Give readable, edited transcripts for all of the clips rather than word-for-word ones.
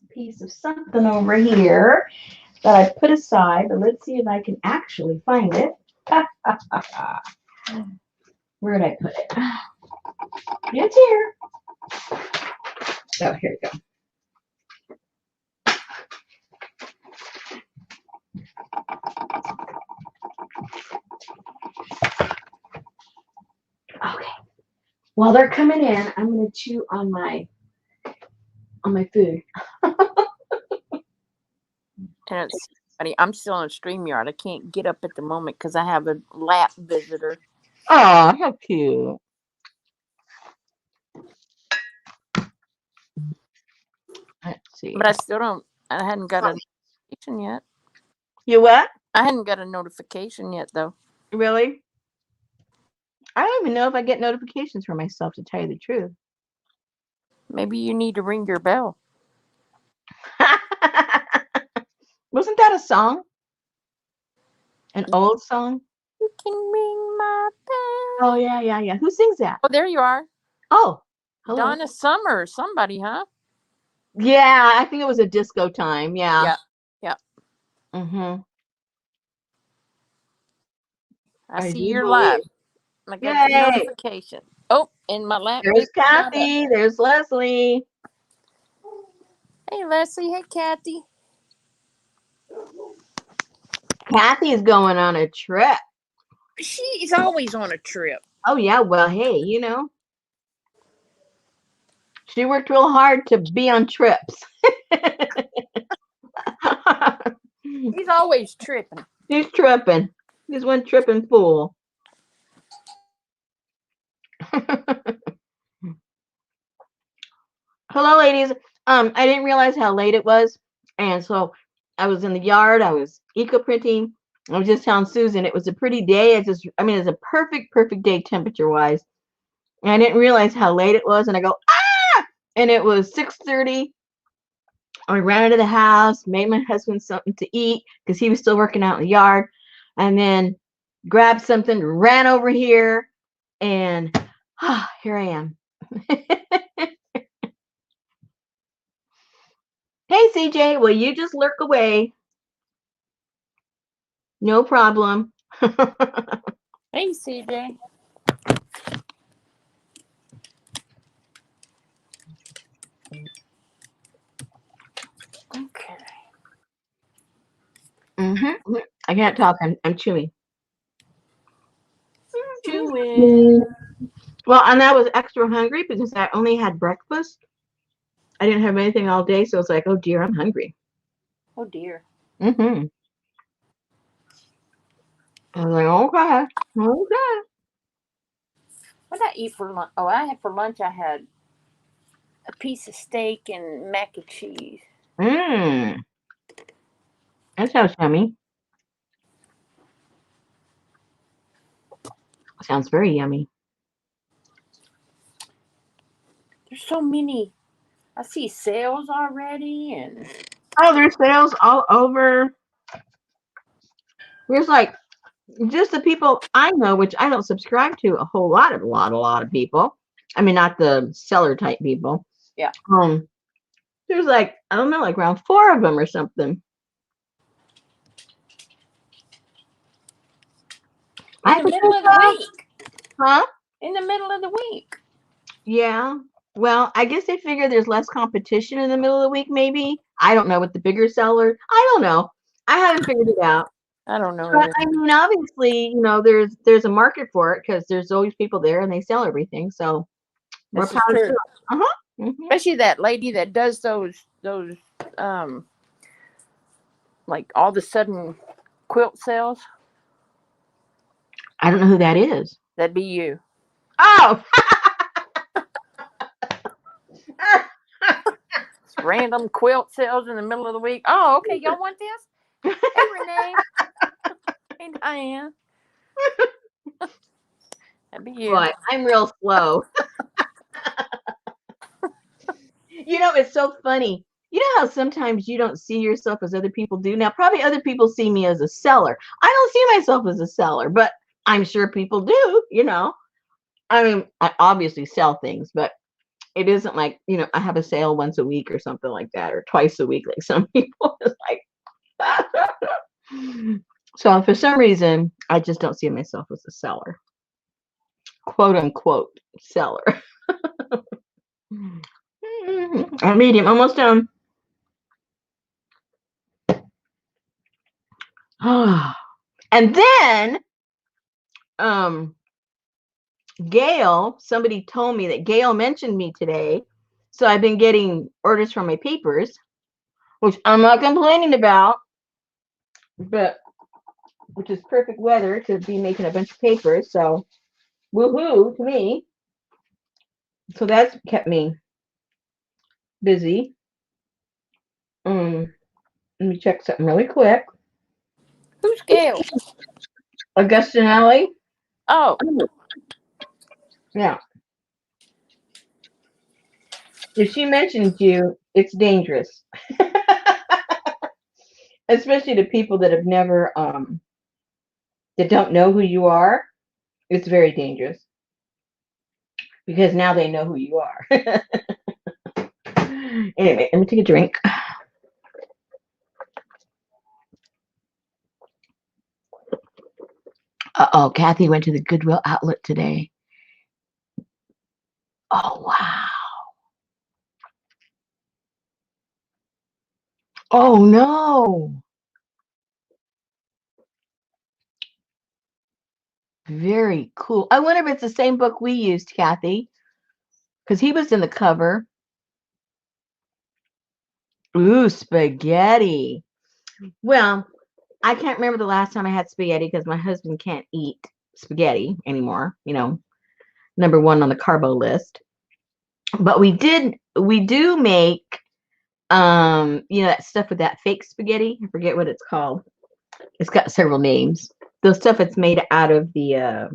piece of something over here that I put aside, but let's see if I can actually find it. Where did I put it? It's here. Oh, here we go. Okay. While they're coming in, I'm gonna chew on my food. And it's funny. I'm still on StreamYard. I can't get up at the moment because I have a lap visitor. Oh, how cute. Let's see. But I still don't. I hadn't got a notification yet. You what? I hadn't got a notification yet, though. Really? I don't even know if I get notifications for myself, to tell you the truth. Maybe you need to ring your bell. Wasn't that a song? An old song? You can ring my bell. Oh, yeah. Who sings that? Oh, there you are. Oh, hello. Donna Summer, somebody, huh? Yeah, I think it was a disco time. Yeah. Yeah. Mm-hmm. I see do you're believe. live. I got the Yay. notification. Oh, and my lap. There's Kathy. There's Leslie. Hey, Leslie. Hey, Kathy. Kathy's going on a trip. She's always on a trip. Oh, yeah. Well, hey, she worked real hard to be on trips. He's always tripping. He's tripping. He's one tripping fool. Hello, ladies. I didn't realize how late it was, and so I was in the yard. I was eco printing. I was just telling Susan it was a pretty day. It's a perfect day temperature wise. And I didn't realize how late it was, and I go and it was 6:30. I ran into the house, made my husband something to eat because he was still working out in the yard, and then grabbed something, ran over here, and here I am. Hey, CJ, will you just lurk away? No problem. Hey, CJ. Okay. I can't talk. I'm chewing. Chewing. Well, and I was extra hungry because I only had breakfast. I didn't have anything all day, so it's like, oh dear, I'm hungry. Oh dear. I was like, okay. What did I eat for lunch? Oh, for lunch. I had a piece of steak and mac and cheese. That sounds yummy. Sounds very yummy. There's so many. I see sales already, and there's sales all over. There's like just the people I know, which I don't subscribe to a whole lot of people. I mean, not the seller type people. Yeah. There's like, I don't know, like around 4 of them or something. in the middle of the week. Huh? In the middle of the week. Yeah. Well, I guess they figure there's less competition in the middle of the week, maybe. I don't know, with the bigger seller. I don't know. I haven't figured it out. I don't know. But I mean, obviously, there's a market for it because there's always people there and they sell everything. So more This is power to true. it. Especially that lady that does those like all of a sudden quilt sales. I don't know who that is. That'd be you. Oh. Random quilt sales in the middle of the week. Oh, okay. Y'all want this? Hey, Renee. Hey, Diane. That'd be you. Boy, I'm real slow. It's so funny. You know how sometimes you don't see yourself as other people do? Now, probably other people see me as a seller. I don't see myself as a seller, but I'm sure people do, I mean, I obviously sell things, but It isn't like, I have a sale once a week or something like that, or twice a week, like some people. It's like, so for some reason, I just don't see myself as a seller, quote unquote seller. I'm medium, almost done. And then, Gail, somebody told me that Gail mentioned me today. So I've been getting orders for my papers, which I'm not complaining about, but which is perfect weather to be making a bunch of papers. So woohoo to me. So that's kept me busy. Let me check something really quick. Who's Gail? Augustine Alley. Oh, Yeah. If she mentions you, it's dangerous. Especially to people that have never, that don't know who you are. It's very dangerous. Because now they know who you are. Anyway, let me take a drink. Uh-oh, Kathy went to the Goodwill outlet today. Oh, wow. Oh, no. Very cool. I wonder if it's the same book we used, Kathy, because he was in the cover. Ooh, spaghetti. Well, I can't remember the last time I had spaghetti because my husband can't eat spaghetti anymore, number one on the carbo list. But we do make, that stuff with that fake spaghetti. I forget what it's called. It's got several names. The stuff it's made out of the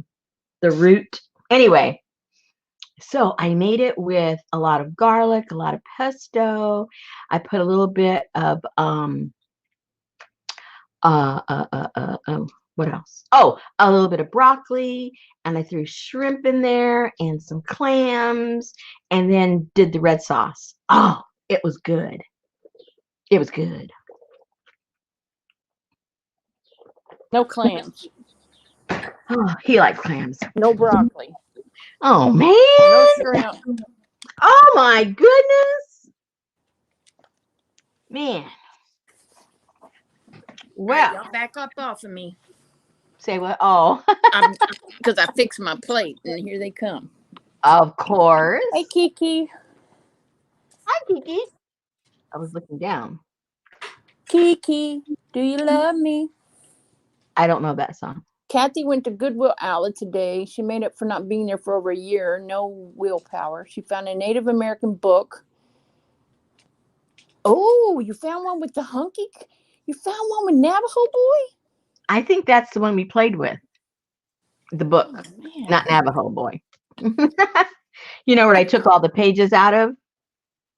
root. Anyway, so I made it with a lot of garlic, a lot of pesto. I put a little bit of what else? Oh, a little bit of broccoli, and I threw shrimp in there and some clams, and then did the red sauce. Oh, it was good. It was good. no clams. Oh, he likes clams. No broccoli. Oh, man. No shrimp. Oh, my goodness. Man. All right, Well, y'all back up off of me. say what? Oh, Because I fixed my plate, and here they come. of course. Hey, Kiki. Hi, Kiki. I was looking down. Kiki, do you love me? I don't know that song. Kathy went to Goodwill Outlet today. She made up for not being there for over a year. No willpower. She found a Native American book. Oh, you found one with the hunky? You found one with Navajo Boy? I think that's the one we played with. The book, Oh, man. not Navajo Boy. Where I took all the pages out of?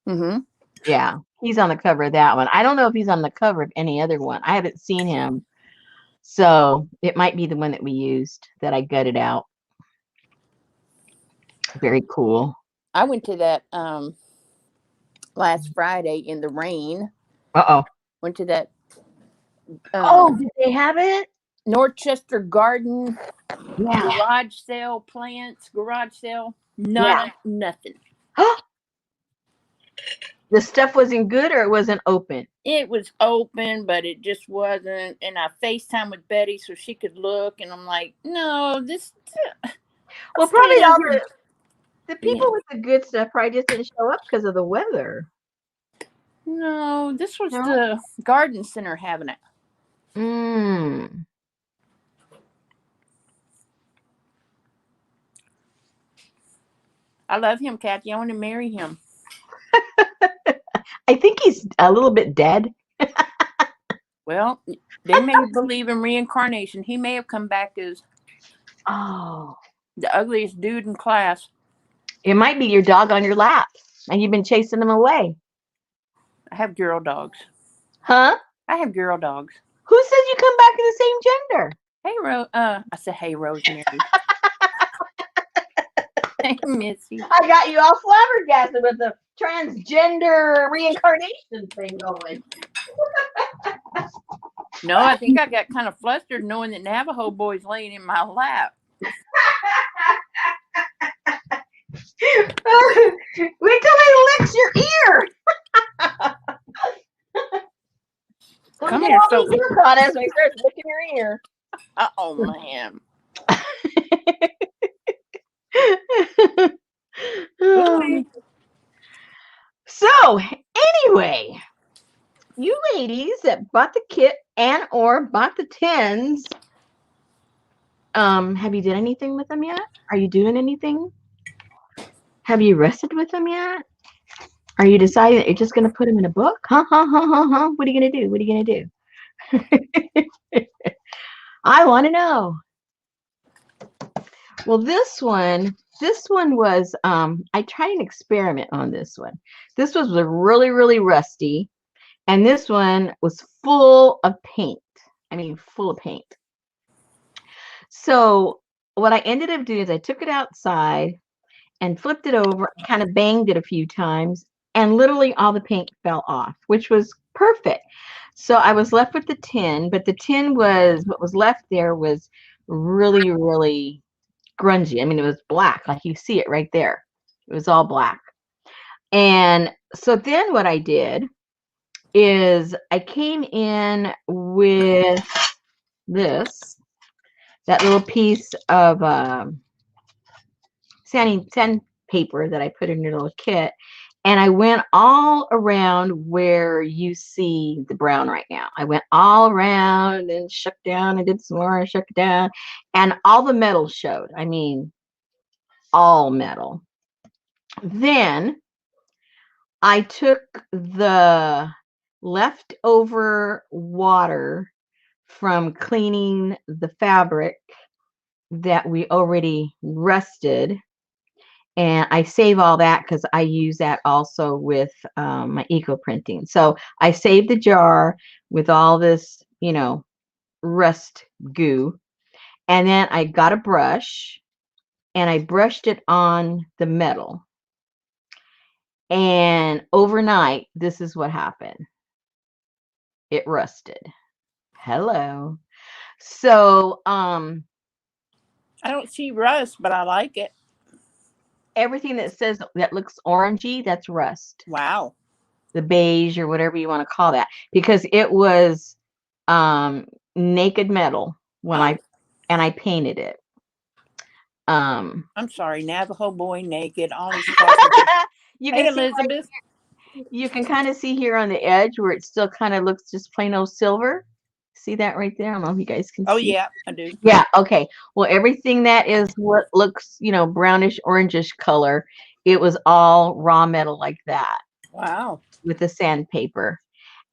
Mm-hmm. Yeah, he's on the cover of that one. I don't know if he's on the cover of any other one. I haven't seen him. So it might be the one that we used that I gutted out. Very cool. I went to that last Friday in the rain. Uh-oh. Went to that Did they have it? Norchester Garden Yeah. garage sale plants, garage sale. Nothing. The stuff wasn't good or it wasn't open? It was open, but it just wasn't. And I FaceTime with Betty so she could look. And I'm like, no, this. Well, probably all here. the people with the good stuff probably just didn't show up because of the weather. No, this was the garden center having it. I love him, Kathy. I want to marry him. I think he's a little bit dead. Well, they may believe in reincarnation. He may have come back as the ugliest dude in class. It might be your dog on your lap, and you've been chasing him away. I have girl dogs. Huh? I have girl dogs. Who says you come back to the same gender? Hey, I said, hey, Rosemary. Hey, Missy. I got you all flabbergasted with the transgender reincarnation thing going. No, I think I got kind of flustered knowing that Navajo boy's laying in my lap. Wait till he licks your ear. He'll Come get here, all Sophie. these ear on as we start licking your ear. Oh, man. Sophie. So, anyway, you ladies that bought the kit and or bought the tins, have you done anything with them yet? Are you doing anything? Have you rested with them yet? Are you deciding that you're just going to put them in a book? Huh? What are you going to do? What are you going to do? I want to know. Well, this one was, I tried an experiment on this one. This was really, really rusty. And this one was full of paint. I mean, full of paint. So what I ended up doing is I took it outside and flipped it over, kind of banged it a few times, and literally all the paint fell off, which was perfect. So I was left with the tin, but the tin was, what was left there was really, really grungy. I mean, it was black, like you see it right there. It was all black. And so then what I did is I came in with that little piece of sandpaper that I put in a little kit, and I went all around where you see the brown right now. I went all around and shook down and did some more and shook it down, and all the metal showed. I mean, all metal. Then I took the leftover water from cleaning the fabric that we already rusted, and I save all that because I use that also with my eco printing. So I saved the jar with all this, rust goo, and then I got a brush and I brushed it on the metal. And overnight, this is what happened. It rusted. Hello. So, I don't see rust, but I like it. everything that says that looks orangey, that's rust. Wow. The beige or whatever you want to call that, because it was naked metal when I painted it. I'm sorry, Navajo boy naked. All his You Hey, can see Elizabeth. you can kind of see here on the edge where it still kind of looks just plain old silver. See that right there? I don't know if you guys can see. Oh, yeah, I do. Yeah, okay. Well, everything that is what looks, brownish, orangish color, it was all raw metal like that Wow. with the sandpaper.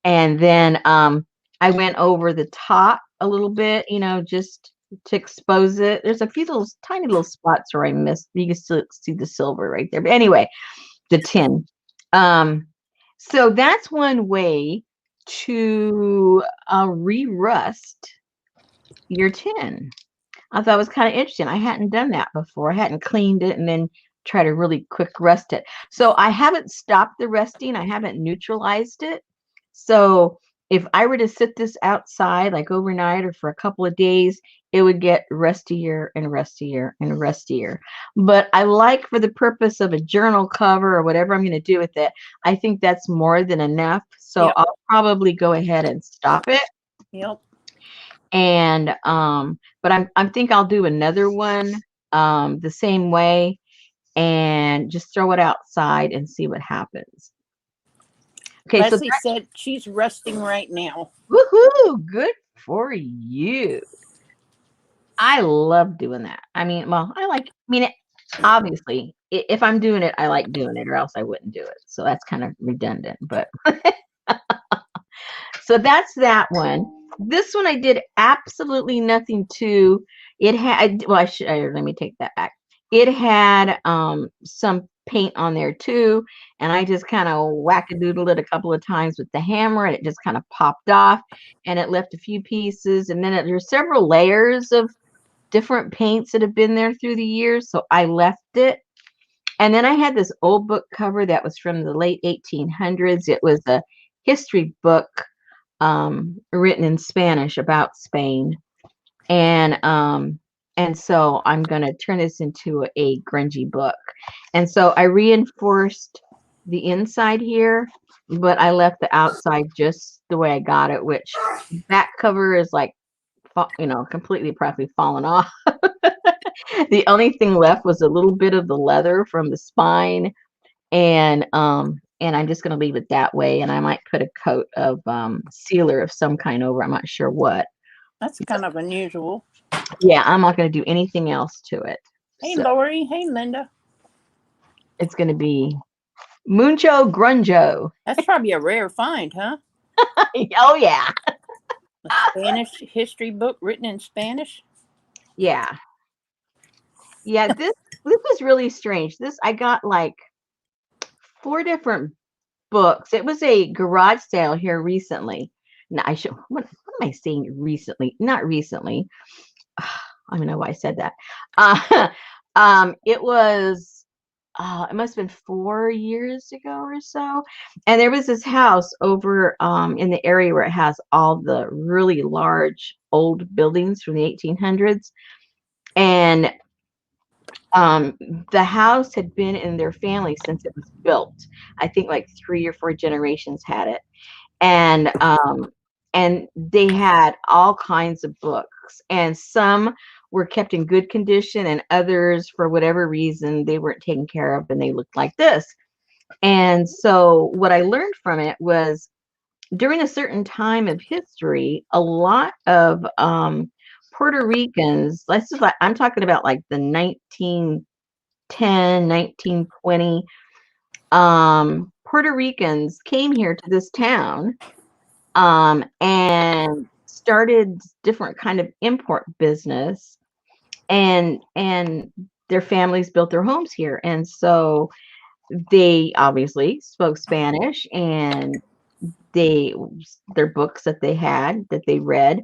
And then I went over the top a little bit, just to expose it. There's a few little tiny little spots where I missed. You can still see the silver right there. But anyway, the tin. So that's one way to re-rust your tin. I thought it was kind of interesting. I hadn't done that before. I hadn't cleaned it and then try to really quick rust it. So I haven't stopped the rusting. I haven't neutralized it. So if I were to sit this outside like overnight or for a couple of days, it would get rustier and rustier and rustier. But I like, for the purpose of a journal cover or whatever I'm going to do with it, I think that's more than enough. So Yep. I'll probably go ahead and stop it. Yep. And but I think I'll do another one the same way and just throw it outside and see what happens. Okay, Leslie said she's rusting right now. Woohoo! Good for you. I love doing that. I mean, obviously, if I'm doing it, I like doing it, or else I wouldn't do it. So that's kind of redundant, but so that's that one. This one I did absolutely nothing to. It had, well, let me take that back. It had some paint on there too, and I just kind of whack-a-doodled it a couple of times with the hammer, and it just kind of popped off, and it left a few pieces, and then there's several layers of different paints that have been there through the years, so I left it. And then I had this old book cover that was from the late 1800s. It was a history book written in Spanish about Spain. And so I'm going to turn this into a grungy book. And so I reinforced the inside here, but I left the outside just the way I got it, which back cover is like, completely practically fallen off. The only thing left was a little bit of the leather from the spine, and I'm just going to leave it that way, and I might put a coat of sealer of some kind over. I'm not sure what. That's kind of unusual. Yeah, I'm not going to do anything else to it. Hey, So Lori. Hey, Linda. it's going to be Mucho Grunjo. That's probably a rare find, huh? Oh yeah. A Spanish history book written in Spanish. Yeah. Yeah, this was really strange. I got like 4 different books. It was a garage sale here recently. No, what am I saying recently? Not recently. I don't know why I said that. It was, it must have been 4 years ago or so. And there was this house over in the area where it has all the really large old buildings from the 1800s. And the house had been in their family since it was built. I think like 3 or 4 generations had it. And they had all kinds of books, and some were kept in good condition, and others, for whatever reason, they weren't taken care of and they looked like this. And so what I learned from it was during a certain time of history, a lot of Puerto Ricans, I'm talking about like the 1910, 1920, Puerto Ricans came here to this town and started different kind of import business, and their families built their homes here, and so they obviously spoke Spanish, and their books that they read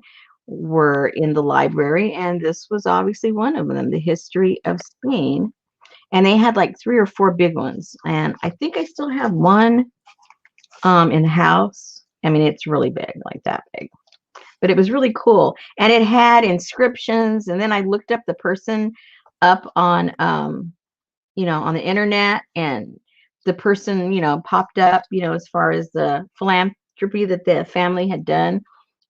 were in the library, and this was obviously one of them, the history of Spain. And they had like 3 or 4 big ones, and I think I still have one in the house. I mean, it's really big, like that big, but it was really cool. And it had inscriptions. And then I looked up the person up on, on the internet, and the person, popped up, as far as the philanthropy that the family had done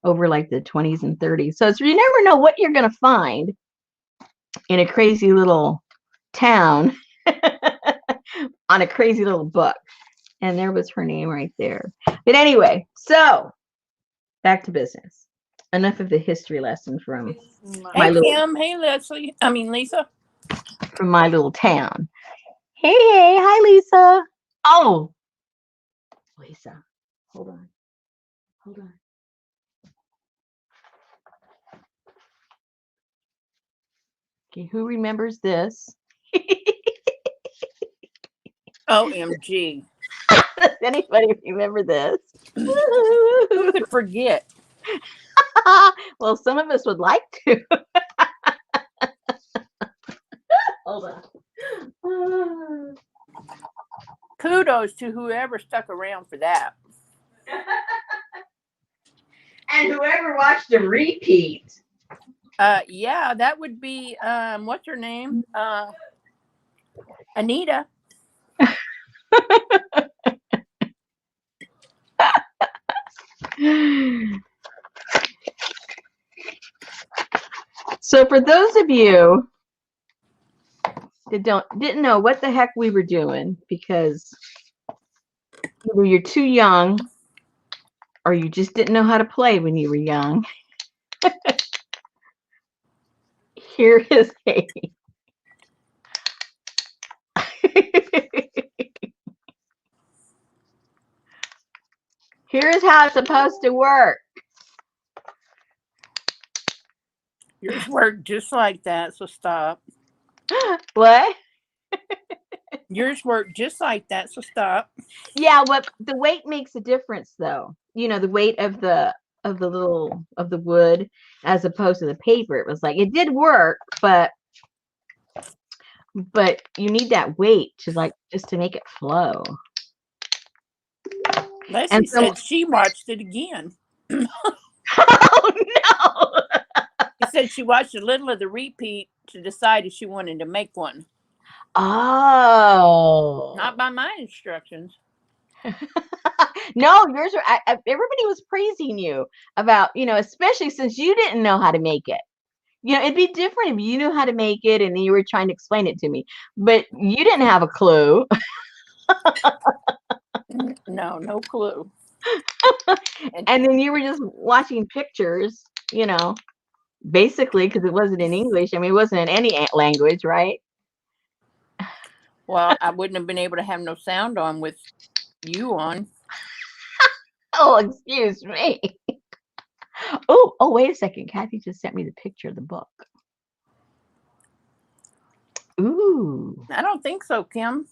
over like the 20s and 30s. So you never know what you're going to find in a crazy little town on a crazy little book. And there was her name right there. But anyway, so back to business. Enough of the history lesson from Hey, Kim. Hey, Leslie. I mean, Lisa. From my little town. Hey, hi, Lisa. Oh, Lisa, hold on. Okay, who remembers this? OMG. Does anybody remember this? Who could forget? Well, some of us would like to. Hold on. Kudos to whoever stuck around for that. And whoever watched the repeat. Yeah, that would be what's her name? Anita. So for those of you that didn't know what the heck we were doing, because either you're too young or you just didn't know how to play when you were young, here is here's how it's supposed to work. Yours worked just like that, so stop. What? Yours worked just like that, so stop. Yeah, what the weight makes a difference, though. The weight of the wood as opposed to the paper. It was like it did work, but but you need that weight to like just to make it flow. Leslie And so, said she watched it again. oh no! She said she watched a little of the repeat to decide if she wanted to make one. Oh. Not by my instructions. No, yours are. Everybody was praising you about, especially since you didn't know how to make it. It'd be different if you knew how to make it and then you were trying to explain it to me, but you didn't have a clue. No clue. And then you were just watching pictures, basically because it wasn't in English. I mean, it wasn't in any language, right? Well, I wouldn't have been able to have no sound on with you on. Oh, excuse me. Oh, wait a second. Kathy just sent me the picture of the book. Ooh. I don't think so, Kim.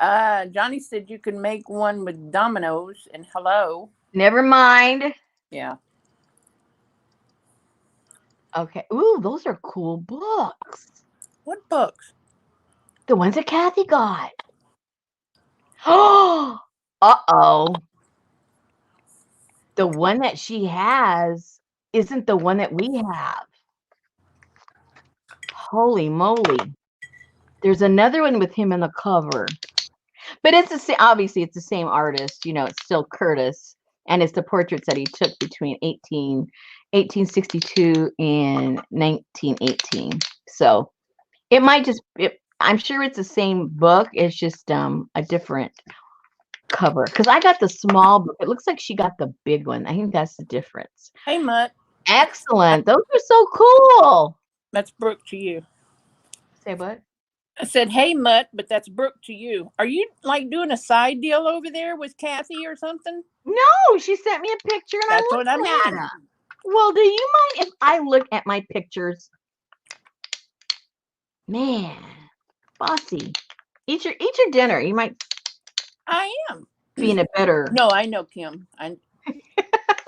Johnny said you could make one with dominoes and hello. Never mind. Yeah. Okay. Ooh, those are cool books. What books? The ones that Kathy got. Oh, uh-oh. The one that she has isn't the one that we have. Holy moly. There's another one with him in the cover. But it's the same, obviously it's the same artist, it's still Curtis. And it's the portraits that he took between 1862 and 1918. So it might just, I'm sure it's the same book. It's just a different cover. Because I got the small book. It looks like she got the big one. I think that's the difference. Hey, Mutt. Excellent. Those are so cool. That's Brooke to you. Say what? I said, hey, Mutt, but that's Brooke to you. Are you like doing a side deal over there with Kathy or something? No, she sent me a picture and That's I what looked I mean. at them. Well, do you mind if I look at my pictures? Man, bossy. Eat your dinner. You might I am. be in a better. No, I know, Kim.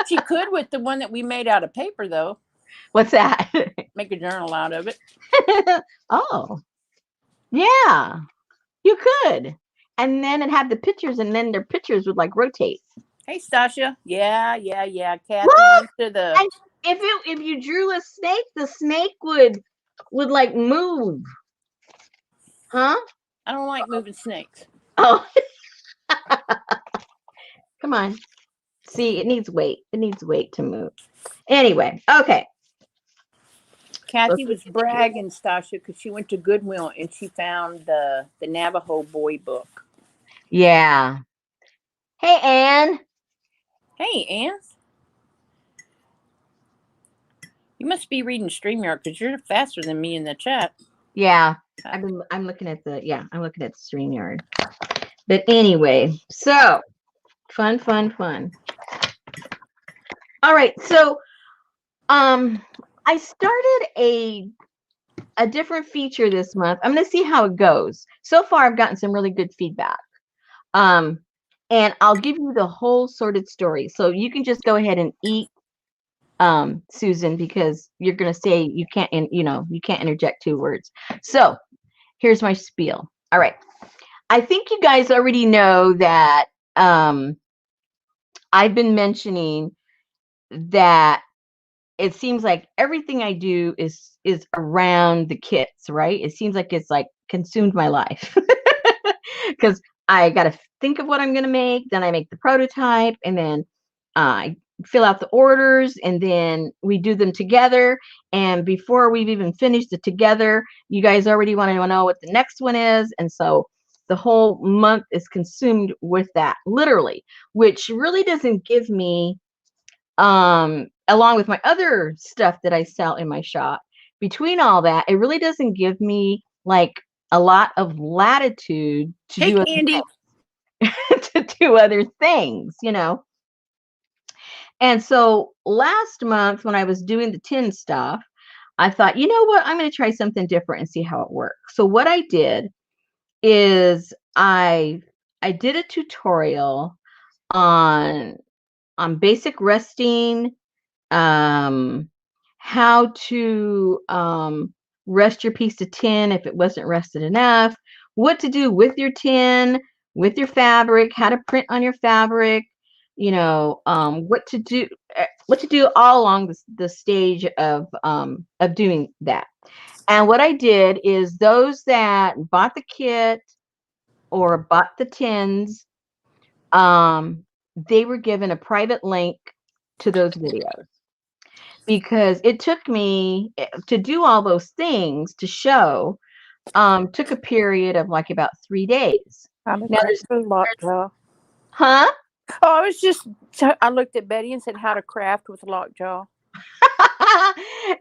She could with the one that we made out of paper, though. What's that? Make a journal out of it. Oh, yeah, you could. And then it had the pictures, and then their pictures would like rotate. Hey, Stasha. Yeah. Kathy Look! went to the. And if you drew a snake, the snake would like move. Huh? I don't like moving snakes. Oh. Come on. See, it needs weight. It needs weight to move. Anyway, okay. Kathy was bragging, Stasha, because she went to Goodwill and she found the Navajo boy book. Yeah. Hey, Anne. Hey, Ann. You must be reading StreamYard because you're faster than me in the chat. Yeah. I'm looking at the StreamYard. But anyway, so fun. All right. So I started a different feature this month. I'm going to see how it goes. So far I've gotten some really good feedback. And I'll give you the whole sorted story. So you can just go ahead and eat Susan, because you're going to say you can't interject 2 words. So here's my spiel. All right. I think you guys already know that I've been mentioning that it seems like everything I do is around the kits, right? It seems like it's like consumed my life because I got to think of what I'm going to make. Then I make the prototype, and then I fill out the orders, and then we do them together. And before we've even finished it together, you guys already want to know what the next one is. And so the whole month is consumed with that, literally, which really doesn't give me, along with my other stuff that I sell in my shop, between all that, it really doesn't give me like a lot of latitude to Hey, do Andy. to do other things, And so last month when I was doing the tin stuff, I thought, you know what, I'm going to try something different and see how it works. So what I did is I did a tutorial on basic resting, how to rest your piece of tin if it wasn't rested enough, what to do with your tin, with your fabric, how to print on your fabric, what to do all along the stage of doing that. And what I did is those that bought the kit or bought the tins, they were given a private link to those videos, because it took me to do all those things to show, took a period of like about 3 days. I looked Now at the lockjaw. huh? Oh, I was just. I looked at Betty and said how to craft with lockjaw.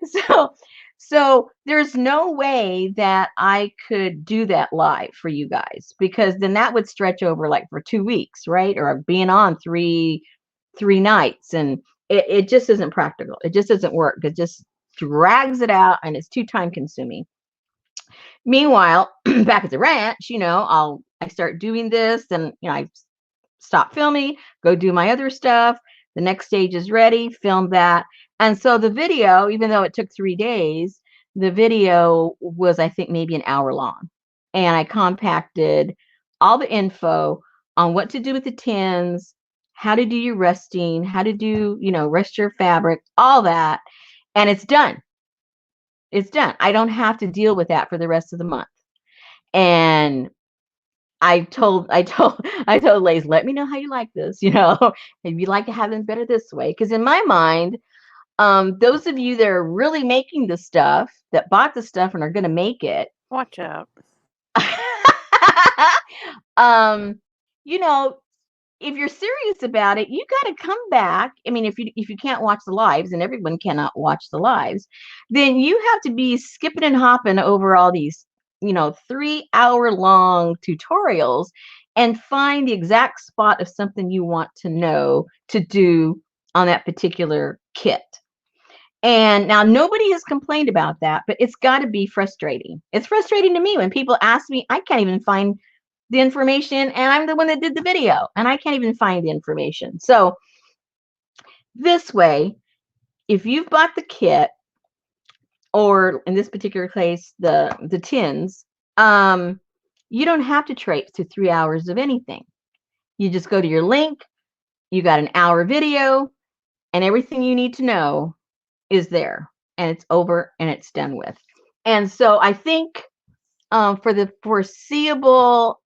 so so there's no way that I could do that live for you guys, because then that would stretch over like for 2 weeks, right? Or being on three nights, and it just isn't practical. It just doesn't work. It just drags it out and it's too time consuming. Meanwhile, back at the ranch, I start doing this, and I stop filming, go do my other stuff. The next stage is ready, film that. And so the video, even though it took 3 days, the video was, I think, maybe an hour long. And I compacted all the info on what to do with the tins, how to do your resting, how to do, rest your fabric, all that. And it's done. It's done. I don't have to deal with that for the rest of the month. And I told Lays, let me know how you like this. If you like to have them better this way, because in my mind, those of you that are really making the stuff, that bought the stuff and are going to make it, Watch out. you know, if you're serious about it, you got to come back. I mean, if you can't watch the lives, and everyone cannot watch the lives, then you have to be skipping and hopping over all these 3-hour long tutorials and find the exact spot of something you want to know to do on that particular kit. And now nobody has complained about that, but it's got to be frustrating. It's frustrating to me when people ask me, I can't even find the information, and I'm the one that did the video and I can't even find the information. So this way, if you've bought the kit, or in this particular case, the tins, you don't have to traipse to 3 hours of anything. You just go to your link, you got an hour video, and everything you need to know is there, and it's over and it's done with. And so I think for the foreseeable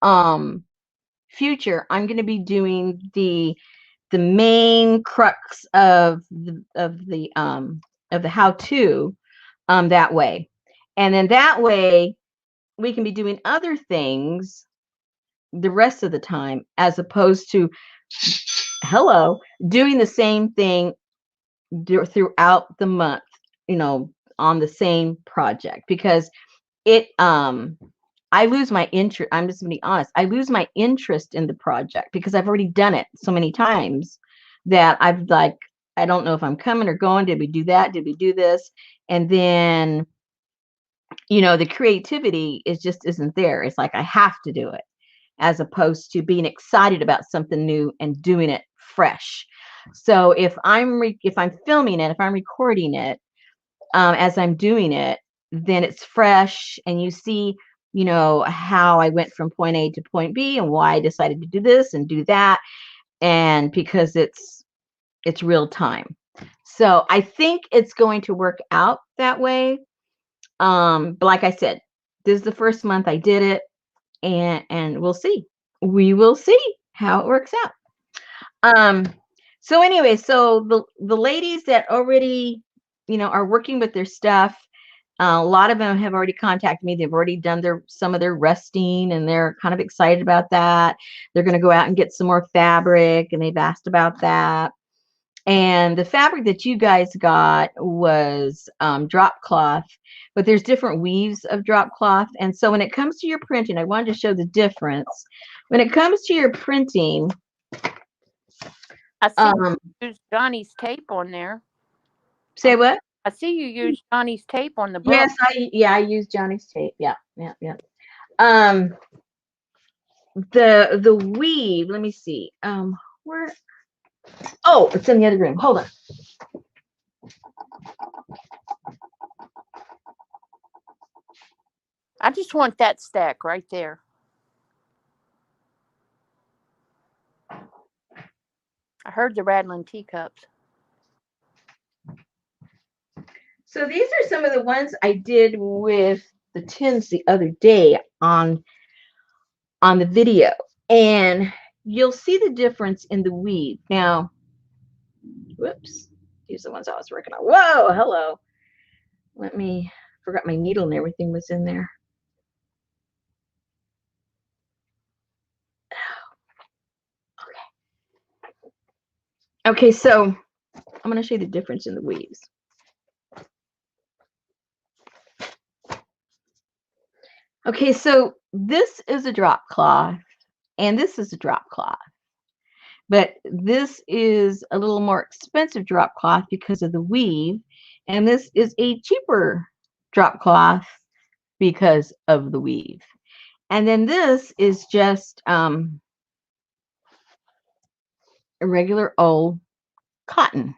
future, I'm going to be doing the main crux of the how-to that way. And then that way we can be doing other things the rest of the time, as opposed to doing the same thing throughout the month, on the same project, because I lose my interest. I'm just going to be honest. I lose my interest in the project because I've already done it so many times that I've like, I don't know if I'm coming or going. Did we do that? Did we do this? And then, the creativity isn't there. It's like I have to do it, as opposed to being excited about something new and doing it fresh. So if I'm filming it, if I'm recording it, as I'm doing it, then it's fresh, and you see, how I went from point A to point B and why I decided to do this and do that, and because it's real time. So I think it's going to work out that way. But like I said, this is the first month I did it, and we'll see. We will see how it works out. So anyway, so the ladies that already, are working with their stuff, a lot of them have already contacted me. They've already done some of their resting, and they're kind of excited about that. They're going to go out and get some more fabric, and they've asked about that. And the fabric that you guys got was drop cloth, but there's different weaves of drop cloth. And so when it comes to your printing, I wanted to show the difference. When it comes to your printing, I see you use Johnny's tape on there. Say what? I see you use Johnny's tape on the book. Yes, I use Johnny's tape. Yeah. The weave, let me see. Where? Oh, it's in the other room. Hold on. I just want that stack right there. I heard the rattling teacups. So these are some of the ones I did with the tins the other day on the video, and you'll see the difference in the weave. Now, whoops, these are the ones I was working on. Whoa, hello. Forgot my needle and everything was in there. Okay, so I'm going to show you the difference in the weaves. Okay, so this is a drop cloth, and this is a drop cloth. But this is a little more expensive drop cloth because of the weave, and this is a cheaper drop cloth because of the weave. And then this is just a regular old cotton.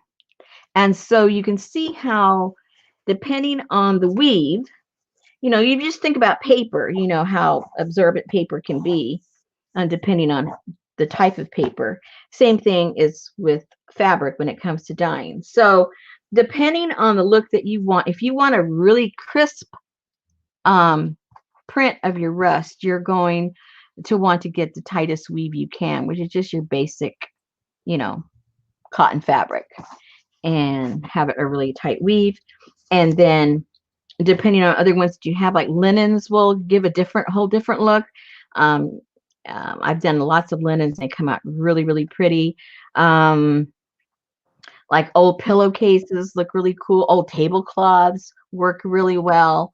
And so you can see how, depending on the weave, you just think about paper, how absorbent paper can be, depending on the type of paper. Same thing is with fabric when it comes to dyeing. So depending on the look that you want, if you want a really crisp print of your rust, you're going to want to get the tightest weave you can, which is just your basic, cotton fabric, and have it a really tight weave. And then depending on other ones that you have, like linens will give a whole different look. I've done lots of linens. They come out really, really pretty. Like old pillowcases look really cool. Old tablecloths work really well.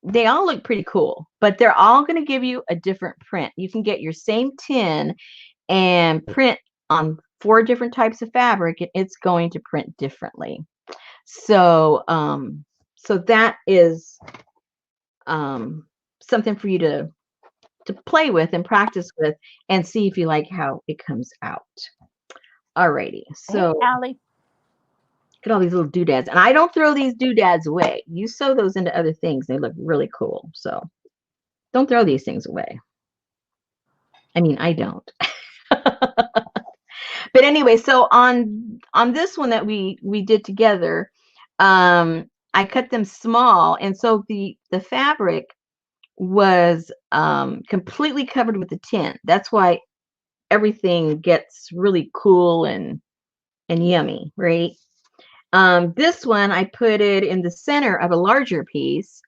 They all look pretty cool, but they're all going to give you a different print. You can get your same tin and print on 4 different types of fabric, and it's going to print differently. So, so that is something for you to play with and practice with and see if you like how it comes out. Alrighty, so Hey, Allie. look at all these little doodads. And I don't throw these doodads away. You sew those into other things. They look really cool. So don't throw these things away. I mean, I don't. But anyway, so on this one that we did together, I cut them small, and so the fabric was completely covered with the tin. That's why everything gets really cool and yummy, right? This one, I put it in the center of a larger piece,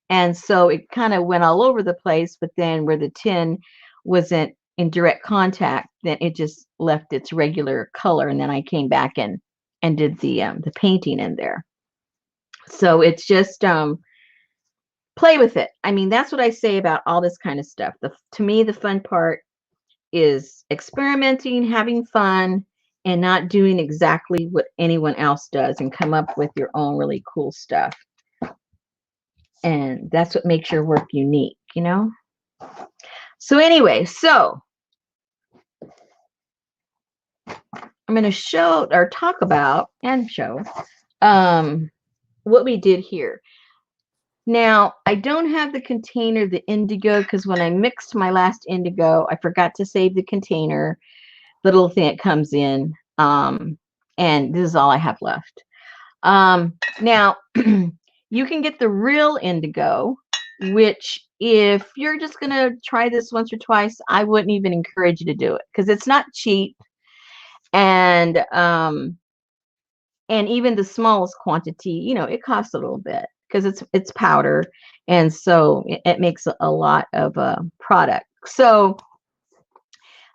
and so it kind of went all over the place, but then where the tin wasn't in direct contact, then it just left its regular color, and then I came back and did the painting in there. So it's just play with it. I mean, that's what I say about all this kind of stuff. To me, the fun part is experimenting, having fun, and not doing exactly what anyone else does, and come up with your own really cool stuff. And that's what makes your work unique, So anyway, so I'm going to show or talk about and show what we did here. Now, I don't have the container, the indigo, because when I mixed my last indigo, I forgot to save the container, the little thing it comes in. And this is all I have left. Now, you can get the real indigo, which if you're just going to try this once or twice, I wouldn't even encourage you to do it because it's not cheap. And even the smallest quantity, it costs a little bit because it's powder, and so it makes a lot of product. So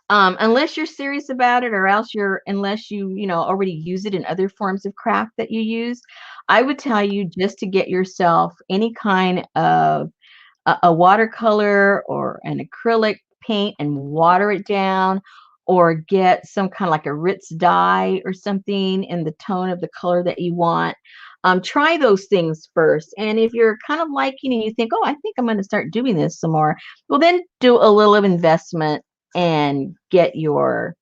unless you're serious about it, or else unless you already use it in other forms of craft that you use, I would tell you just to get yourself any kind of a watercolor or an acrylic paint and water it down, or get some kind of like a Ritz dye or something in the tone of the color that you want. Try those things first. And if you're kind of liking and you think, oh, I think I'm going to start doing this some more, well, then do a little of investment and get your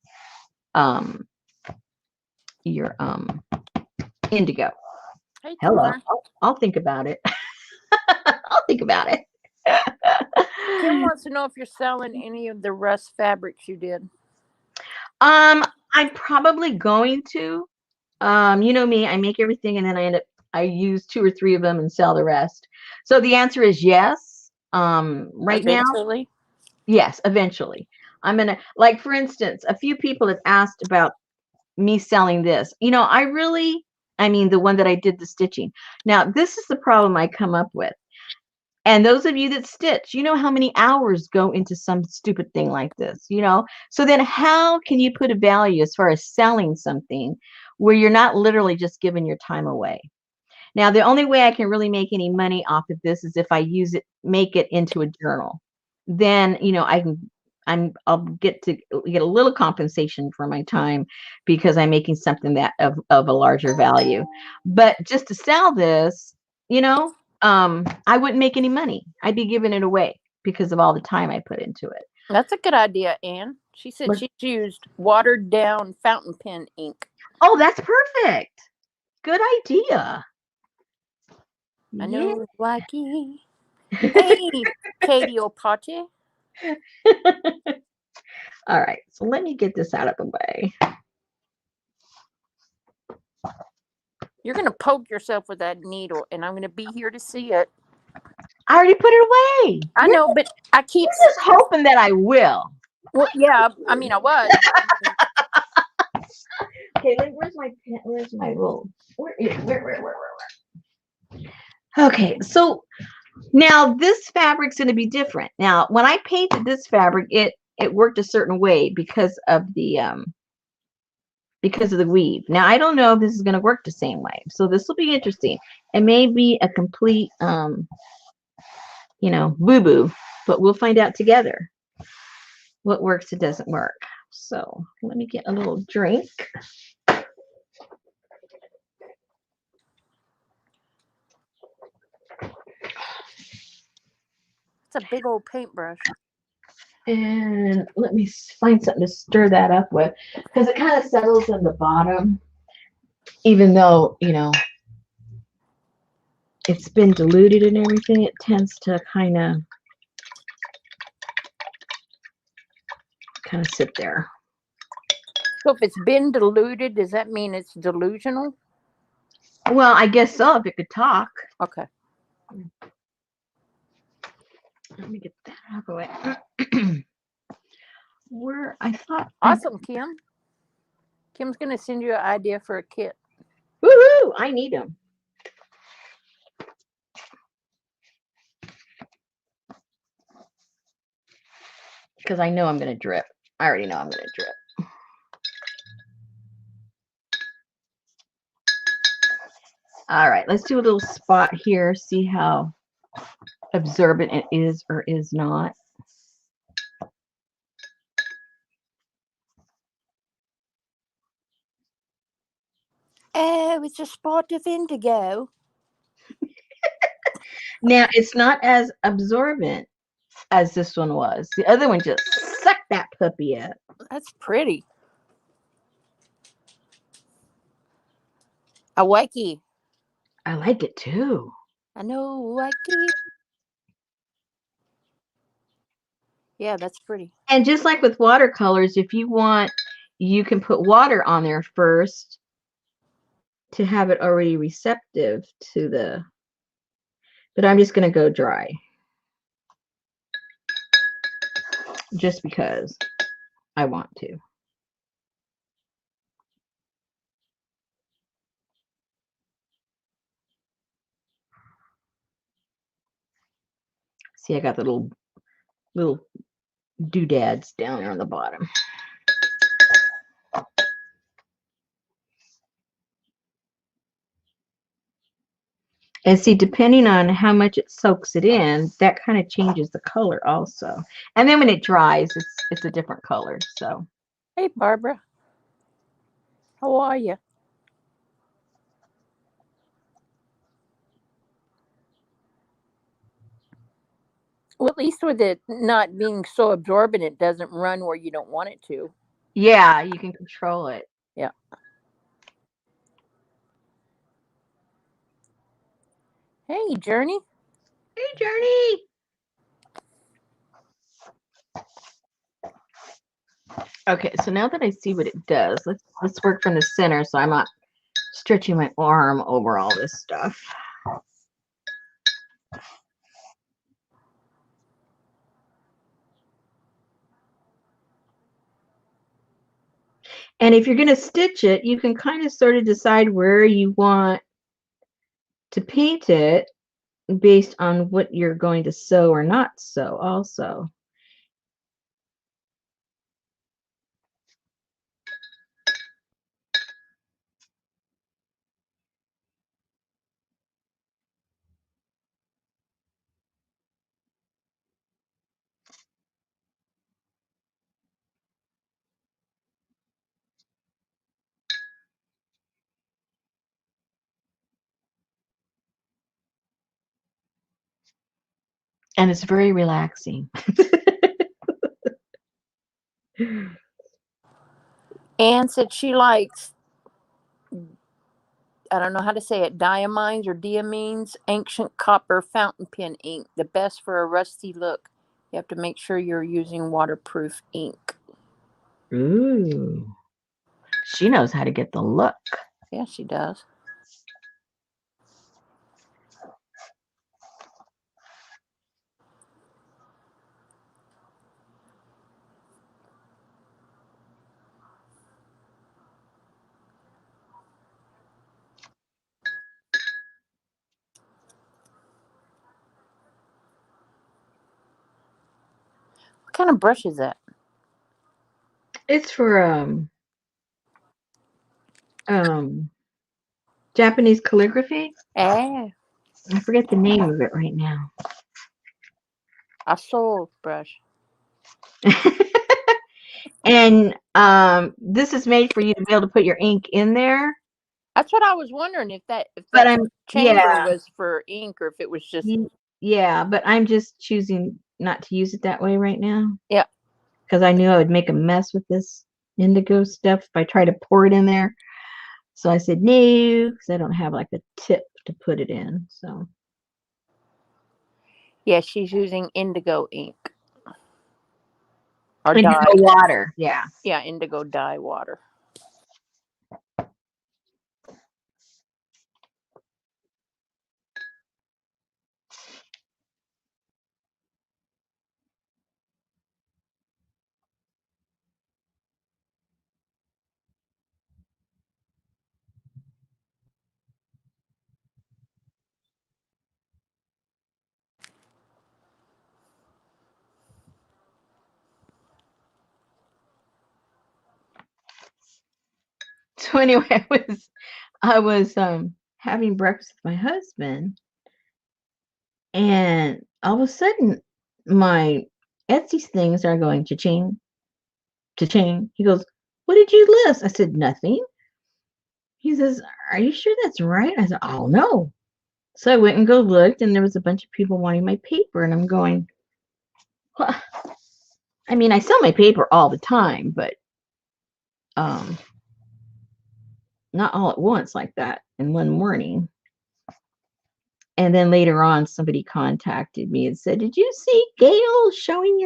indigo. Hey, Hello. Tamara. I'll think about it. I'll think about it. Kim wants to know if you're selling any of the Rust fabrics you did. I'm probably going to. You know me, I make everything and then I use 2 or 3 of them and sell the rest. So the answer is yes. Right now, Eventually. yes, eventually. I'm gonna, like, for instance, a few people have asked about me selling this. I mean, the one that I did the stitching. Now, this is the problem I come up with. And those of you that stitch, you know how many hours go into some stupid thing like this, So then how can you put a value as far as selling something where you're not literally just giving your time away? Now, the only way I can really make any money off of this is if I make it into a journal. Then, I'll get a little compensation for my time because I'm making something that of a larger value. But just to sell this, I wouldn't make any money. I'd be giving it away because of all the time I put into it. That's a good idea, Anne. She said she's used watered down fountain pen ink. Oh, that's perfect. Good idea. I know, Wacky. Hey, Katie O'Potty. All right, so let me get this out of the way. You're going to poke yourself with that needle, and I'm going to be here to see it. I already put it away. I know, but I keep just hoping that I will. Well, yeah, I mean, I was. Okay, where's my pen? Where's my little? Where? Okay, so now this fabric's going to be different. Now, when I painted this fabric, it worked a certain way because of the weave. Now, I don't know if this is going to work the same way. So this will be interesting. It may be a complete, boo-boo, but we'll find out together what works and doesn't work. So let me get a little drink. It's a big old paintbrush. And let me find something to stir that up with, because it kind of settles in the bottom, even though, it's been diluted and everything. It tends to kind of sit there. So if it's been diluted, does that mean it's delusional? Well, I guess so, if it could talk. Okay. Let me get that out of the way. Where I thought. Awesome, Kim. Kim's going to send you an idea for a kit. Woohoo! I need them. Because I know I'm going to drip. I already know I'm going to drip. All right, let's do a little spot here, see how absorbent it is or is not. Oh, it's a spot of indigo. Now, it's not as absorbent as this one was. The other one just sucked that puppy up. That's pretty. A wacky. I like it too. I know, wacky. Yeah, that's pretty. And just like with watercolors, if you want, you can put water on there first to have it already receptive to the, but I'm just going to go dry. Just because I want to. See, I got the little doodads down there on the bottom. And see, depending on how much it soaks it in, that kind of changes the color also. And then when it dries, it's a different color. So, hey, Barbara. How are you? Well, at least with it not being so absorbent, it doesn't run where you don't want it to. yeah, you can control it. Yeah. Hey, Journey. Hey, Journey. Okay, so now that I see what it does, let's work from the center so I'm not stretching my arm over all this stuff. And if you're going to stitch it, you can kind of sort of decide where you want to paint it based on what you're going to sew or not sew also. And it's very relaxing. Anne said she likes, I don't know how to say it, diamines or diamines, ancient copper fountain pen ink, the best for a rusty look. You have to make sure you're using waterproof ink. Ooh. She knows how to get the look. Yeah, she does. What kind of brush is that? It's for Japanese calligraphy. Ah, I forget the name of it right now. a soul brush. And this is made for you to be able to put your ink in there. That's what I was wondering, if that But I'm chamber was for ink or if it was just. yeah, but I'm just choosing not to use it that way right now. Yeah. Because I knew I would make a mess with this indigo stuff if I try to pour it in there. So I said no, because I don't have like a tip to put it in. So Yeah, she's using indigo ink. Or indigo dye. water, yeah. Yeah, indigo dye water. So anyway, I was having breakfast with my husband, and all of a sudden my Etsy things are going cha-ching, cha-ching. He goes, "What did you list?" I said, "Nothing." He says, "Are you sure that's right?" I said, "Oh no." So I went and go looked, and there was a bunch of people wanting my paper, and I'm going, well, I mean, I sell my paper all the time, but not all at once like that in one morning. And then later on, somebody contacted me and said, "Did you see Gail showing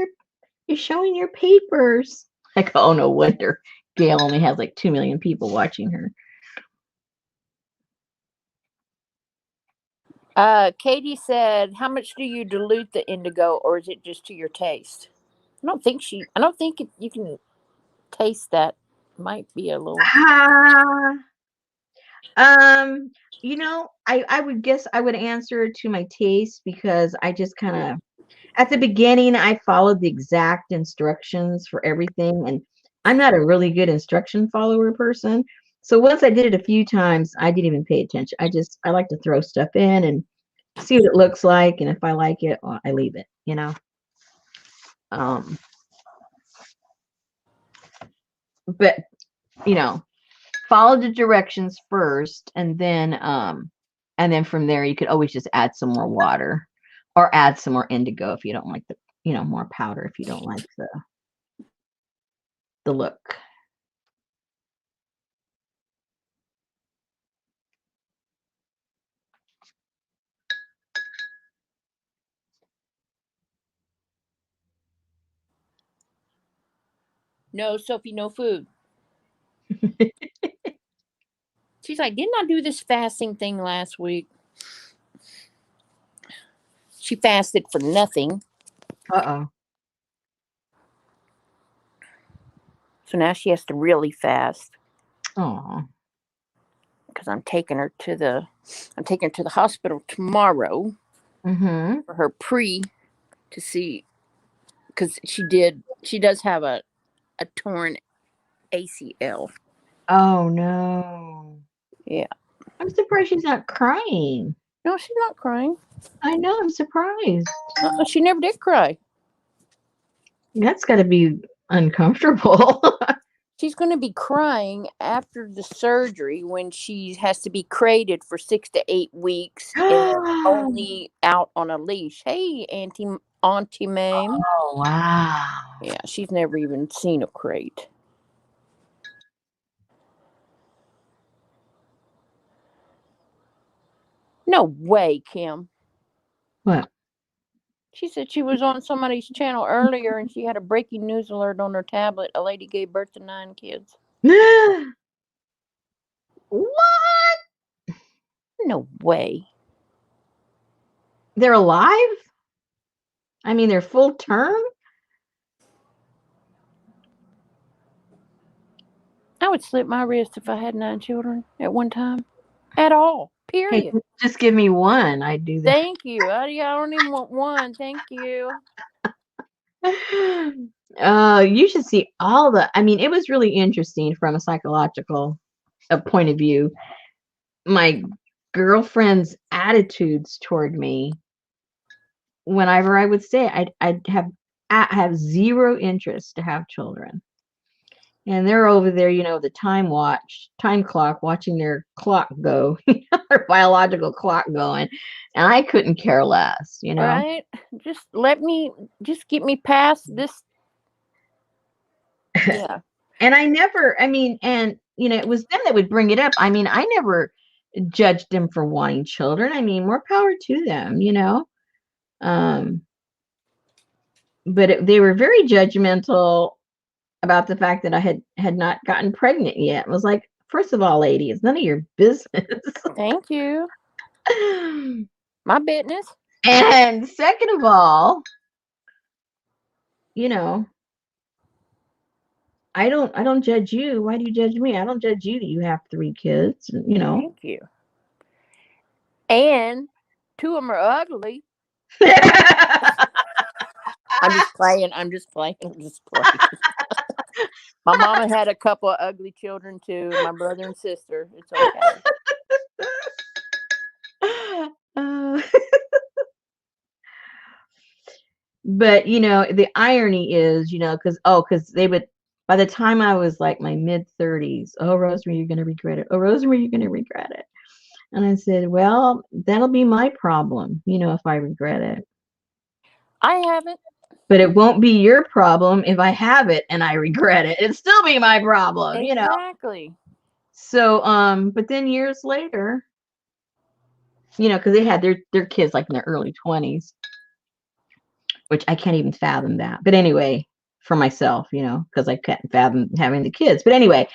your papers?" I go, "Oh, no wonder. Gail only has like 2 million people watching her." Katie said, "How much do you dilute the indigo, or is it just to your taste?" I don't think you can taste that. Might be a little. Ah, you know, I would guess I would answer to my taste because I just kind of at the beginning I followed the exact instructions for everything, and I'm not a really good instruction follower person. So once I did it a few times, I didn't even pay attention. I like to throw stuff in and see what it looks like, and if I like it, well, I leave it, you know. Um, but you know, follow the directions first, and then from there you could always just add some more water or add some more indigo if you don't like the, more powder if you don't like the look. No, Sophie, no food. She's like, didn't I do this fasting thing last week? She fasted for nothing. Uh-oh. So now she has to really fast. Oh. Because I'm taking her to the hospital tomorrow Mm-hmm. for her to see, because she does have a torn ACL. Oh no. Yeah. I'm surprised she's not crying. No, she's not crying. I know, I'm surprised. She never did cry. That's got to be uncomfortable. She's going to be crying after the surgery when she has to be crated for 6 to 8 weeks and only out on a leash. Hey, Auntie Mame. Oh, wow. Yeah, she's never even seen a crate. No way, Kim. What? She said she was on somebody's channel earlier and she had a breaking news alert on her tablet. A lady gave birth to 9 kids. What? No way. They're alive? I mean, they're full term? I would slit my wrist if I had 9 children at one time. At all. Period. Hey, just give me one. I'd do that. Thank you. I don't even want one. Thank you. You should see all the, I mean, it was really interesting from a psychological point of view. My girlfriend's attitudes toward me, whenever I would say I'd have zero interest to have children. And they're over there, the time clock, watching their clock go, their biological clock going. And I couldn't care less, Right? Just get me past this. Yeah. And it was them that would bring it up. I mean, I never judged them for wanting children. I mean, more power to them, But they were very judgmental about the fact that I had not gotten pregnant yet. It was like, first of all, lady, it's none of your business. Thank you. My business. And second of all, I don't judge you. Why do you judge me? I don't judge you that you have 3 kids, Thank you. And 2 of them are ugly. I'm just playing. My mama had a couple of ugly children too. My brother and sister. It's okay. But the irony is, because they would, by the time I was like my mid-30s, oh, Rosemary, you're gonna regret it. Oh, Rosemary, you're gonna regret it. And I said, well, that'll be my problem, if I regret it. I haven't. But it won't be your problem if I have it and I regret it. It'd still be my problem, Exactly. So, but then years later, because they had their kids like in their early 20s, which I can't even fathom that. But anyway, for myself, because I can't fathom having the kids. But anyway,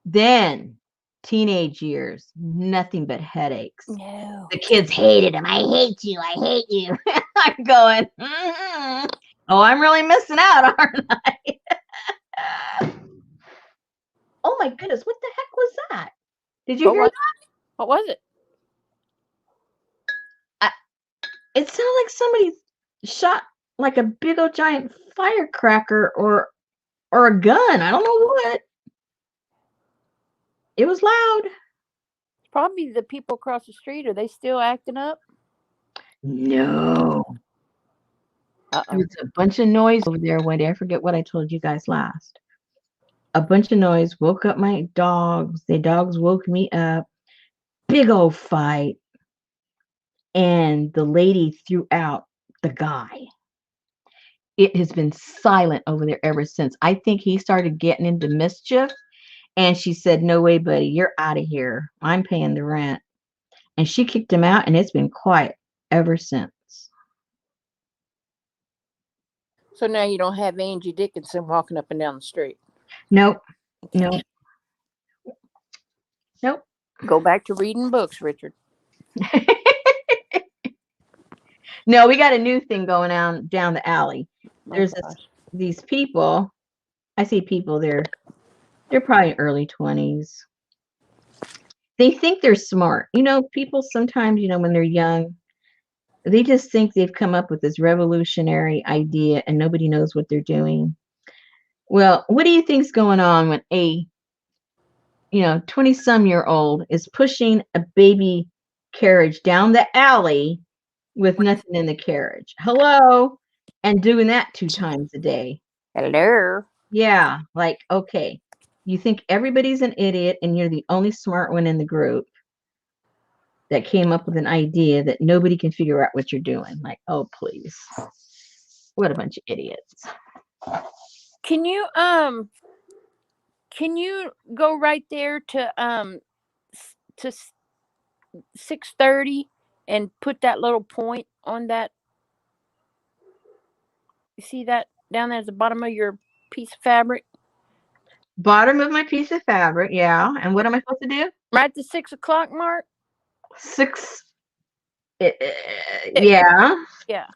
then teenage years, nothing but headaches. No. The kids hated him. I hate you. I hate you. I'm going, oh, I'm really missing out, aren't I? Oh my goodness, what the heck was that? Did you hear that? What was it? It sounded like somebody shot like a big old giant firecracker or a gun. I don't know what. It was loud. Probably the people across the street. Are they still acting up? No. There was a bunch of noise over there one day. I forget what I told you guys last. A bunch of noise woke up my dogs. The dogs woke me up. Big old fight. And the lady threw out the guy. It has been silent over there ever since. I think he started getting into mischief. And she said, no way, buddy, you're out of here. I'm paying the rent. And she kicked him out, and it's been quiet ever since. So now you don't have Angie Dickinson walking up and down the street. Nope. Nope. Nope. Go back to reading books, Richard. No, we got a new thing going on down the alley. Oh, There's gosh. these people. I see people. They're probably early 20s. They think they're smart. You know, people sometimes, you know, when they're young, they just think they've come up with this revolutionary idea and nobody knows what they're doing. Well, what do you think's going on when a 20-some-year-old is pushing a baby carriage down the alley with nothing in the carriage? Hello? And doing that 2 times a day. Hello. Yeah, like, okay. You think everybody's an idiot and you're the only smart one in the group that came up with an idea that nobody can figure out what you're doing. Like, oh, please. What a bunch of idiots. Can you go right there to 6:30 and put that little point on that? You see that down there at the bottom of your piece of fabric? Bottom of my piece of fabric, yeah. And what am I supposed to do? Right at the 6 o'clock mark? 6. Yeah. Yeah.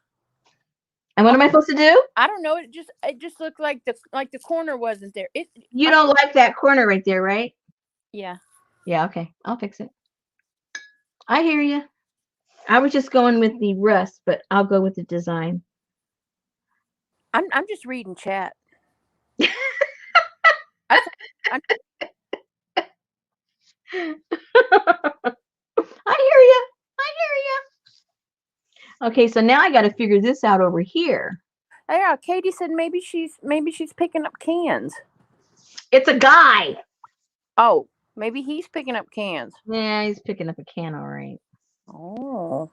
And what am I supposed to do? I don't know. It just looked like the corner wasn't there. You don't like that corner right there, right? Yeah. Yeah, okay. I'll fix it. I hear you. I was just going with the rust, but I'll go with the design. I'm just reading chat. I I hear you. I hear you. Okay, so now I got to figure this out over here. Yeah, Katie said maybe she's picking up cans. It's a guy. Oh, maybe he's picking up cans. Yeah, he's picking up a can, all right. Oh.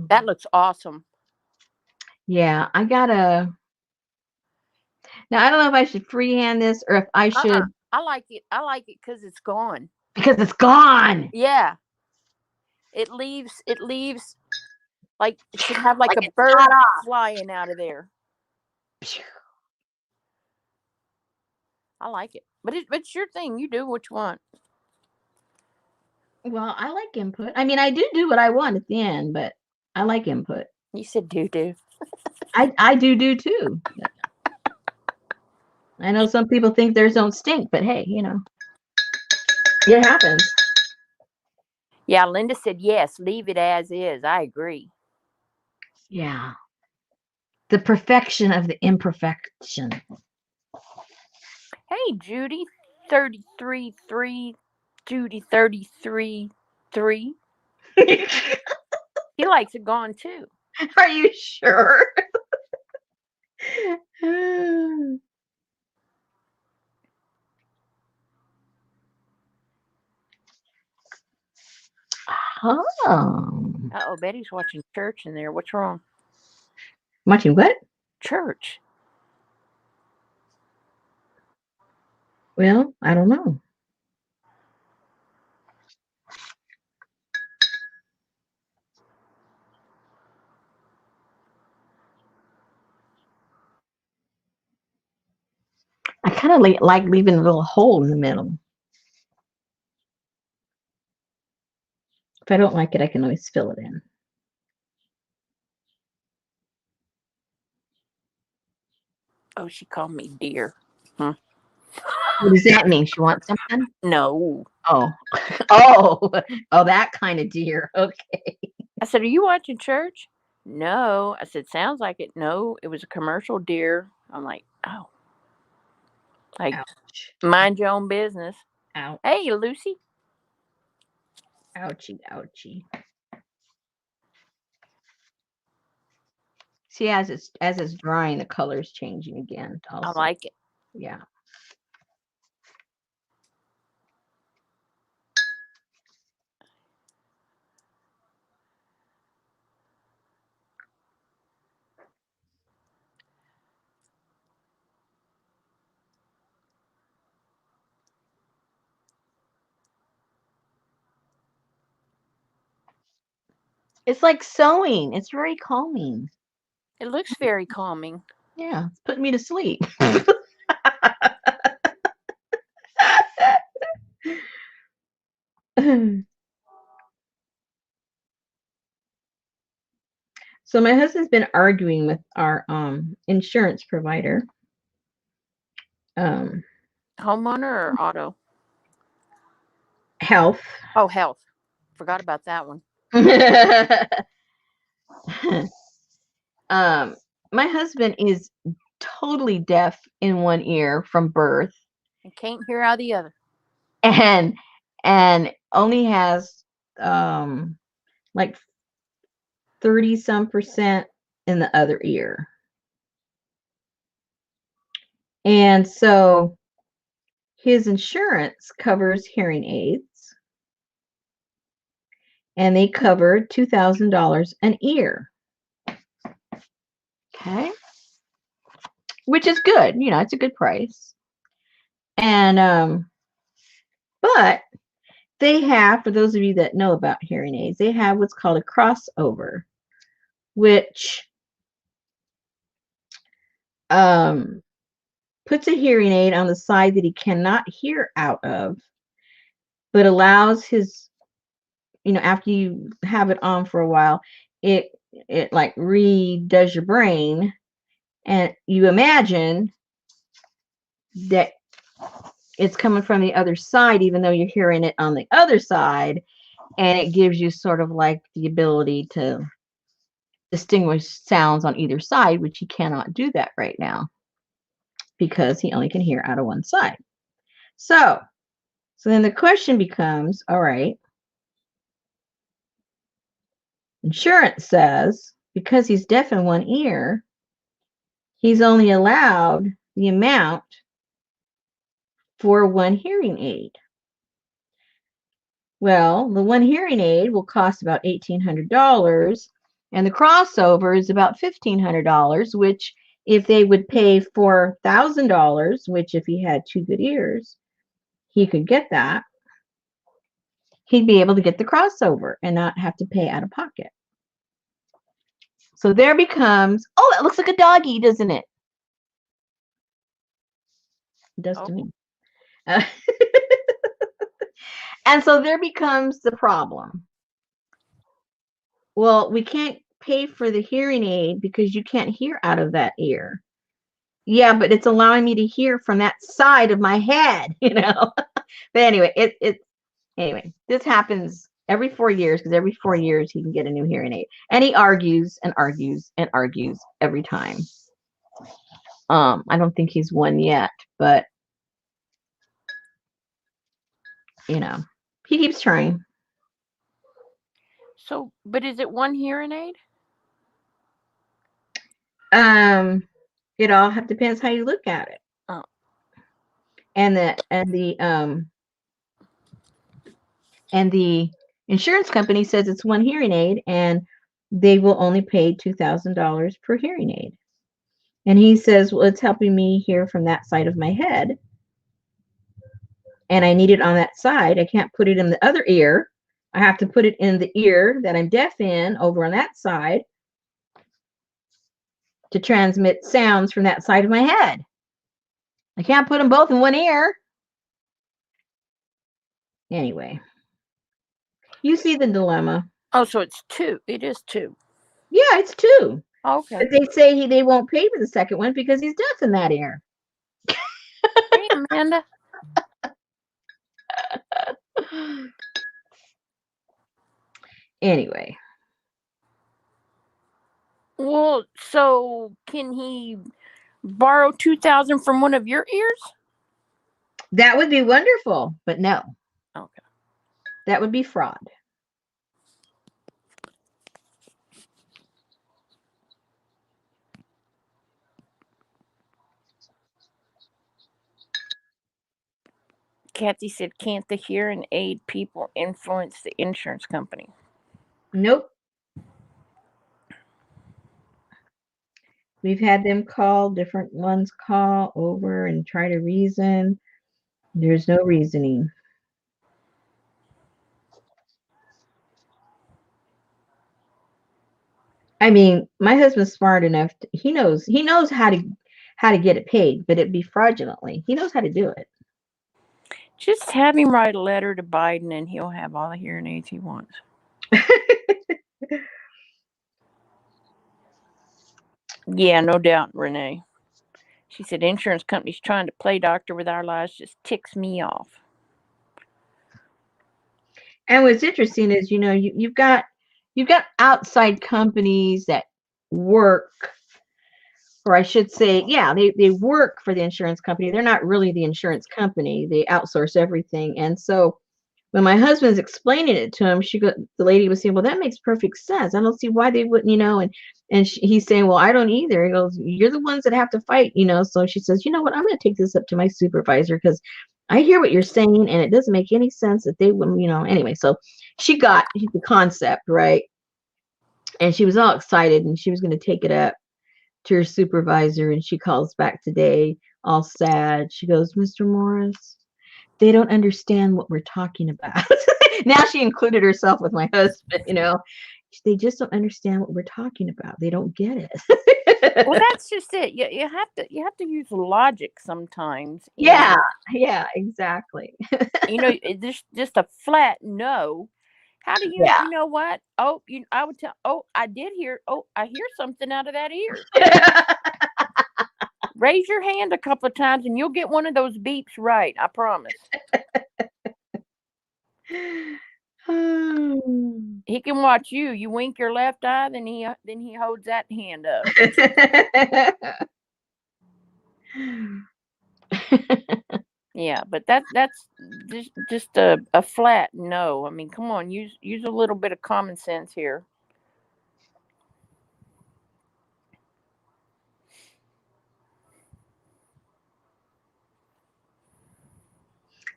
That looks awesome. Yeah, I gotta. Now I don't know if I should freehand this or if I should. I like it. I like it because it's gone. Because it's gone. Yeah. It leaves like it should have like a bird flying out of there. I like it. But it's your thing. You do what you want. Well, I like input. I mean, I do what I want at the end, but I like input. You said do. I do too. I know some people think theirs don't stink, but hey, it happens. Yeah, Linda said yes, leave it as is. I agree. Yeah. The perfection of the imperfection. Hey, Judy, 33-3, Judy 33-3. He likes it gone too. Are you sure? Oh. Uh-oh, Betty's watching church in there. What's wrong? Watching what? Church. Well, I don't know. I kind of like leaving a little hole in the middle. If I don't like it, I can always fill it in. Oh, she called me dear. Huh? What does that mean? She wants something? No. Oh. Oh, that kind of deer. Okay. I said, are you watching church? No. I said, sounds like it. No, it was a commercial, dear. I'm like, oh. Like, ouch. Mind your own business. Ouch. Hey, Lucy. Ouchie, ouchie. See, as it's drying, the color's changing again. Also. I like it. Yeah. It's like sewing. It's very calming. It looks very calming. Yeah, it's putting me to sleep. So my husband's been arguing with our insurance provider. Um, Homeowner or auto? Health. Oh, health. Forgot about that one. My husband is totally deaf in one ear from birth, And can't hear out the other. and only has like 30% in the other ear. And so his insurance covers hearing aids, and they cover $2,000 an ear. Okay. Which is good. You know, it's a good price. And but they have, for those of you that know about hearing aids, they have what's called a crossover, which puts a hearing aid on the side that he cannot hear out of, but allows his, after you have it on for a while, it like redoes your brain, and you imagine that it's coming from the other side, even though you're hearing it on the other side, and it gives you sort of like the ability to distinguish sounds on either side, which he cannot do that right now because he only can hear out of one side. So then the question becomes, all right, insurance says because he's deaf in one ear, he's only allowed the amount for one hearing aid. Well, the one hearing aid will cost about $1,800, and the crossover is about $1,500, which if they would pay $4,000, which if he had two good ears, he could get that, he'd be able to get the crossover and not have to pay out of pocket. So there becomes, oh, that looks like a doggy, doesn't it? It does to me. And so there becomes the problem. Well, we can't pay for the hearing aid because you can't hear out of that ear. Yeah, but it's allowing me to hear from that side of my head, But anyway, anyway, this happens every 4 years, because every 4 years he can get a new hearing aid. And he argues and argues and argues every time. I don't think he's won yet, but he keeps trying. So, but is it one hearing aid? It all depends how you look at it. Oh. And the insurance company says it's one hearing aid, and they will only pay $2,000 per hearing aid. And he says, well, it's helping me hear from that side of my head, and I need it on that side. I can't put it in the other ear. I have to put it in the ear that I'm deaf in over on that side to transmit sounds from that side of my head. I can't put them both in one ear. Anyway, you see the dilemma. Oh, so it's two. It is two. Yeah, it's two. Okay. But they say they won't pay for the second one because he's deaf in that ear. Hey, Amanda. Anyway. Well, so can he borrow $2,000 from one of your ears? That would be wonderful, but no. Okay. That would be fraud. Kathy said, can't the hearing aid people influence the insurance company? Nope. We've had them call, different ones call over and try to reason. There's no reasoning. I mean, my husband's smart enough. He knows how to get it paid, but it'd be fraudulently. He knows how to do it. Just have him write a letter to Biden and he'll have all the hearing aids he wants. Yeah, no doubt, Renee. She said insurance companies trying to play doctor with our lives just ticks me off. And what's interesting is, you've got outside companies that work, or I should say, yeah, they work for the insurance company. They're not really the insurance company. They outsource everything. And so when my husband's explaining it to him, the lady was saying, well, that makes perfect sense. I don't see why they wouldn't, and he's saying, well, I don't either. He goes, you're the ones that have to fight, So she says, you know what? I'm going to take this up to my supervisor because I hear what you're saying and it doesn't make any sense that they wouldn't, anyway. So she got the concept, right? And she was all excited and she was going to take it up to her supervisor. And she calls back today all sad. She goes, Mr. Morris, they don't understand what we're talking about. Now she included herself with my husband, They just don't understand what we're talking about. They don't get it. Well, that's just it. You have to use logic sometimes. Yeah, exactly. There's just a flat no. How do you? Yeah. You know what? Oh, I would tell. Oh, I did hear. Oh, I hear something out of that ear. Raise your hand a couple of times, and you'll get one of those beeps right. I promise. He can watch you. You wink your left eye, then he holds that hand up. Yeah, but that's just a flat no. I mean, come on, use a little bit of common sense here.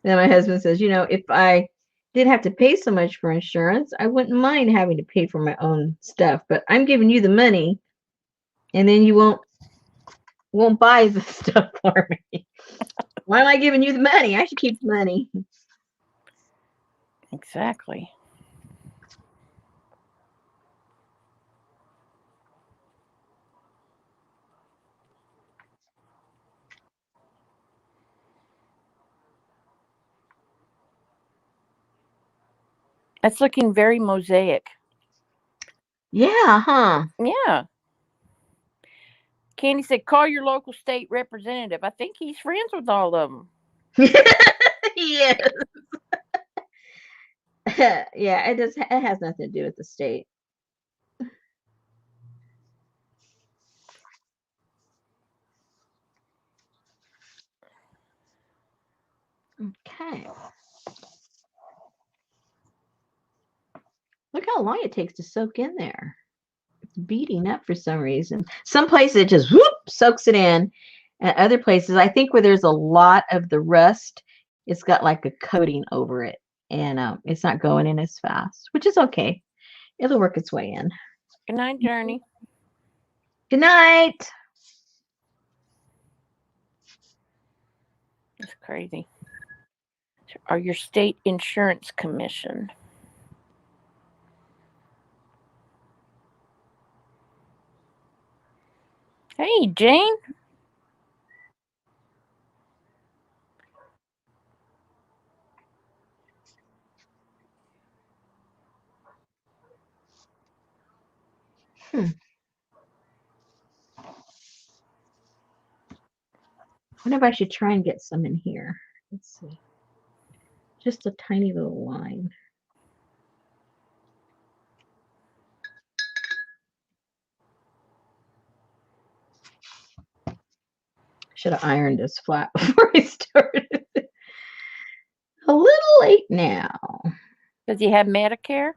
Then my husband says, if I didn't have to pay so much for insurance, I wouldn't mind having to pay for my own stuff. But I'm giving you the money, and then you won't buy the stuff for me. Why am I giving you the money? I should keep the money. Exactly. That's looking very mosaic. Yeah, huh? Yeah. Candy said, call your local state representative. I think he's friends with all of them. Yes. Yeah, it has nothing to do with the state. Okay. Look how long it takes to soak in there. It's beating up for some reason. Some places it just whoop soaks it in. And other places, I think where there's a lot of the rust, it's got like a coating over it. And it's not going in as fast, which is okay. It'll work its way in. Good night, Journey. Good night. That's crazy. Or your state insurance commission. Hey, Jane. I wonder if I should try and get some in here. Let's see. Just a tiny little line. Should have ironed this flat before I started. A little late now. Does he have Medicare?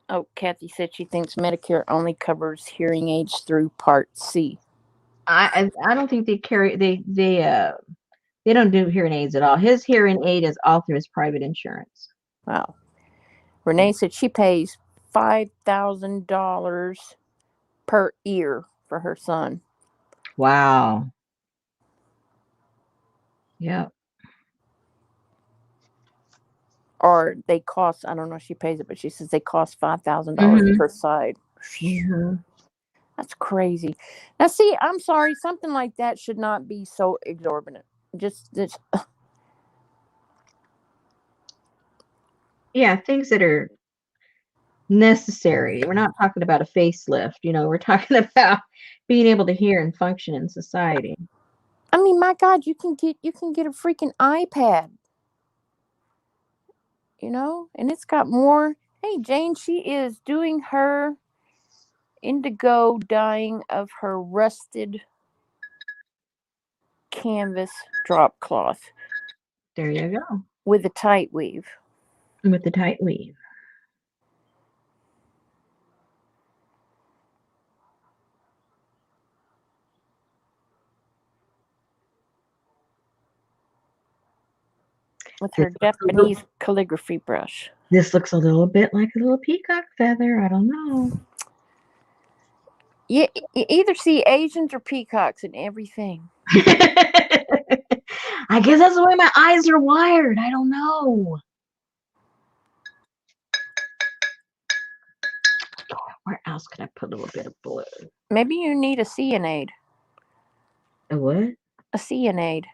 Oh, Kathy said she thinks Medicare only covers hearing aids through Part C. I don't think they carry they don't do hearing aids at all. His hearing aid is all through his private insurance. Wow. Renee said she pays $5,000 per ear for her son. Wow. Yep. or they cost, I don't know if she pays it, but she says they cost $5,000 Mhm. per side. Mhm. That's crazy. Now, see, I'm sorry, something like that should not be so exorbitant. Just this. Yeah, things that are necessary. We're not talking about a facelift, we're talking about being able to hear and function in society. I mean, my God, you can get a freaking iPad, and it's got more. Hey, Jane, she is doing her indigo dyeing of her rusted canvas drop cloth There you go. with a tight weave. With the tight weave. With This her looks a little, Japanese calligraphy brush. this looks a little bit like a little peacock feather. I don't know. You either see Asians or peacocks in everything. I guess that's the way my eyes are wired. I don't know. Where else could I put a little bit of blue? Maybe you need a seeing aid. A what? A seeing aid.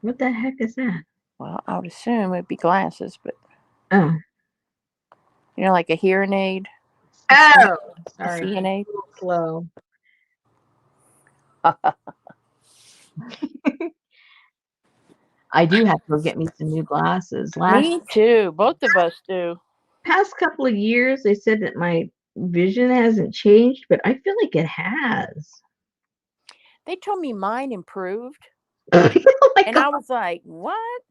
What the heck is that? Well, I would assume it'd be glasses, but Oh. like a hearing aid. Oh, A sorry. seeing aid. A little slow. I do have to go get me some new glasses. Me too. Both of us do. Past couple of years, they said that my vision hasn't changed, but I feel like it has. They told me mine improved. Oh my And God. I was like, what?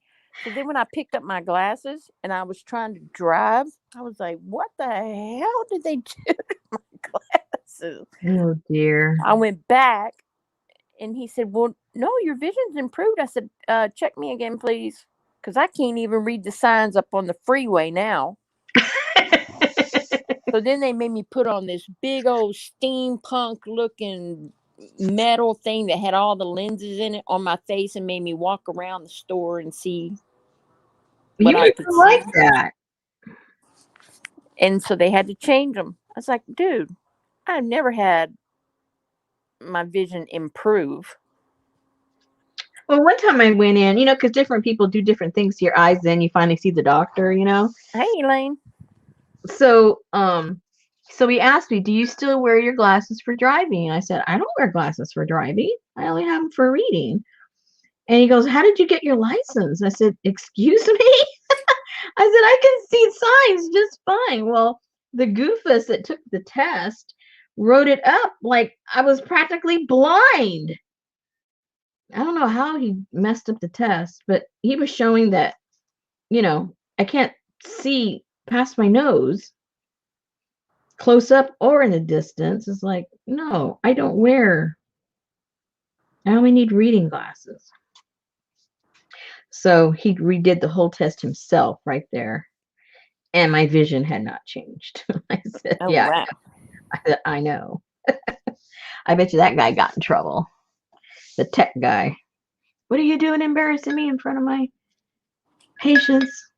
So then when I picked up my glasses and I was trying to drive, I was like, what the hell did they do to my glasses? Oh dear. I went back and he said, well, no, your vision's improved. I said, check me again, please. Because I can't even read the signs up on the freeway now. So then they made me put on this big old steampunk looking metal thing that had all the lenses in it on my face and made me walk around the store and see what You I even could like see. that. And so they had to change them. I was like, dude, I've never had my vision improve. Well, one time I went in, because different people do different things to your eyes, then you finally see the doctor. Hey, Elaine. So he asked me, do you still wear your glasses for driving? And I said, I don't wear glasses for driving. I only have them for reading. And he goes, how did you get your license? I said, excuse me? I said, I can see signs just fine. Well, the goofus that took the test wrote it up like I was practically blind. I don't know how he messed up the test, but he was showing that, I can't see past my nose close up or in the distance. It's like, no, I only need reading glasses. So he redid the whole test himself right there. And my vision had not changed. I said, Oh, yeah, wow. I know. I bet you that guy got in trouble. The tech guy. What are you doing embarrassing me in front of my patients?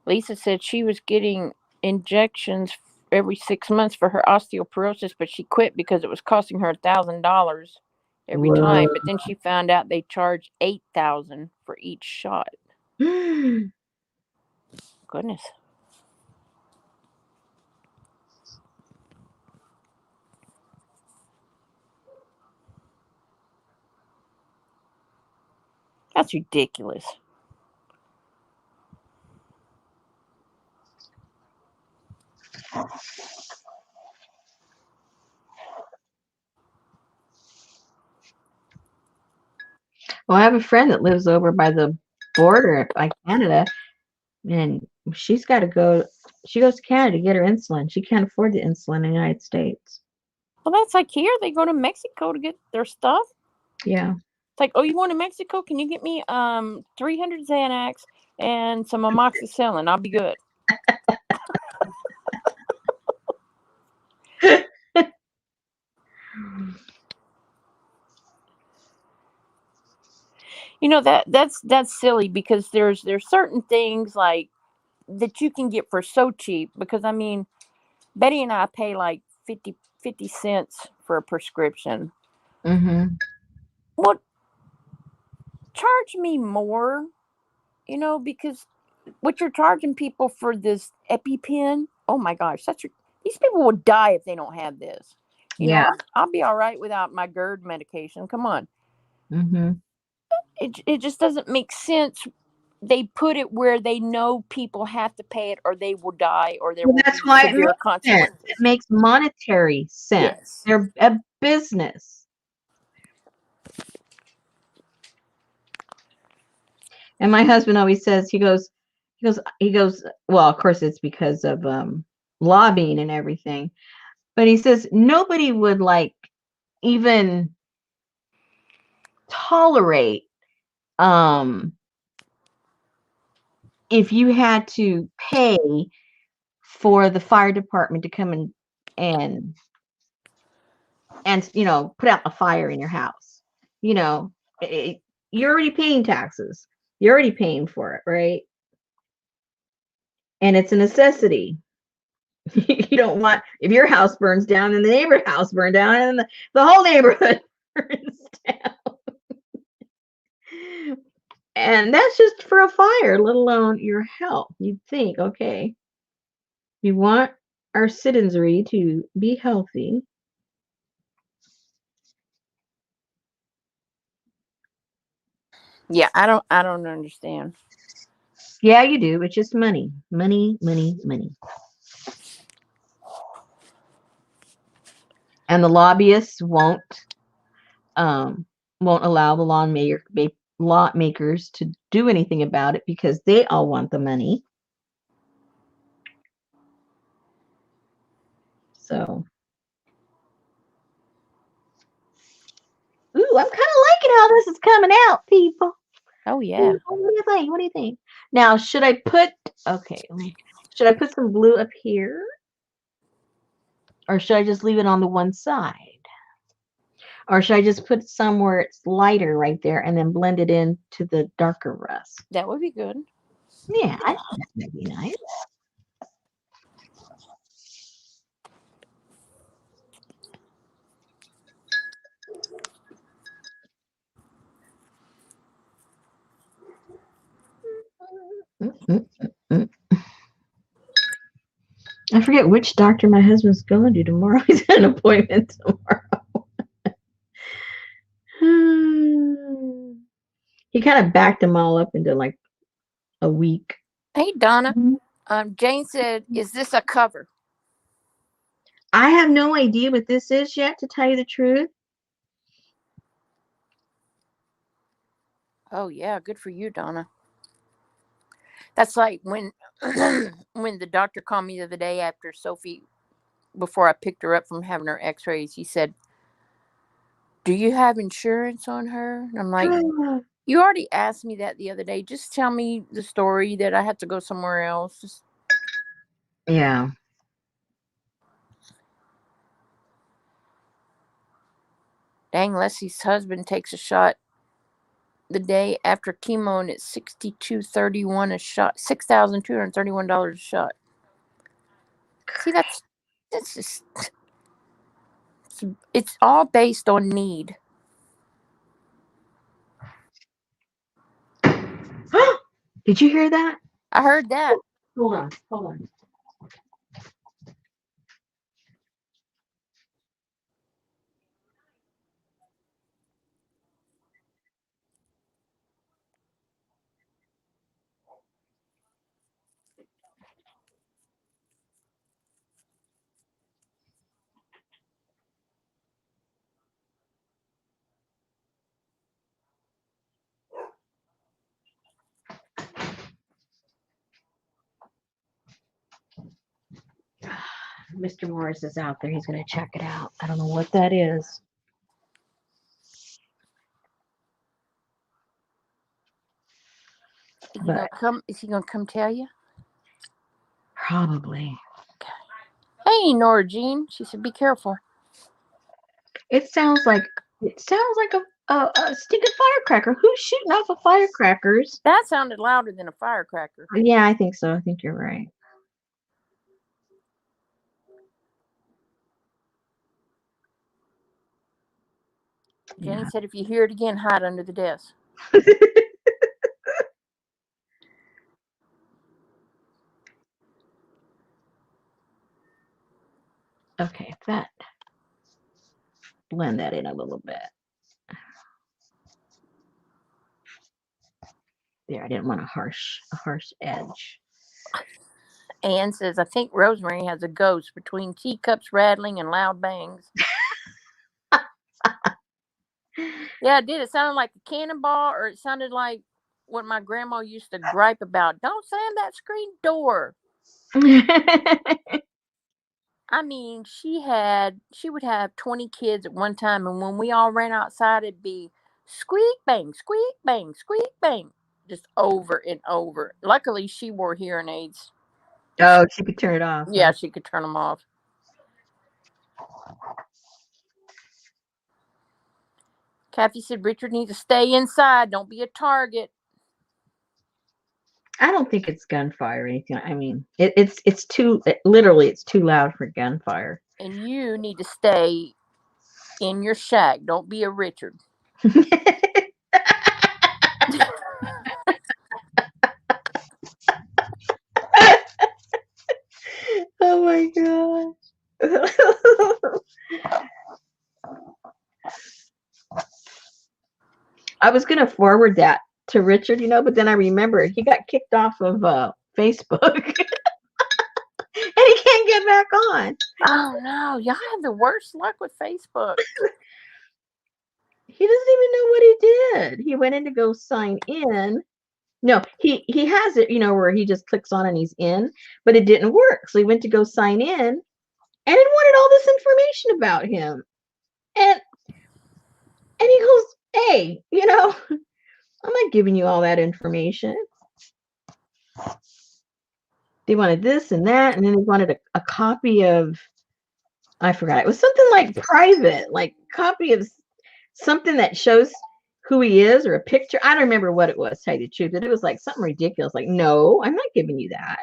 Lisa said she was getting injections every 6 months for her osteoporosis, but she quit because it was costing her $1,000 every Whoa. time. But then she found out they charge $8,000 for each shot. Goodness. That's ridiculous. Well, I have a friend that lives over by the border by Canada, and she's got to go. She goes to Canada to get her insulin. She can't afford the insulin in the United States. Well, that's like here. They go to Mexico to get their stuff. Yeah. It's like, oh, you want to Mexico? Can you get me 300 Xanax and some amoxicillin? I'll be good. that's silly because there's certain things like that you can get for so cheap because I mean Betty and I pay like 50 cents for a prescription. Mm-hmm. Well, charge me more, because what you're charging people for this EpiPen, oh my gosh, these people will die if they don't have this. Yeah. I'll be all right without my GERD medication. Come on. Mm-hmm. It just doesn't make sense. They put it where they know people have to pay it or they will die or there Well, will that's be why it severe makes sense. consequences. It makes monetary sense. Yes. They're a business. And my husband always says, he goes, well, of course it's because of lobbying and everything. But he says nobody would like even tolerate if you had to pay for the fire department to come and put out a fire in your house. You're already paying taxes. You're already paying for it, right? And it's a necessity. You don't want, if your house burns down and the neighbor's house burned down and the whole neighborhood burns down. And that's just for a fire, let alone your health. You'd think, okay, we want our citizenry to be healthy. Yeah, I don't understand. Yeah, you do. It's just money. Money, money, money. And the lobbyists won't allow the lawmakers to do anything about it because they all want the money. So, ooh, I'm kind of liking how this is coming out, people. Oh yeah. What do you think? What do you think? Now, should I put some blue up here? Or should I just leave it on the one side? Or should I just put some where it's lighter right there and then blend it into the darker rust? That would be good. Yeah, I think that would be nice. Mm-mm-mm-mm. I forget which doctor my husband's going to tomorrow. He's got an appointment tomorrow. He kind of backed them all up into like a week. Hey Donna, Jane said, "Is this a cover?" I have no idea what this is yet, to tell you the truth. Oh yeah, good for you, Donna. That's like when when the doctor called me the other day after Sophie, before I picked her up from having her X-rays. He said, "Do you have insurance on her?" And I'm like, "You already asked me that the other day. Just tell me the story that I have to go somewhere else." Yeah. Dang, Leslie's husband takes a shot the day after chemo, and it's $62.31 a shot, $6,231 a shot. See, that's just it's all based on need. Did you hear that? I heard that. Hold on. Hold on. Mr. Morris is out there. He's going to check it out. I don't know what that is. Is he gonna come tell you? Probably. Hey, Nora Jean. She said, "Be careful." It sounds like a stinking firecracker. Who's shooting off of firecrackers? That sounded louder than a firecracker. Yeah, I think so. I think you're right. Jenny Yeah. said if you hear it again, hide under the desk. Okay, that. Blend that in a little bit. There, I didn't want a harsh edge. Anne says, I think Rosemary has a ghost between teacups rattling and loud bangs. Yeah, it did. It sounded like a cannonball, or it sounded like what my grandma used to gripe about. Don't slam that screen door. I mean, she would have 20 kids at one time, and when we all ran outside, it'd be squeak bang, squeak bang, squeak bang, just over and over. Luckily, she wore hearing aids. Oh, she could turn it off. Yeah, Huh? she could turn them off. Kathy said Richard needs to stay inside. Don't be a target. I don't think it's gunfire or anything. I mean, it's too literally it's too loud for gunfire. And you need to stay in your shack. Don't be a Richard. Oh my god. I was gonna forward that to Richard, but then I remembered he got kicked off of Facebook. And he can't get back on. Oh no, y'all have the worst luck with Facebook. He doesn't even know what he did. He went in to go sign in. No, he has it, where he just clicks on and he's in, but it didn't work. So he went to go sign in, and it wanted all this information about him. And he goes, "Hey, I'm not giving you all that information." They wanted this and that, and then they wanted a copy of, I forgot. It was something like private, like copy of something that shows who he is, or a picture. I don't remember what it was, to tell you the truth, but it was like something ridiculous. Like, no, I'm not giving you that.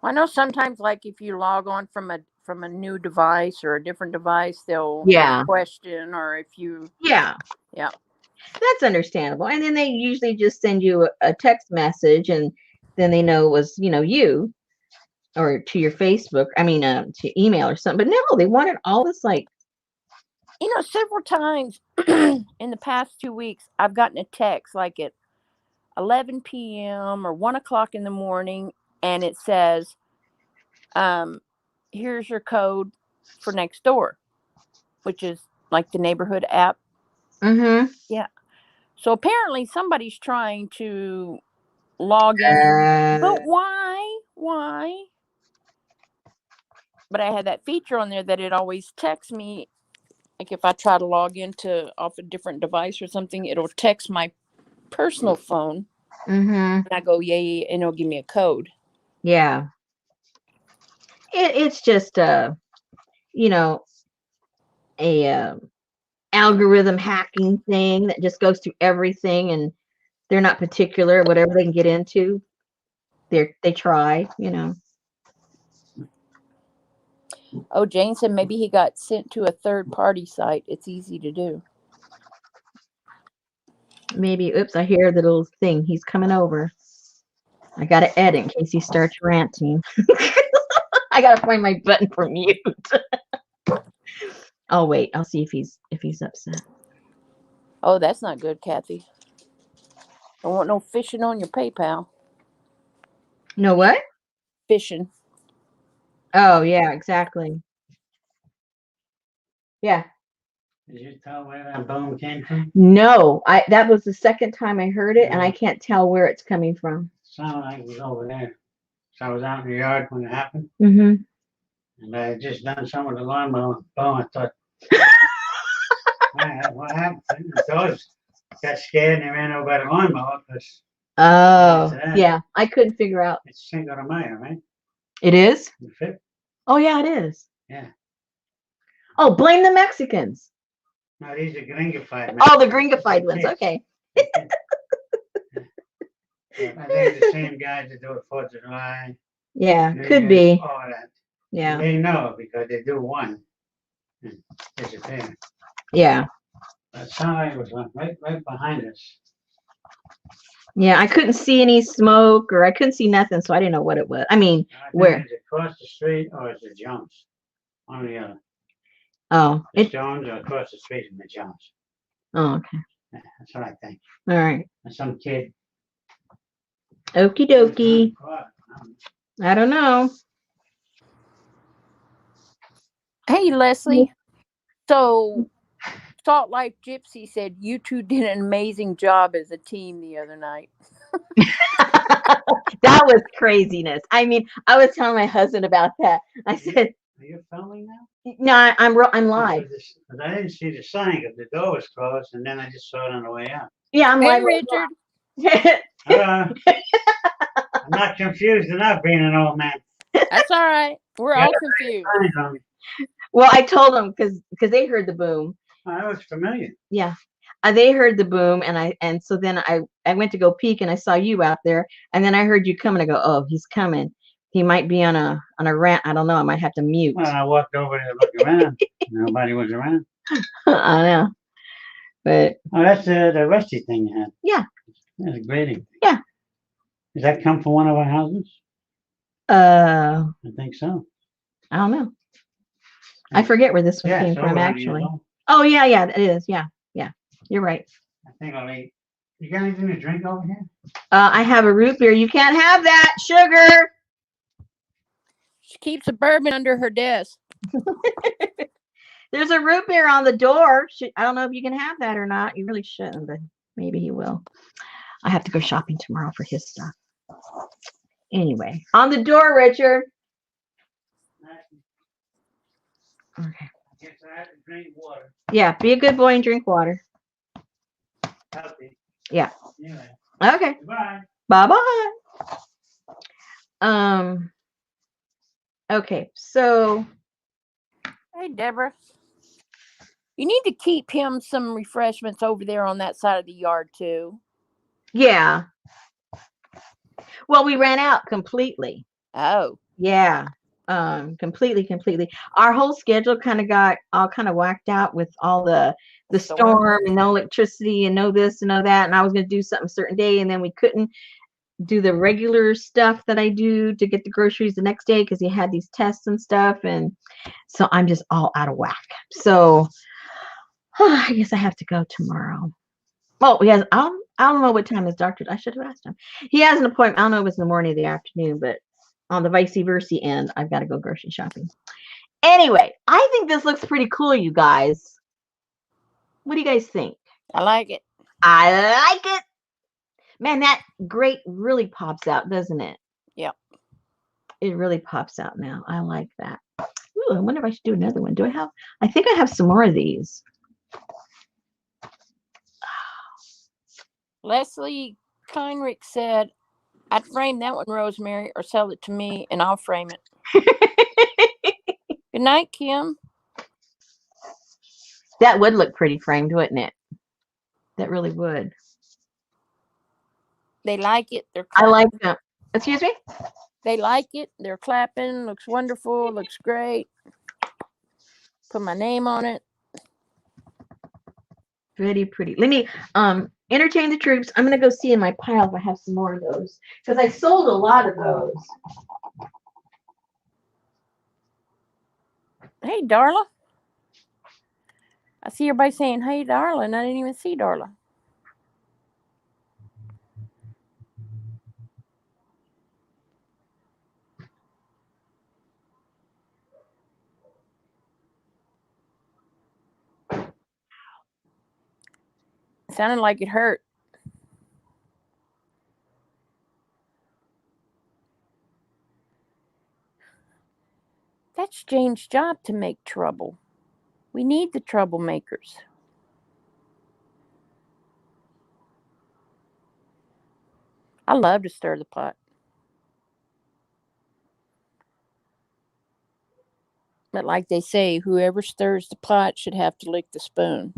Well, I know sometimes, like if you log on from a new device or a different device, they'll Yeah. question, or if you Yeah. That's understandable. And then they usually just send you a text message, and then they know it was, you, or to your Facebook, to email or something. But no, they wanted all this, like, several times in the past 2 weeks, I've gotten a text like at 11 p.m. or 1 o'clock in the morning, and it says, here's your code for next door, which is like the neighborhood app. mm-hmm. Yeah. So apparently somebody's trying to log in. But why? Why? But I had that feature on there that it always texts me. Like if I try to log into off a different device or something, it'll text my personal phone. Mm-hmm. And I go, yeah, and it'll give me a code. Yeah. It's just a algorithm hacking thing that just goes through everything, and they're not particular. Whatever they can get into, they try. Oh, Jane said maybe he got sent to a third-party site. It's easy to do. Maybe. Oops! I hear the little thing. He's coming over. I gotta edit in case he starts ranting. I gotta find my button for mute. I'll wait. I'll see if he's upset. Oh, that's not good, Kathy. Don't want no fishing on your PayPal. No what? Fishing. Oh yeah, exactly. Yeah. Did you tell where that bone came from? No, that was the second time I heard it, and I can't tell where it's coming from. Sounded like it was over there. So I was out in the yard when it happened, Mm-hmm. and I had just done some with the lawnmower. Bone, I thought, what happened? The dogs got scared and they ran over by the lawnmower because Oh, yeah. I couldn't figure out. it's Cinco de Mayo, right? It is? The 5th? Oh, yeah, it is. Yeah. Oh, blame the Mexicans. No, these are gringified. Oh, the gringified ones. Okay. I think the same guys that do it 4th of July. Yeah, New could Year's, be. all that. Yeah. They know because they do one and disappear. Yeah. But somebody was right behind us. Yeah, I couldn't see any smoke or I couldn't see nothing, so I didn't know what it was. I mean, I think where? it's across the street or it's the Jones. One or the other. Oh, It's Jones or across the street from the Jones. Oh, okay. Yeah, that's what I think. All right. And some kid. Okie dokie. I don't know. Hey, Leslie. So, Salt Life Gypsy said you two did an amazing job as a team the other night. That was craziness. I mean, I was telling my husband about that. I said, Are you filming now? "No, I'm live." Because I didn't see the sign because the door was closed and then I just saw it on the way out. Yeah, I'm Hey, live. Richard. I'm not confused enough being an old man. That's all right. We're all confused. Signs on me. Well, I told them because they heard the boom. Oh, that was familiar. Yeah, they heard the boom, and so then I went to go peek, and I saw you out there, and then I heard you coming. I go, oh, he's coming. He might be on a rant. I don't know. I might have to mute. Well, I walked over to look around. Nobody was around. I know, but Oh, that's the rusty thing you had. Yeah. That's a grading. Yeah. Does that come from one of our houses? I I think so. don't know. I forget where this one Yeah, came it's from over 100 actually. years old. Oh yeah, it is. Yeah, you're right. I think I'll eat. You got anything to drink over here? I have a root beer. You can't have that sugar. She keeps a bourbon under her desk. There's a root beer on the door. I don't know if you can have that or not. You really shouldn't, but maybe he will. I have to go shopping tomorrow for his stuff. Anyway, on the door, Richard. Okay. Yes, I have to drink water. Yeah, be a good boy and drink water. Healthy. Yeah. Anyway. Okay. Goodbye. Bye-bye. Okay, so Hey, Deborah. You need to keep him some refreshments over there on that side of the yard, too. yeah. Well, we ran out completely. Oh. Yeah. Completely. Our whole schedule kind of got all kind of whacked out with all the storm and no electricity and no this and no that. And I was going to do something a certain day, and then we couldn't do the regular stuff that I do to get the groceries the next day because he had these tests and stuff. And so I'm just all out of whack. So I guess I have to go tomorrow. Oh, he has, I don't know what time his doctor, I should have asked him. He has an appointment. I don't know if it's in the morning or the afternoon, but on the vice versa end, I've got to go grocery shopping. Anyway, I think this looks pretty cool, you guys. What do you guys think? I like it. I like it. Man, that grate really pops out, doesn't it? Yep. It really pops out now. I like that. Ooh, I wonder if I should do another one. I think I have some more of these. Leslie Keinrich said, I'd frame that one, Rosemary, or sell it to me, and I'll frame it. Good night, Kim. That would look pretty framed, wouldn't it? That really would. They like it. They're I clapping. like that. Excuse me? They like it. They're clapping. Looks wonderful. Looks great. Put my name on it. Pretty. Let me entertain the troops. I'm gonna go see in my pile if I have some more of those, because I sold a lot of those. Hey, Darla. I see everybody saying, hey, Darla, and I didn't even see Darla. It sounded like it hurt. That's Jane's job to make trouble. We need the troublemakers. I love to stir the pot. But like they say, whoever stirs the pot should have to lick the spoon.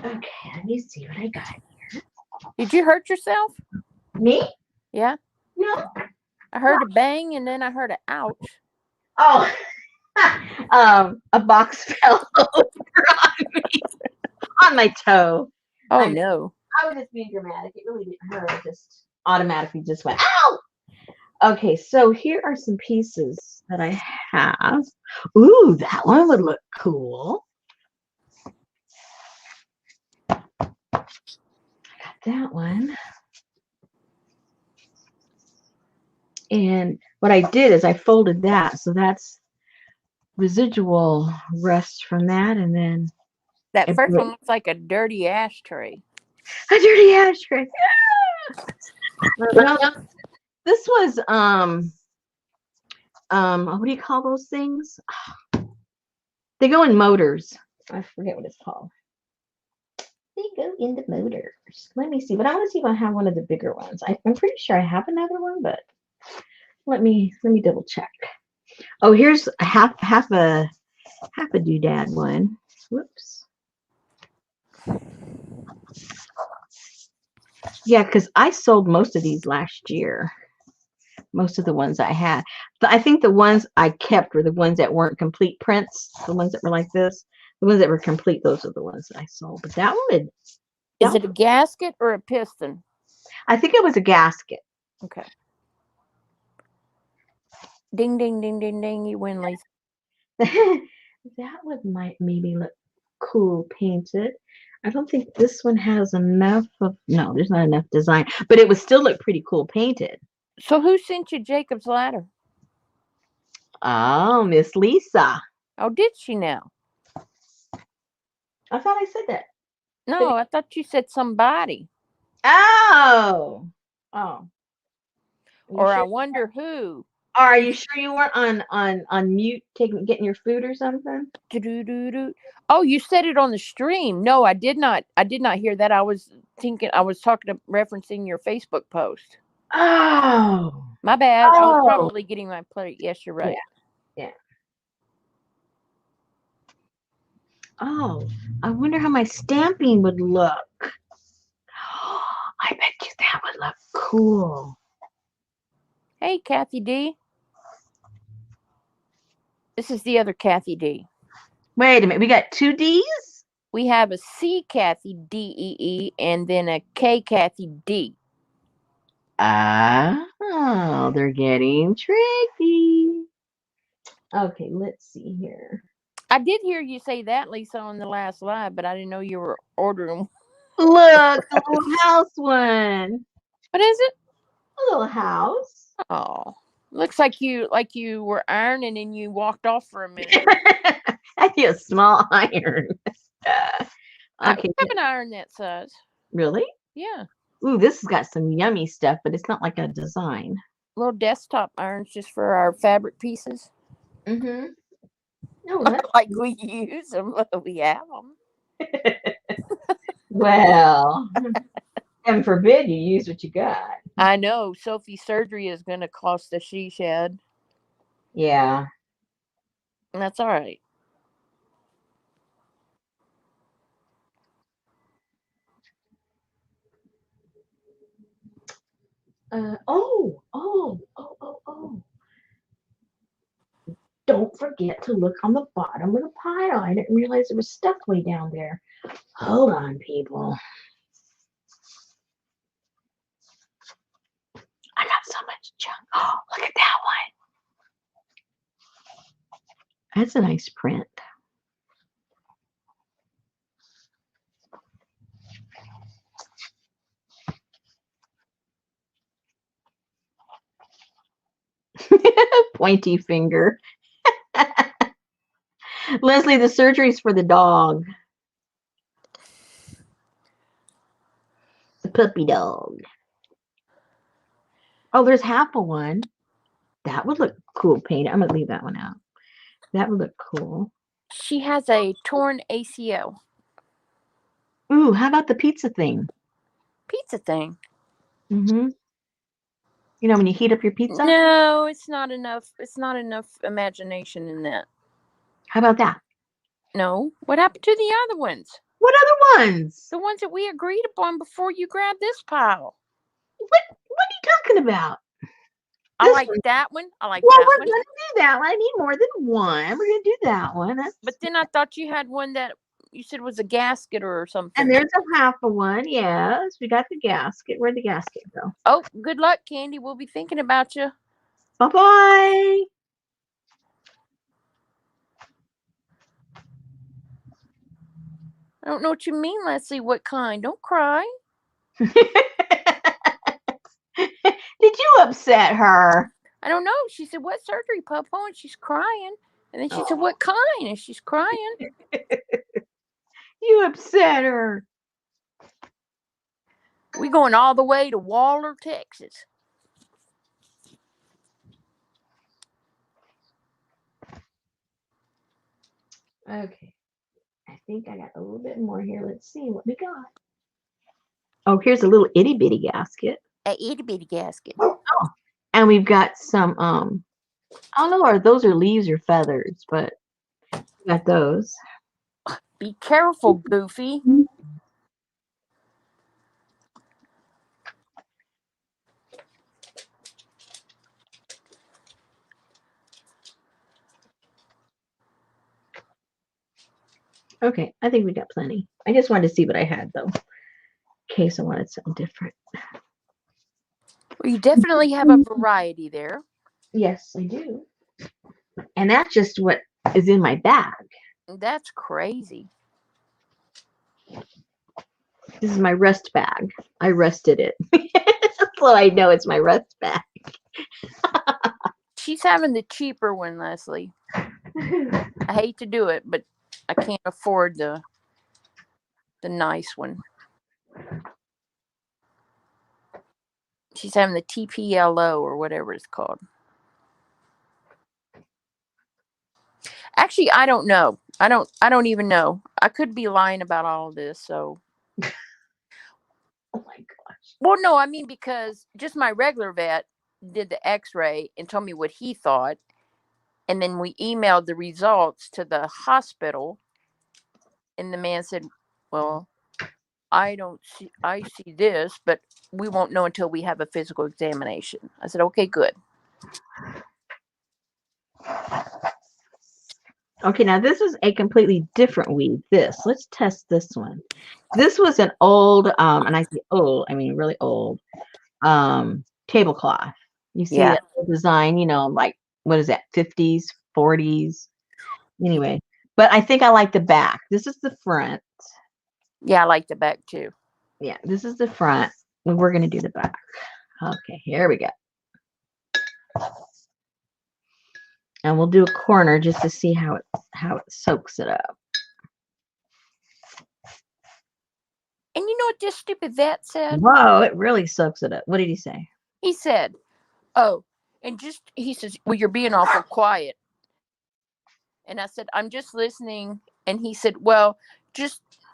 Okay, let me see what I got. Did you hurt yourself? Me? Yeah. No. I heard a bang and then I heard an ouch. Oh, A box fell over on me, on my toe. Oh, no. I was just being dramatic. It really didn't hurt. It just automatically just went, ow! Okay, so here are some pieces that I have. Ooh, that one would look cool. I got that one. And what I did is I folded that. So that's residual rest from that. And then That I first put one looks like a dirty ashtray. a dirty ashtray. No, this was what do you call those things? They go in motors. I forget what it's called. They go in the motors. Let me see, but I want to see if I have one of the bigger ones. I'm pretty sure I have another one, but let me double check. Oh, here's a half a doodad one. Whoops. Yeah, because I sold most of these last year. Most of the ones I had. But I think the ones I kept were the ones that weren't complete prints. The ones that were like this. The ones that were complete, those are the ones that I sold. But that one, Is it a gasket or a piston? I think it was a gasket. Okay. Ding, ding, ding, ding, ding. You win, Lisa. That one might maybe look cool painted. I don't think this one has enough of, no, there's not enough design, but it would still look pretty cool painted. So who sent you Jacob's Ladder? Oh, Miss Lisa. Oh, did she now? I thought I said that. No, I thought you said somebody. Oh. Oh. Or I wonder who. Are you sure you weren't on mute getting your food or something? Do-do-do-do. Oh, you said it on the stream. No, I did not. I did not hear that. I was referencing your Facebook post. Oh. My bad. I was Oh. probably getting my plate. Yes, you're right. Yeah. Oh, I wonder how my stamping would look. I bet you that would look cool. Hey, Kathy D. This is the other Kathy D. Wait a minute. We got two D's? We have a C Kathy D-E-E and then a K Kathy D. Oh, they're getting tricky. Okay, let's see here. I did hear you say that, Lisa, on the last live, but I didn't know you were ordering. Look, a little house one. What is it? A little house. Oh, looks like you were ironing and you walked off for a minute. I need a small iron. Okay. I have an iron that size. Really? Yeah. Ooh, this has got some yummy stuff, but it's not like a design. Little desktop irons just for our fabric pieces. Mm-hmm. No, Like we use them, we have them. Well, heaven forbid you use what you got. I know. Sophie's surgery is going to cost a she shed. Yeah. And that's all right. Oh. Don't forget to look on the bottom of the pile. I didn't realize there was stuff way down there. Hold on, people. I got so much junk. Oh, look at that one. That's a nice print. Pointy finger. Leslie, the surgery's for the dog. The puppy dog. Oh, there's half a one. That would look cool painted. I'm going to leave that one out. That would look cool. She has a torn ACL. Ooh, how about the pizza thing? Pizza thing. Mm-hmm. You know when you heat up your pizza? No, it's not enough. It's not enough imagination in that. How about that? No. What happened to the other ones? What other ones? The ones that we agreed upon before you grabbed this pile. What are you talking about? I This like one. that one. I like Well, that we're one. gonna do that one. I need more than one. We're gonna do that one. But then I thought you had one that you said was a gasket or something. And there's a half of one. Yes, we got the gasket. Where'd the gasket go? Oh, good luck, Candy. We'll be thinking about you. Bye bye. I don't know what you mean, Leslie. What kind? Don't cry. Did you upset her? I don't know. She said, "What surgery, Papa?" And she's crying. And then she said, "What kind?" And she's crying. You upset her. We going all the way to Waller, Texas. Okay. I think I got a little bit more here. Let's see what we got. Oh, here's a little itty bitty gasket. A itty bitty gasket. Oh, and we've got some I don't know if those are leaves or feathers, but we got those. Be careful, Goofy. Okay, I think we got plenty. I just wanted to see what I had though, in case I wanted something different. Well, you definitely have a variety there. Yes, I do. And that's just what is in my bag. That's crazy. This is my rest bag. I rested it. So I know it's my rest bag. She's having the cheaper one, Leslie. I hate to do it, but I can't afford the nice one. She's having the TPLO or whatever it's called. Actually, I don't know. I don't even know. I could be lying about all of this, so. Oh my gosh. Well, no, I mean, because just my regular vet did the x-ray and told me what he thought. And then we emailed the results to the hospital. And the man said, well, I see this, but we won't know until we have a physical examination. I said, okay, good. Okay, now this is a completely different weed. Let's test this one. This was an old, and I say old, I mean really old, tablecloth. You see that design, like, what is that, 50s, 40s? Anyway, but I think I like the back. This is the front. Yeah, I like the back too. Yeah, this is the front. We're going to do the back. Okay, here we go. And we'll do a corner just to see how it soaks it up. And you know what this stupid vet said? Whoa, it really soaks it up. What did he say? He said, oh, and he says, well, you're being awful quiet. And I said, I'm just listening. And he said, well,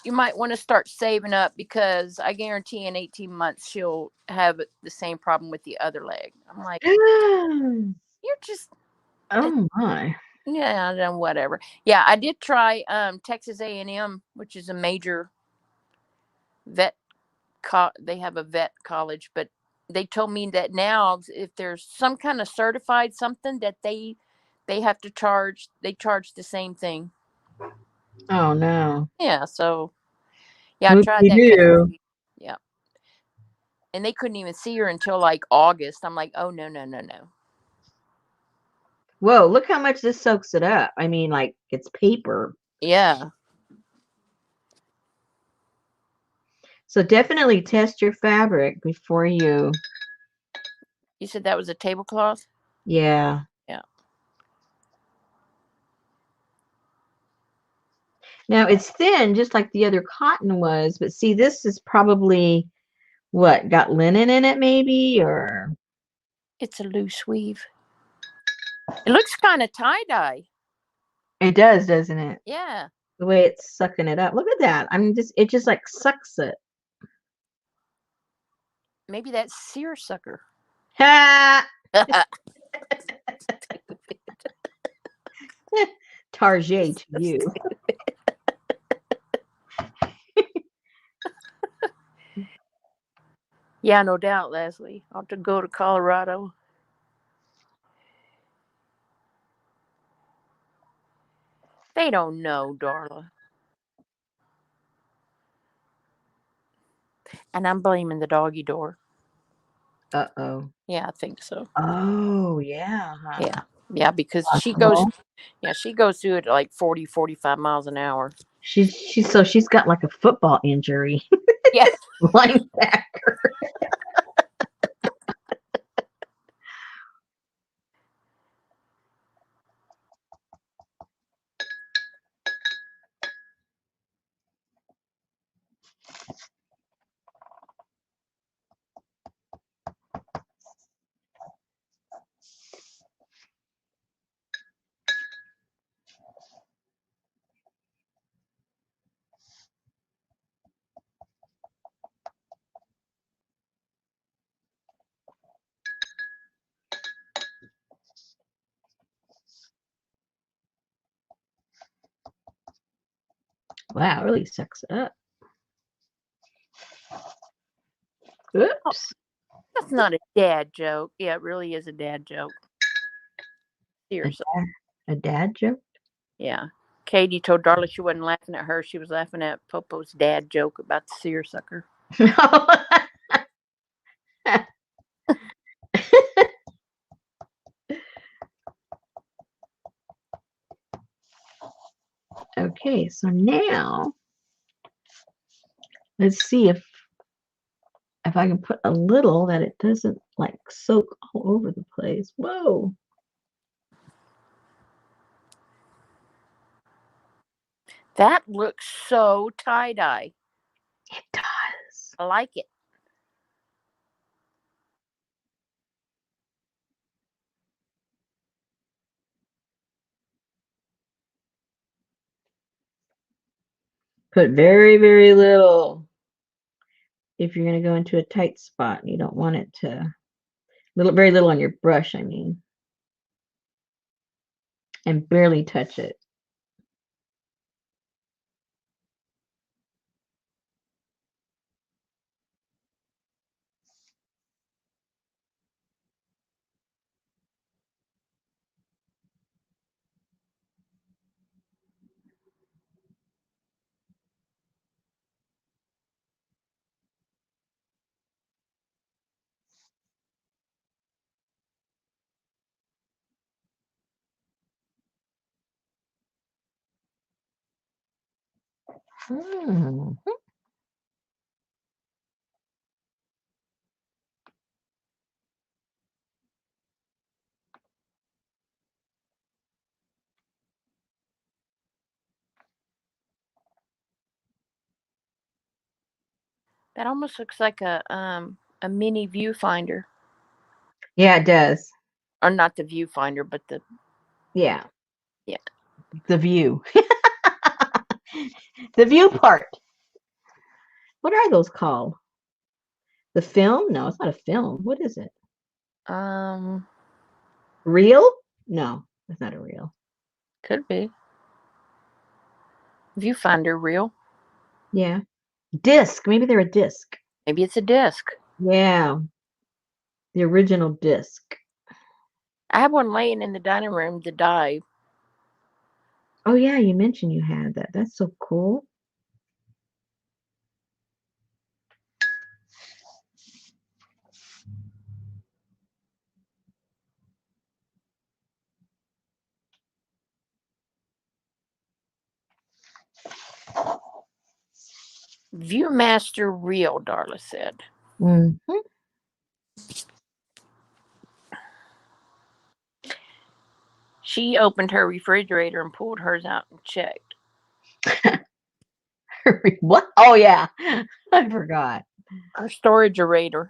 you might want to start saving up because I guarantee in 18 months she'll have the same problem with the other leg. I'm like, you're just. Oh my. Yeah, then whatever. Yeah, I did try Texas A&M, which is a major vet. They have a vet college, but they told me that now if there's some kind of certified something that they have to charge, they charge the same thing. Oh no. Yeah, so yeah, I tried that. Yeah. And they couldn't even see her until like August. I'm like, oh no. Whoa, look how much this soaks it up. I mean, like, it's paper. Yeah. So definitely test your fabric before you. You said that was a tablecloth? Yeah. Yeah. Now it's thin, just like the other cotton was, but see, this is probably what, got linen in it maybe, or? It's a loose weave. It looks kind of tie-dye. It does, doesn't it? Yeah. The way it's sucking it up. Look at that. It just like sucks it. Maybe that's seersucker. Ha! Target to you. Yeah, no doubt, Leslie. I'll have to go to Colorado. They don't know, Darla. And I'm blaming the doggy door. Uh-oh. Yeah, I think so. Oh, yeah. Huh? Yeah. Yeah, because she Possible. goes through it at like 40, 45 miles an hour. She's got like a football injury. Yeah. Linebacker. Wow, it really sucks it up. Oops. That's not a dad joke. Yeah, it really is a dad joke. Seriously. A dad joke? Yeah. Katie told Darla she wasn't laughing at her. She was laughing at Popo's dad joke about the seersucker. Okay, so now let's see if I can put a little that it doesn't like soak all over the place. Whoa. That looks so tie-dye. It does. I like it. Put very, very little if you're going to go into a tight spot and you don't want it to, very little on your brush, I mean, and barely touch it. Hmm. That almost looks like a mini viewfinder. Yeah, it does. Or not the viewfinder, but the Yeah. Yeah. The view. The view part. What are those called? The film? No, it's not a film. What is it? Reel? No, it's not a reel. Could be. Viewfinder reel. Yeah. Disc. Maybe they're a disc. Maybe it's a disc. Yeah. The original disc. I have one laying in the dining room to die. Oh, yeah, you mentioned you had that. That's so cool. Viewmaster reel, Darla said. Mm-hmm. She opened her refrigerator and pulled hers out and checked. What? Oh, yeah. I forgot. Her storage-erator.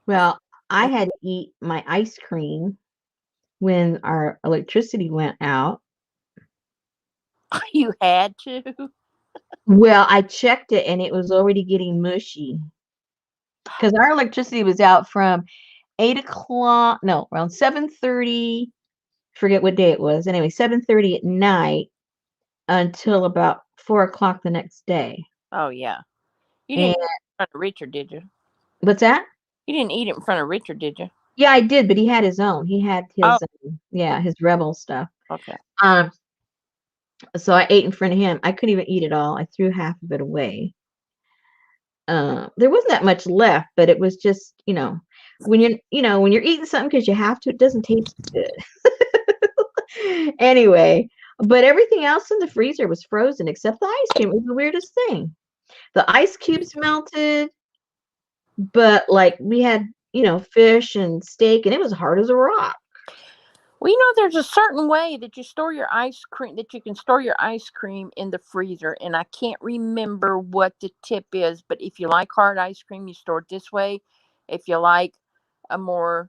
Well, I had to eat my ice cream when our electricity went out. You had to. Well, I checked it and it was already getting mushy because our electricity was out from 8 o'clock, no, around 7:30. Forget what day it was. Anyway, 7:30 at night until about 4 o'clock the next day. Oh yeah. You And didn't eat in front of Richard, did you? what's that? You didn't eat it in front of Richard, did you? Yeah, I did, but he had his own. He had his, Oh, his rebel stuff. okay. So I ate in front of him. I couldn't even eat it all. I threw half of it away. There wasn't that much left, but it was just, when you're eating something because you have to, it doesn't taste good. Anyway, but everything else in the freezer was frozen except the ice cream. It was the weirdest thing. The ice cubes melted, but like we had, fish and steak, and it was hard as a rock. Well, there's a certain way that you store your ice cream, that you can store your ice cream in the freezer. And I can't remember what the tip is, but if you like hard ice cream, you store it this way. If you like a more,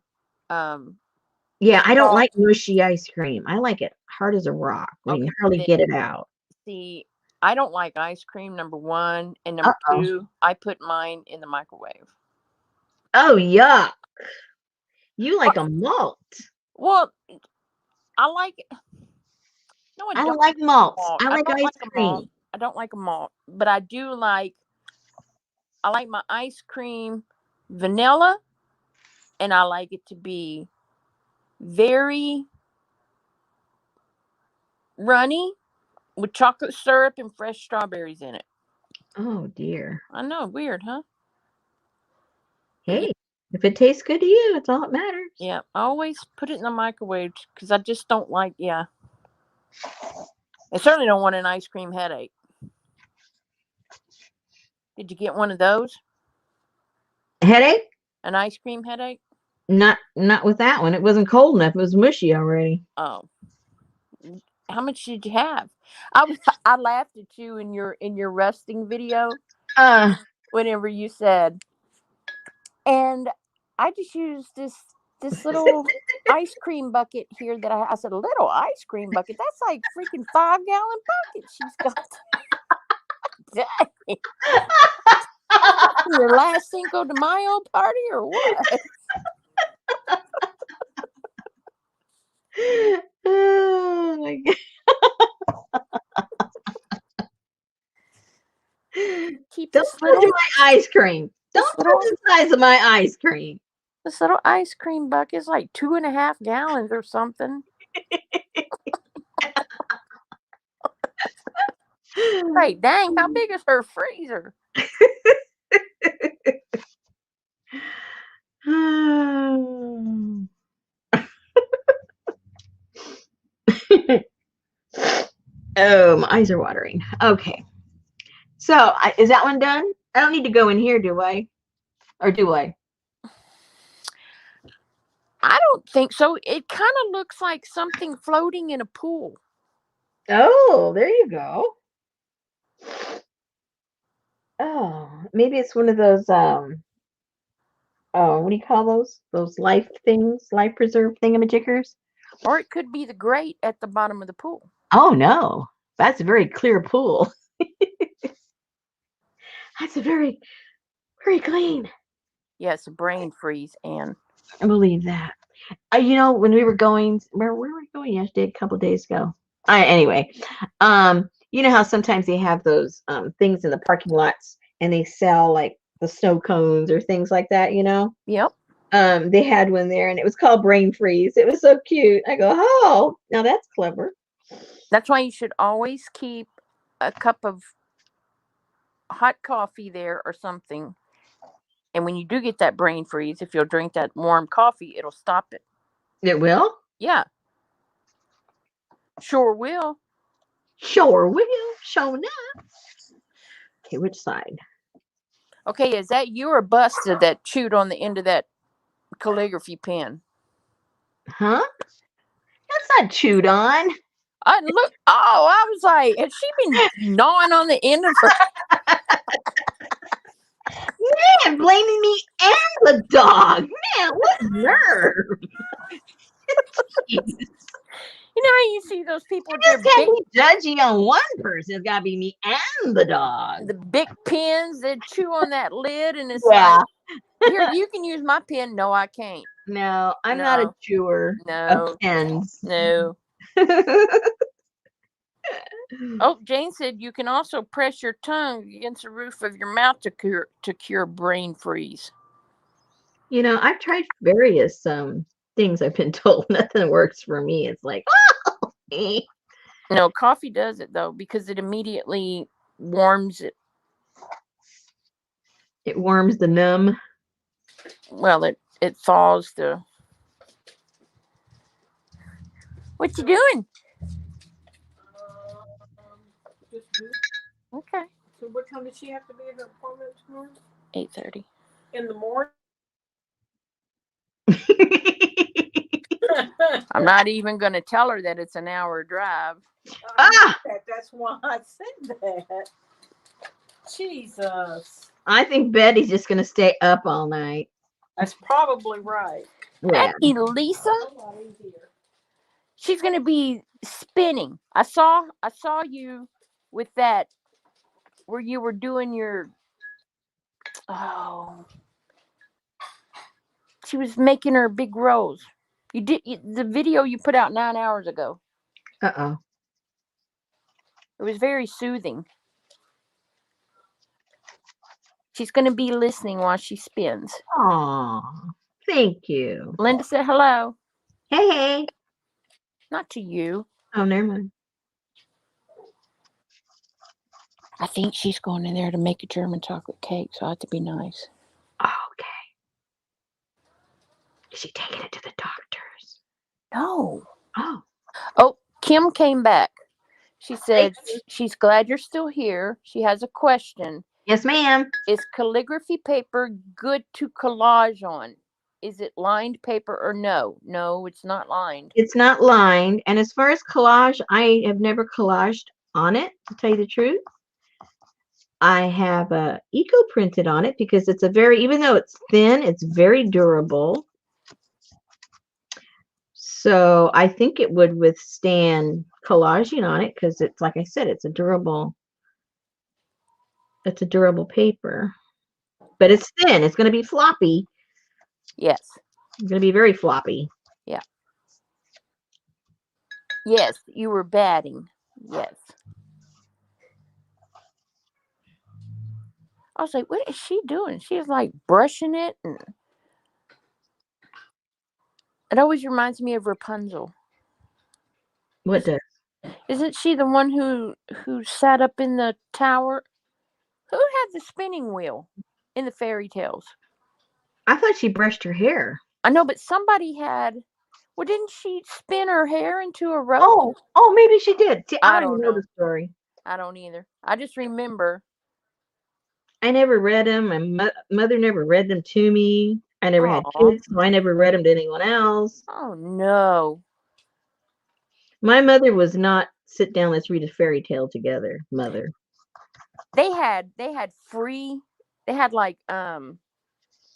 Yeah, I don't soft, like mushy ice cream. I like it hard as a rock when you okay, hardly then get it out. see, I don't like ice cream, number one. And number Uh-oh. two, I put mine in the microwave. Oh, yuck. You like a malt. Well, I like it. No, I I don't like malts. malt. I I like don't ice like a malt. cream. I don't like a malt, but I like my ice cream vanilla, and I like it to be very runny with chocolate syrup and fresh strawberries in it. Oh, dear. I know, weird, huh? But Hey, if it tastes good to you, it's all that matters. yeah, I always put it in the microwave because I just don't like, I certainly don't want an ice cream headache. Did you get one of those? Headache? An ice cream headache? Not with that one. It wasn't cold enough. It was mushy already. Oh. How much did you have? I laughed at you in your resting video whenever you said, and I just used this little ice cream bucket here that I said, a little ice cream bucket. That's like freaking 5-gallon bucket she's got. Dang. Your last Cinco de Mayo party or what? Oh my God. Keep Don't this touch little my ice cream. Don't touch the size of my ice cream. this little ice cream bucket is like 2.5 gallons or something. Hey, dang, how big is her freezer? Oh, my eyes are watering. Okay. So, is that one done? I don't need to go in here, do I? Or do I? I don't think so. It kind of looks like something floating in a pool. Oh, there you go. Oh, maybe it's one of those what do you call those? Those life things, life preserve thingamajiggers? Or it could be the grate at the bottom of the pool. Oh no. That's a very clear pool. That's a very, very clean. Yes, a brain freeze, Anne. I believe that. When we were going, where were we going yesterday? A couple of days ago. Anyway, you know how sometimes they have those things in the parking lots and they sell like the snow cones or things like that, Yep. They had one there and it was called Brain Freeze. It was so cute. I go, oh, now that's clever. That's why you should always keep a cup of hot coffee there or something. And when you do get that brain freeze, if you'll drink that warm coffee, it'll stop it. It will? Yeah. Sure will. Sure will. Sure enough. Okay, which side? Okay, is that you or Busta that chewed on the end of that calligraphy pen? Huh? That's not chewed on. I was like, has she been gnawing on the end of her? Man, blaming me and the dog. Man, what nerve. Jesus. You know how you see those people with You their just big, can't be judgy on one person. It's gotta be me and the dog. the big pins that chew on that lid, and it's Yeah. like, here, you can use my pen. No, I can't. No, I'm not a No. chewer No, of pens. no. Oh, Jane said you can also press your tongue against the roof of your mouth to cure brain freeze. You know, I've tried various things. I've been told nothing works for me. It's like, oh, No, coffee does it though, because it immediately warms it. it warms the numb. Well, it thaws the. What you doing? Okay. So what time does she have to be at her appointment tomorrow? 8:30. In the morning? I'm not even going to tell her that it's an hour drive. Ah! That's why I said that. Jesus. I think Betty's just gonna stay up all night. That's probably right. Yeah. Hey, Lisa, she's going to be spinning. I saw you with that where you were doing your. Oh. She was making her big rolls. The video you put out 9 hours ago. Uh-oh. It was very soothing. She's going to be listening while she spins. Aw. Thank you. Linda said hello. Hey, hey. Not to you. Oh, never mind. I think she's going in there to make a German chocolate cake, so I have to be nice. Oh, okay. Is she taking it to the doctors? No. Oh. Oh, Kim came back. She said she's glad you're still here. She has a question. Yes, ma'am. Is calligraphy paper good to collage on? Is it lined paper or no? No, it's not lined. It's not lined. And as far as collage, I have never collaged on it, to tell you the truth. I have eco printed on it because it's even though it's thin, it's very durable. So I think it would withstand collaging on it because it's, like I said, it's a durable paper. But it's thin. It's going to be floppy. Yes. It's going to be very floppy. Yeah. Yes, you were batting. Yes. I was like, what is she doing? She was like brushing it. And it always reminds me of Rapunzel. What does? Isn't she the one who sat up in the tower? Who had the spinning wheel in the fairy tales? I thought she brushed her hair. I know, but somebody had. Well, didn't she spin her hair into a rope? Oh, maybe she did. See, I don't even know know the story. I don't either. I just remember. I never read them. My mother never read them to me. I never had Aw. kids, so I never read them to anyone else. Oh no. My mother was not sit down, let's read a fairy tale together, mother. They had free. They had like on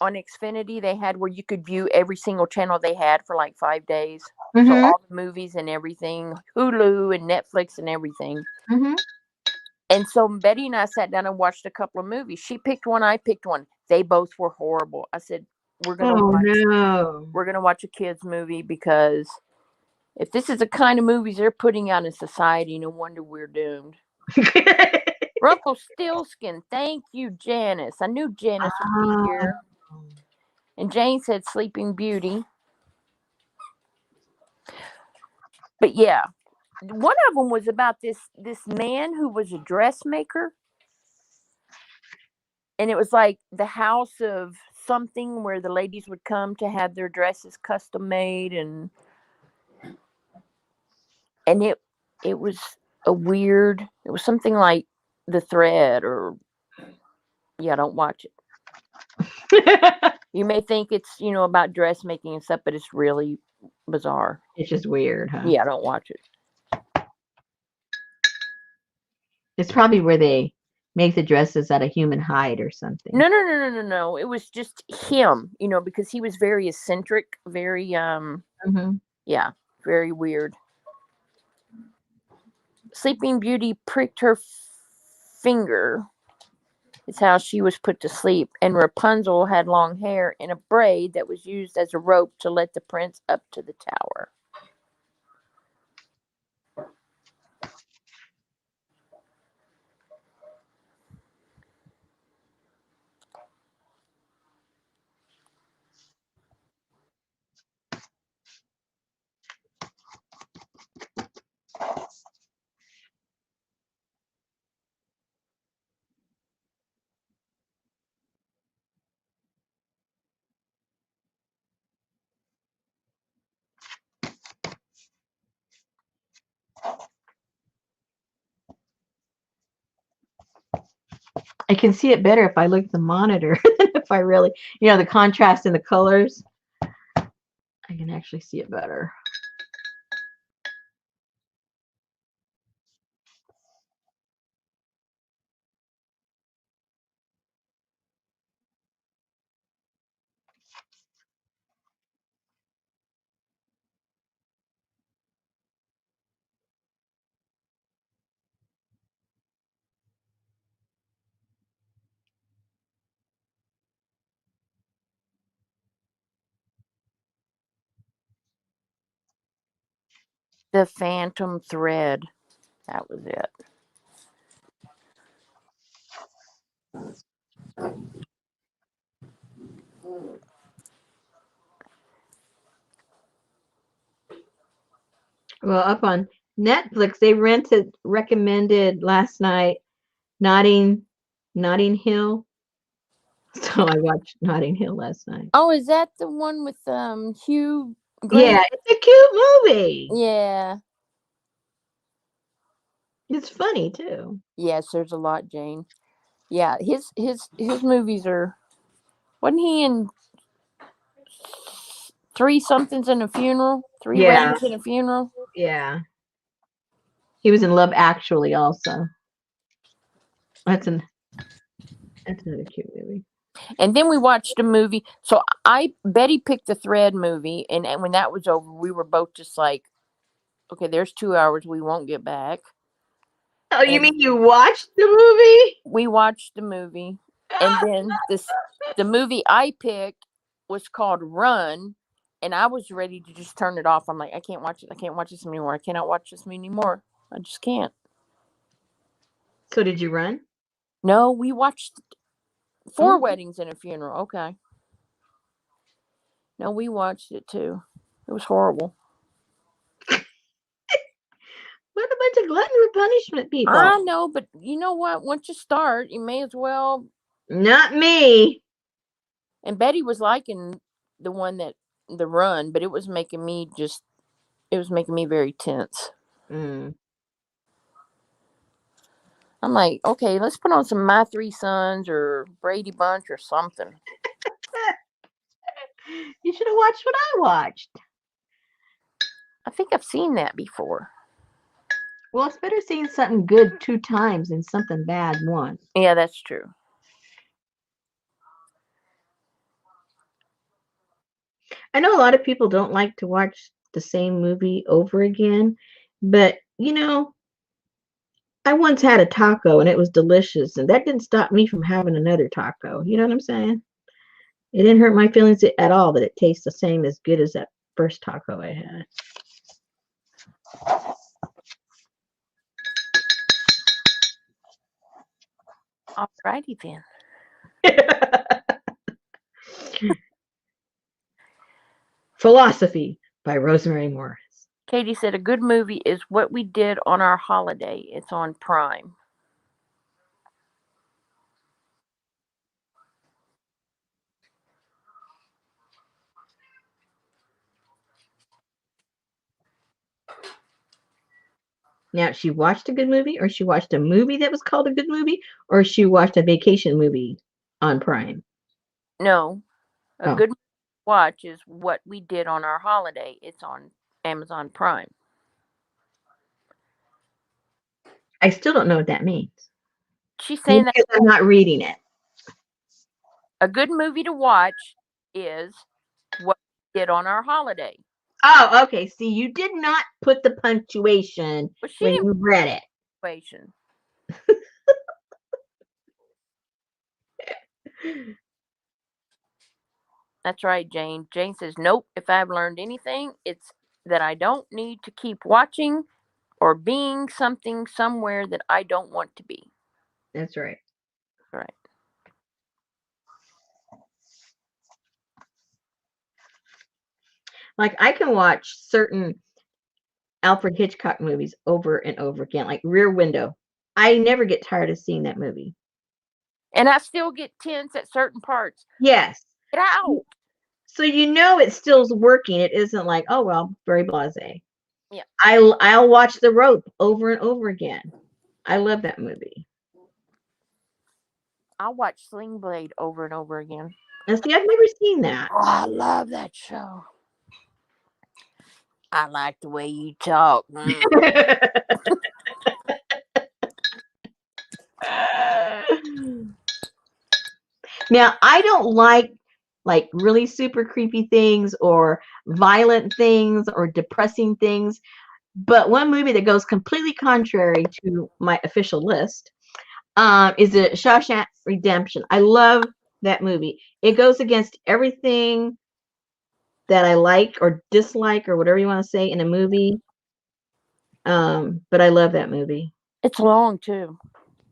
Xfinity. They had where you could view every single channel they had for like 5 days. Mm-hmm. So all the movies and everything, Hulu and Netflix and everything. Mm-hmm. And so Betty and I sat down and watched a couple of movies. She picked one, I picked one. They both were horrible. I said, we're gonna watch a kids movie because if this is the kind of movies they're putting out in society, no wonder we're doomed. Rumpelstiltskin, thank you, Janice. I knew Janice would be here. And Jane said Sleeping Beauty. But yeah, one of them was about this man who was a dressmaker. And it was like the house of something where the ladies would come to have their dresses custom made, and it was it was something like The Thread, or don't watch it. You may think it's, about dressmaking and stuff, but it's really bizarre. It's just weird, huh? Yeah, don't watch it. It's probably where they make the dresses out of human hide or something. No. It was just him, because he was very eccentric, very Mm-hmm. Yeah, very weird. Sleeping Beauty pricked her finger. Is how she was put to sleep, and Rapunzel had long hair in a braid that was used as a rope to let the prince up to the tower. I can see it better if I look at the monitor than if I really, the contrast in the colors. I can actually see it better. The Phantom Thread. That was it. Well, up on Netflix, they recommended last night Notting Hill. So I watched Notting Hill last night. Oh, is that the one with Hugh Yeah, Grant? it's a cute movie. Yeah. It's funny too. Yes, there's a lot, Jane. Yeah, his movies are. Wasn't he in Three Somethings in a Funeral? Three Yeah. Weddings in a Funeral? Yeah. He was in Love Actually also. That's another cute movie. And then we watched a movie. So Betty picked the Thread movie, and when that was over, we were both just like, okay, there's 2 hours we won't get back. Oh, you And mean you watched the movie? we watched the movie, and then the movie I picked was called Run, and I was ready to just turn it off. I'm like, I can't watch it. I can't watch this anymore. I cannot watch this anymore. I just can't. So did you run? No, we watched Four Oh. Weddings and a Funeral. Okay. No, we watched it too. It was horrible. What a bunch of glutton for punishment people. I know, but you know what? Once you start, you may as well. Not me. And Betty was liking the one the Run, but it was making me very tense. Mm. I'm like, okay, let's put on some My Three Sons or Brady Bunch or something. You should have watched what I watched. I think I've seen that before. Well, it's better seeing something good 2 times than something bad once. Yeah, that's true. I know a lot of people don't like to watch the same movie over again, but I once had a taco and it was delicious, and that didn't stop me from having another taco. You know what I'm saying? It didn't hurt my feelings at all that it tastes the same as good as that first taco I had. Alrighty then. Philosophy by Rosemary Morris. Katie said a good movie is What We Did on Our Holiday. It's on Prime. Now, she watched a good movie, or she watched a movie that was called a good movie, or she watched a vacation movie on Prime. No, a Oh. good watch is What We Did on Our Holiday. It's on Amazon Prime. I still don't know what that means. She's saying that Because I'm not reading it. a good movie to watch is What We Did on Our Holiday. Oh, okay. See, you did not put the punctuation But she when didn't you read it. punctuation. That's right, Jane. Jane says, nope, if I've learned anything, it's that I don't need to keep watching or being something somewhere that I don't want to be. That's right. Right. Like I can watch certain Alfred Hitchcock movies over and over again, like Rear Window. I never get tired of seeing that movie. And I still get tense at certain parts. Yes. Get out. So you know it still's working. It isn't like, oh well, very blasé. Yeah. I'll watch The Rope over and over again. I love that movie. I'll watch Sling Blade over and over again. And see, I've never seen that. Oh, I love that show. I like the way you talk. Now, I don't like really super creepy things or violent things or depressing things, but one movie that goes completely contrary to my official list is the Shawshank Redemption. I love that movie. It goes against everything that I like or dislike or whatever you want to say in a movie. But I love that movie. It's long too.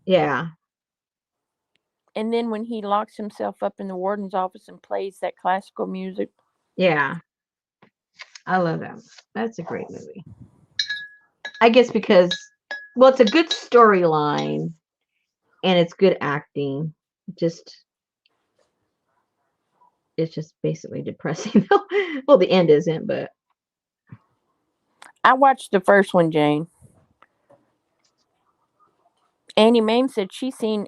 Yeah. And then when he locks himself up in the warden's office and plays that classical music. Yeah. I love that. That's a great movie. I guess because, well, it's a good storyline and it's good acting. It's just basically depressing. Well, the end isn't, but I watched the first one, Jane. Annie Mame said she's seen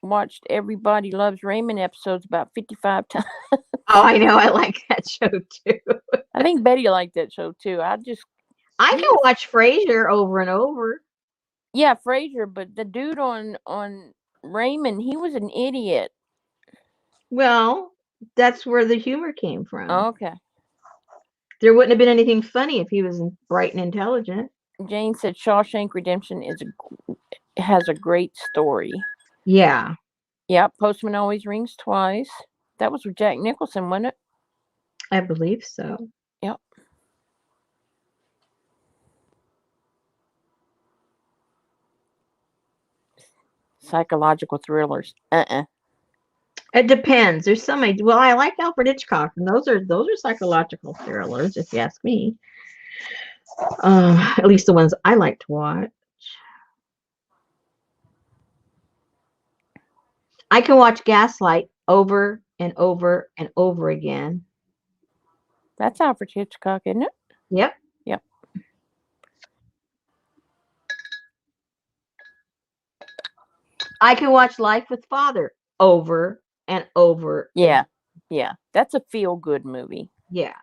watched Everybody Loves Raymond episodes about 55 times. oh, I know, I like that show too. I think Betty liked that show too. I can watch Frasier over and over. Yeah, Frasier, but the dude on Raymond, he was an idiot. Well, that's where the humor came from. Oh, okay. There wouldn't have been anything funny if he was bright and intelligent. Jane said Shawshank Redemption has a great story. Yeah. Yep, Postman Always Rings Twice. That was with Jack Nicholson, wasn't it? I believe so. Yep. Psychological thrillers. It depends. There's some I like Alfred Hitchcock, and those are psychological thrillers, if you ask me. At least the ones I like to watch. I can watch Gaslight over and over and over again. That's Alfred Hitchcock, isn't it? Yep. Yep. I can watch Life with Father over and over. Yeah. Yeah. That's a feel-good movie. Yeah.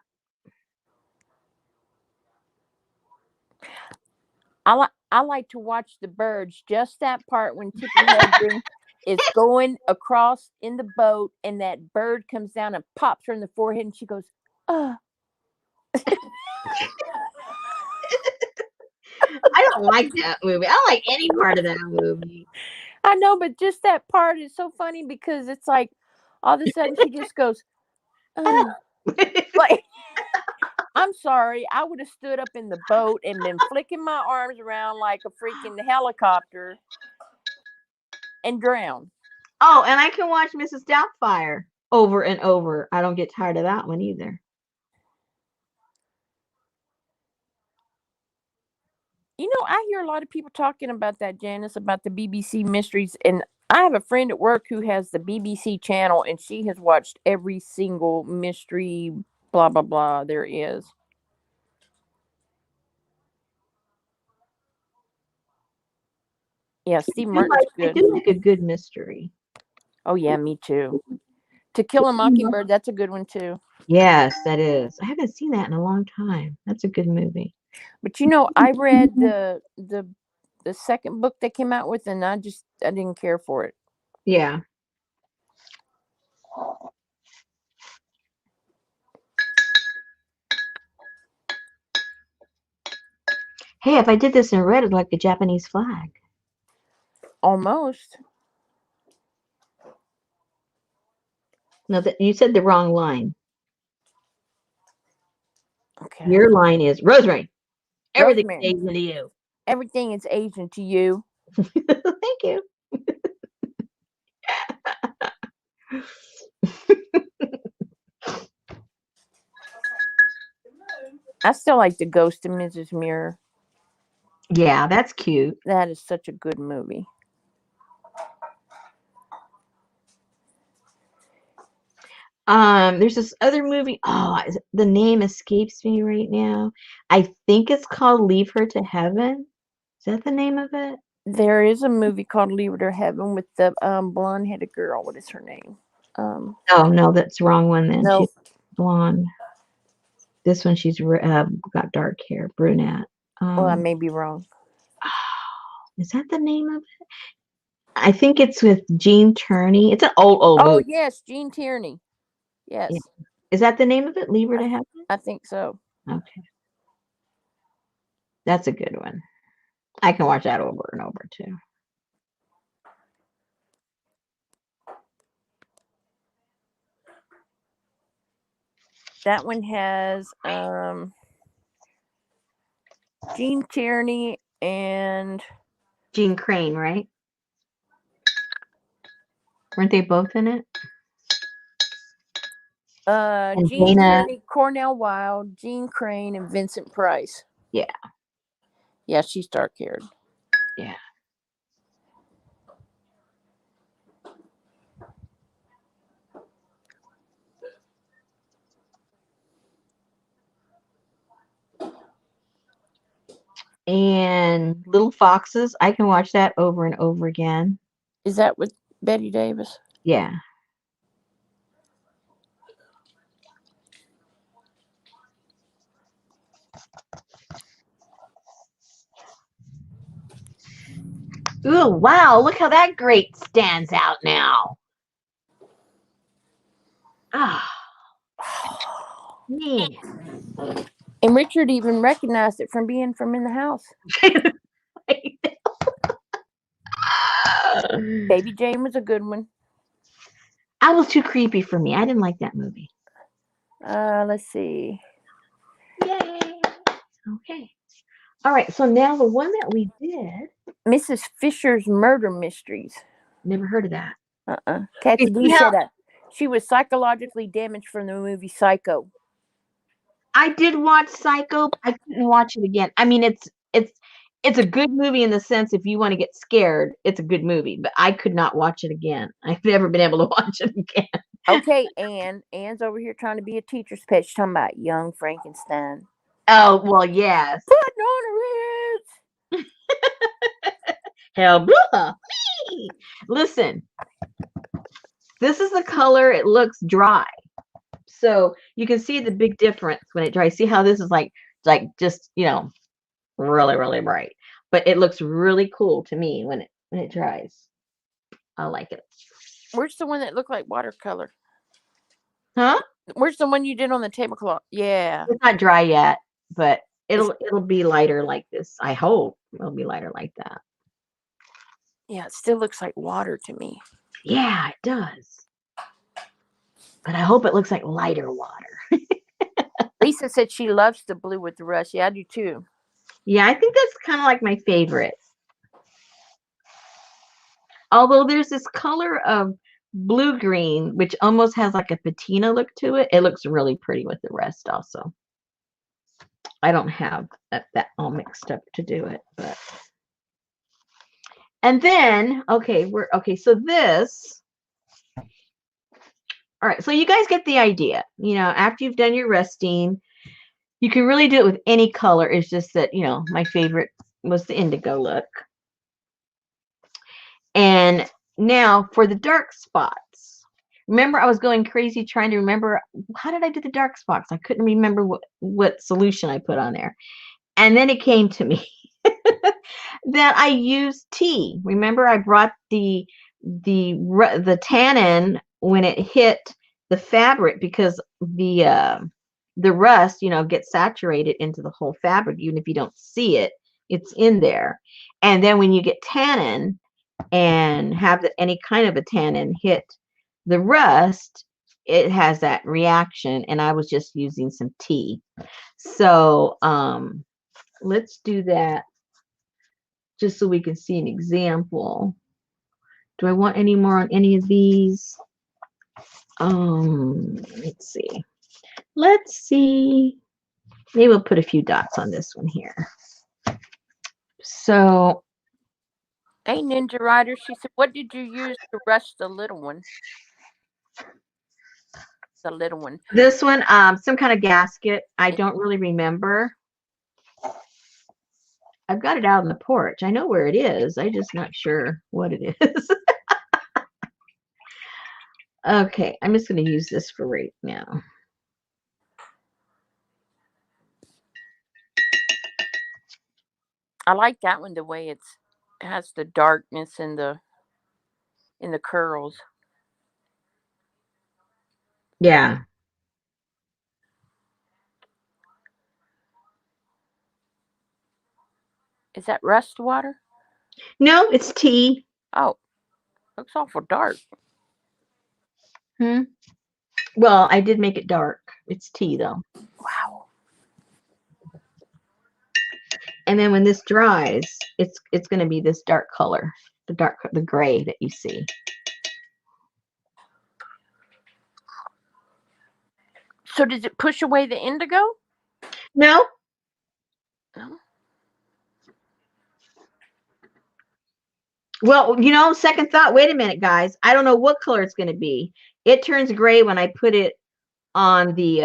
I like to watch The Birds, just that part when Tippi Hedren is going across in the boat and that bird comes down and pops her in the forehead and she goes, I don't like that movie. I don't like any part of that movie. I know, but just that part is so funny because it's like all of a sudden she just goes, like, I'm sorry, I would have stood up in the boat and been flicking my arms around like a freaking helicopter and drowned. Oh, and I can watch Mrs. Doubtfire over and over. I don't get tired of that one either. You know, I hear a lot of people talking about that, Janice, about the BBC mysteries. And I have a friend at work who has the BBC channel, and she has watched every single mystery, blah, blah, blah, there is. Yeah, Steve Martin's good. I do like a good mystery. Oh, yeah, me too. To Kill a Mockingbird, that's a good one, too. Yes, that is. I haven't seen that in a long time. That's a good movie. But you know, I read the second book they came out with, and I didn't care for it. Yeah. Hey, if I did this in red, it'd like the Japanese flag. Almost. No, that you said the wrong line. Okay. Your line is Rosemary. Everything Rosemary. stays into you. Everything is Asian to you. Thank you. I still like The Ghost of Mrs. Muir. Yeah, that's cute. That is such a good movie. There's this other movie. Oh, the name escapes me right now. I think it's called Leave Her to Heaven. Is that the name of it? There is a movie called Leave Her to Heaven with the blonde-headed girl. What is her name? Oh no, that's the wrong one then. No. She's blonde. This one, she's got dark hair, brunette. Well, I may be wrong. Is that the name of it? I think it's with Gene Tierney. It's an old Oh, movie. yes, Gene Tierney. Yes, Yeah. Is that the name of it? Leave Her to Heaven? I think so. Okay. That's a good one. I can watch that over and over too. That one has Gene Tierney and Gene Crane, right? Weren't they both in it? And Gene Dana. Tierney, Cornell Wilde, Gene Crane, and Vincent Price. Yeah. Yeah, she's dark-haired. Yeah. And Little Foxes, I can watch that over and over again. Is that with Betty Davis? Yeah. Ooh, wow, look how that grate stands out now. Ah, man. And Richard even recognized it from being from in the house. Baby Jane was a good one. I was too creepy for me. I didn't like that movie. Let's see. Yay. Okay. All right. So now the one that we did. Mrs. Fisher's Murder Mysteries. Never heard of that. Kathy D Yeah. said that she was psychologically damaged from the movie Psycho. I did watch Psycho. But I couldn't watch it again. I mean, it's a good movie in the sense if you want to get scared, it's a good movie. But I could not watch it again. I've never been able to watch it again. Okay, Anne's over here trying to be a teacher's pet. She's talking about Young Frankenstein. Oh well, yes. Putting on a ritz. Hell, blah. Listen, this is the color. It looks dry, so you can see the big difference when it dries. See how this is like just really really bright, but it looks really cool to me when it dries. I like it. Where's the one that looked like watercolor? Huh? Where's the one you did on the tablecloth? Yeah. It's not dry yet, but it'll be lighter like this. I hope it'll be lighter like that. Yeah, it still looks like water to me. Yeah, it does. But I hope it looks like lighter water. Lisa said she loves the blue with the rust. Yeah, I do too. Yeah, I think that's kind of like my favorite. Although there's this color of blue-green, which almost has like a patina look to it. It looks really pretty with the rest also. I don't have that all mixed up to do it, but. And then, so this. All right, so you guys get the idea. After you've done your resting, you can really do it with any color. It's just that, my favorite was the indigo look. And now for the dark spots. Remember, I was going crazy trying to remember, how did I do the dark spots? I couldn't remember what solution I put on there. And then it came to me that I used tea. Remember, I brought the tannin when it hit the fabric because the rust, gets saturated into the whole fabric, even if you don't see it It's in there. And then when you get tannin and have any kind of a tannin hit the rust, it has that reaction. And I was just using some tea. So let's do that just so we can see an example. Do I want any more on any of these? Let's see. Let's see. Maybe we'll put a few dots on this one here. So, Hey, Ninja Rider, she said, what did you use to rust the little one? The little one. this one, some kind of gasket. I don't really remember. I've got it out on the porch. I know where it is. I'm just not sure what it is. Okay, I'm just going to use this for right now. I like that one, the way it has the darkness in the curls. Yeah. Is that rust water? No, it's tea. Oh, looks awful dark. Well, I did make it dark. It's tea though. Wow. And then when this dries, it's going to be this dark color, the gray that you see. So does it push away the indigo? No. No. Well, you know, second thought, wait a minute, guys. I don't know what color it's going to be. It turns gray when I put it on the,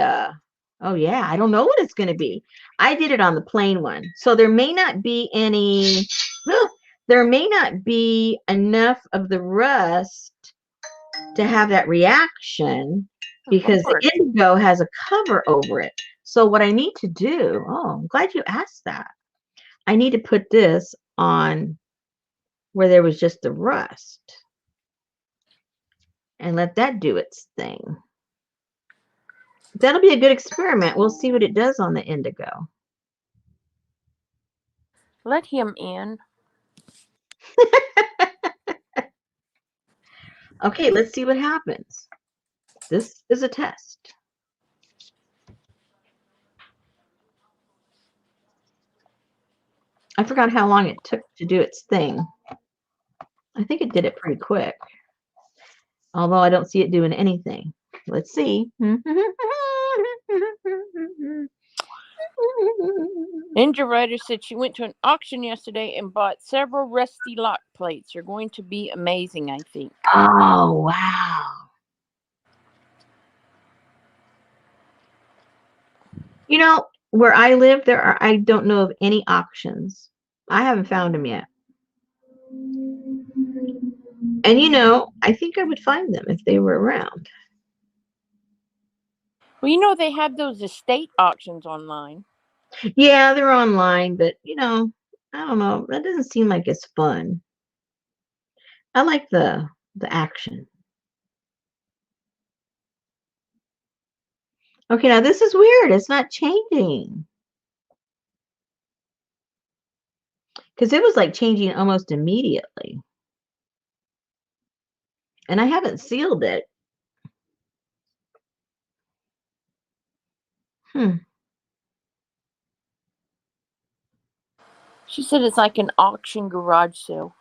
oh yeah, I don't know what it's going to be. I did it on the plain one. So there may not be any, there may not be enough of the rust to have that reaction because the indigo has a cover over it. So what I need to do, oh, I'm glad you asked that. I need to put this on where there was just the rust and let that do its thing. That'll be a good experiment. We'll see what it does on the indigo. Let him in. Okay, let's see what happens. This is a test. I forgot how long it took to do its thing. I think it did it pretty quick. Although I don't see it doing anything. Let's see. Ninja Rider said she went to an auction yesterday and bought several rusty lock plates. They're going to be amazing, I think. Oh, wow. You know, where I live, I don't know of any auctions. I haven't found them yet. And you know, I think I would find them if they were around. Well, you know, they have those estate auctions online. Yeah, they're online, but you know, I don't know. That doesn't seem like it's fun. I like the action. Okay, now this is weird. It's not changing. Because it was like changing almost immediately. And I haven't sealed it. She said it's like an auction garage sale.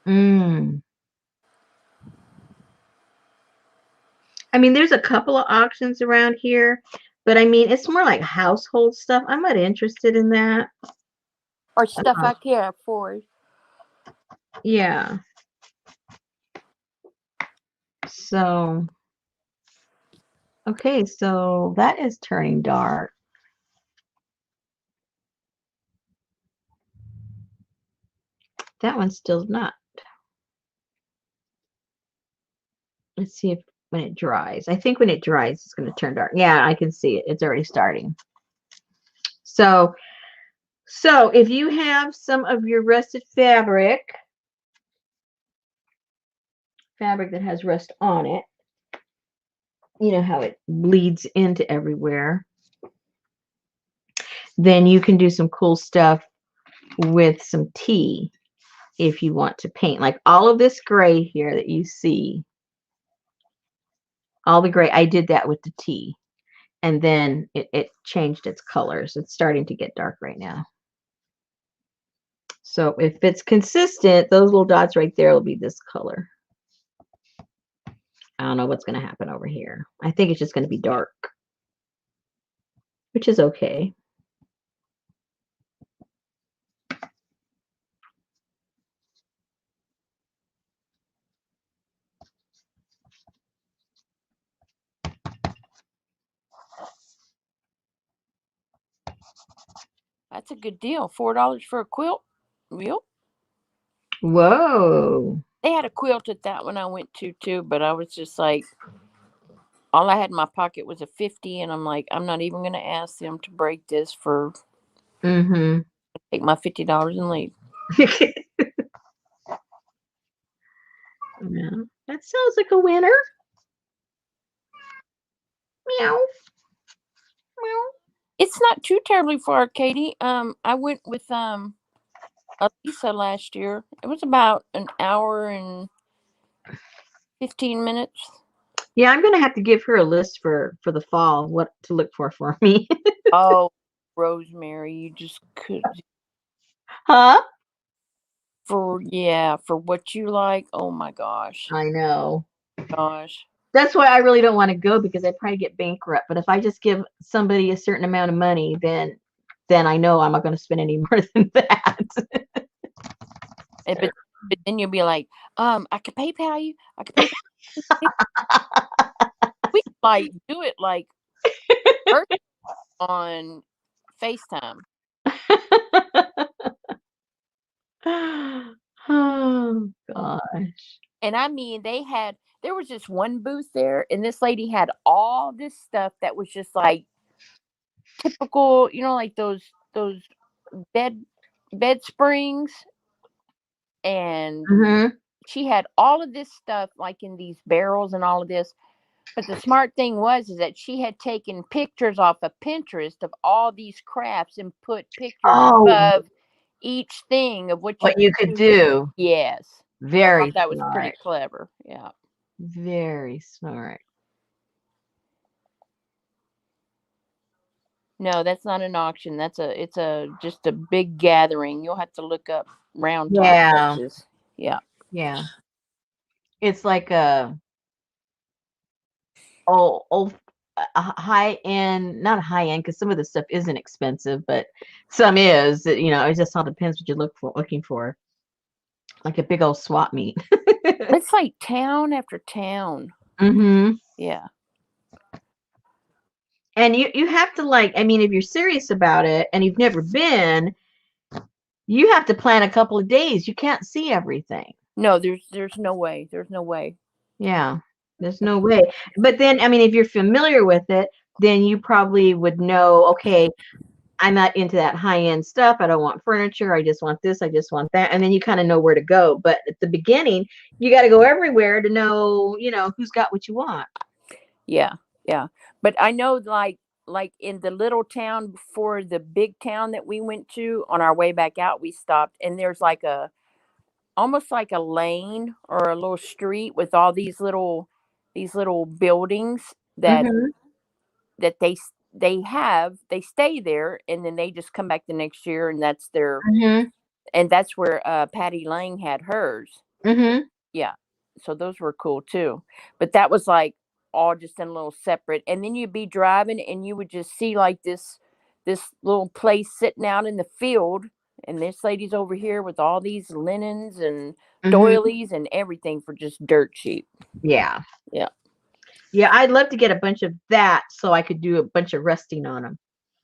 I mean, there's a couple of auctions around here, but I mean, it's more like household stuff. I'm not interested in that. Or stuff I care for. Yeah. So, okay, so that is turning dark. That one's still not. Let's see if when it dries. I think when it dries, it's going to turn dark. Yeah, I can see it. It's already starting. So if you have some of your rusted fabric that has rust on it, you know how it bleeds into everywhere, then you can do some cool stuff with some tea if you want to paint. Like all of this gray here that you see, all the gray, I did that with the tea. And then it changed its colors. It's starting to get dark right now. So if it's consistent, those little dots right there will be this color. I don't know what's going to happen over here. I think it's just going to be dark, which is okay. That's a good deal. $4 for a quilt. Yep. Whoa. They had a quilt at that one I went to too, but I was just like, all I had in my pocket was a 50, and I'm like, I'm not even going to ask them to break this for take my $50 and leave. Yeah, that sounds like a winner. Meow. Meow. It's not too terribly far, Katie. I went with Alisa last year. It was about an hour and 15 minutes. Yeah, I'm gonna have to give her a list for the fall, what to look for me. Oh, Rosemary, you just could Huh? for what you like. Oh my gosh. I know. Gosh. That's why I really don't want to go, because I probably get bankrupt. But if I just give somebody a certain amount of money, then I know I'm not going to spend any more than that. But then you'll be like, I could PayPal you. I could PayPal we could, like do it like on FaceTime. Oh gosh. And I mean, there was just one booth there, and this lady had all this stuff that was just like typical, like those bed springs, and she had all of this stuff like in these barrels and all of this. But the smart thing is that she had taken pictures off of Pinterest of all these crafts and put pictures of each thing of what you could do. Yes. Very I thought that was smart. pretty clever. Yeah. Very smart. No, that's not an auction. It's just a big gathering. You'll have to look up round top Yeah. Texas. Yeah. Yeah. It's like a high end, not high end, because some of the stuff isn't expensive, but some is. It just all depends what you're looking for. Like a big old swap meet. It's like town after town. Yeah. And you have to if you're serious about it and you've never been, you have to plan a couple of days. You can't see everything. No, there's no way. There's no way. Yeah, there's no way. But then, if you're familiar with it, then you probably would know, okay, I'm not into that high-end stuff. I don't want furniture. I just want this. I just want that. And then you kind of know where to go. But at the beginning, you got to go everywhere to know, who's got what you want. Yeah. Yeah. But I know like in the little town before the big town that we went to, on our way back out, we stopped, and there's like almost like a lane or a little street with all these little buildings that they stay there, and then they just come back the next year, and that's their and that's where Patty Lang had hers. Yeah, so those were cool too, but that was like all just in a little separate. And then you'd be driving and you would just see like this little place sitting out in the field, and this lady's over here with all these linens and doilies and everything for just dirt cheap. Yeah. I'd love to get a bunch of that so I could do a bunch of resting on them.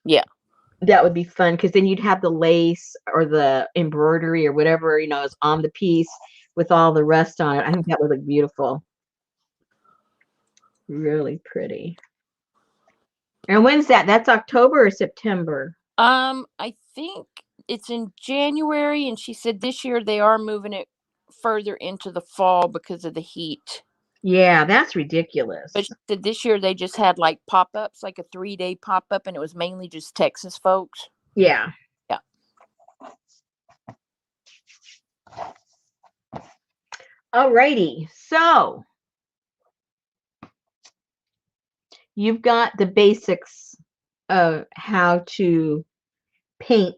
Yeah, that would be fun, because then you'd have the lace or the embroidery or whatever is on the piece with all the rest on it. I think that would look beautiful. Really pretty. And when's that? That's October or September? I think it's in January, and she said this year they are moving it further into the fall because of the heat. Yeah, that's ridiculous. But she said this year they just had like pop-ups, like a 3-day pop-up, and it was mainly just Texas folks. Yeah. Alrighty, so you've got the basics of how to paint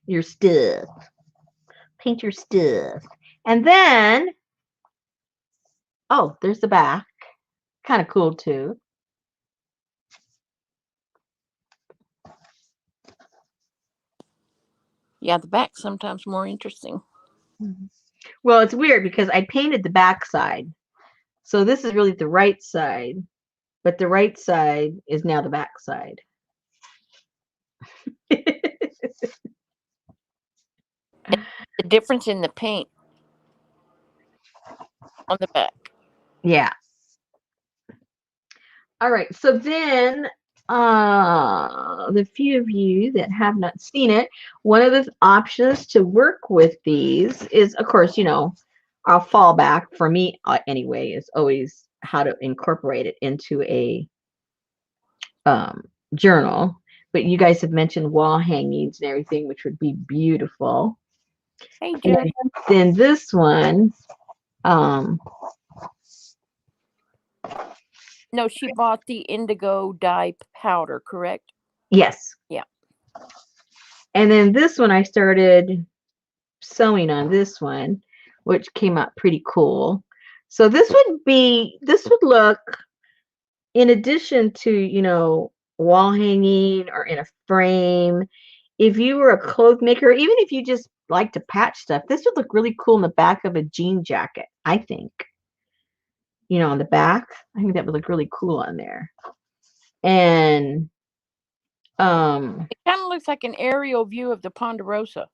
your stuff. Paint your stuff. And then, oh, there's the back. Kind of cool too. Yeah, the back's sometimes more interesting. Well, it's weird because I painted the back side. So this is really the right side, but the right side is now the back side. The difference in the paint on the back. Yeah. All right. So then, the few of you that have not seen it, one of the options to work with these is, of course, our fallback for me anyway is always how to incorporate it into a journal. But you guys have mentioned wall hangings and everything, which would be beautiful. Hey, And Jerry. then this one, No, she bought the indigo dye powder, correct? yes. Yeah. And then this one I started sewing on this one, which came out pretty cool. So this would look, in addition to, wall hanging or in a frame, if you were a clothes maker, even if you just like to patch stuff, this would look really cool in the back of a jean jacket, I think. On the back, I think that would look really cool on there. And It kind of looks like an aerial view of the Ponderosa.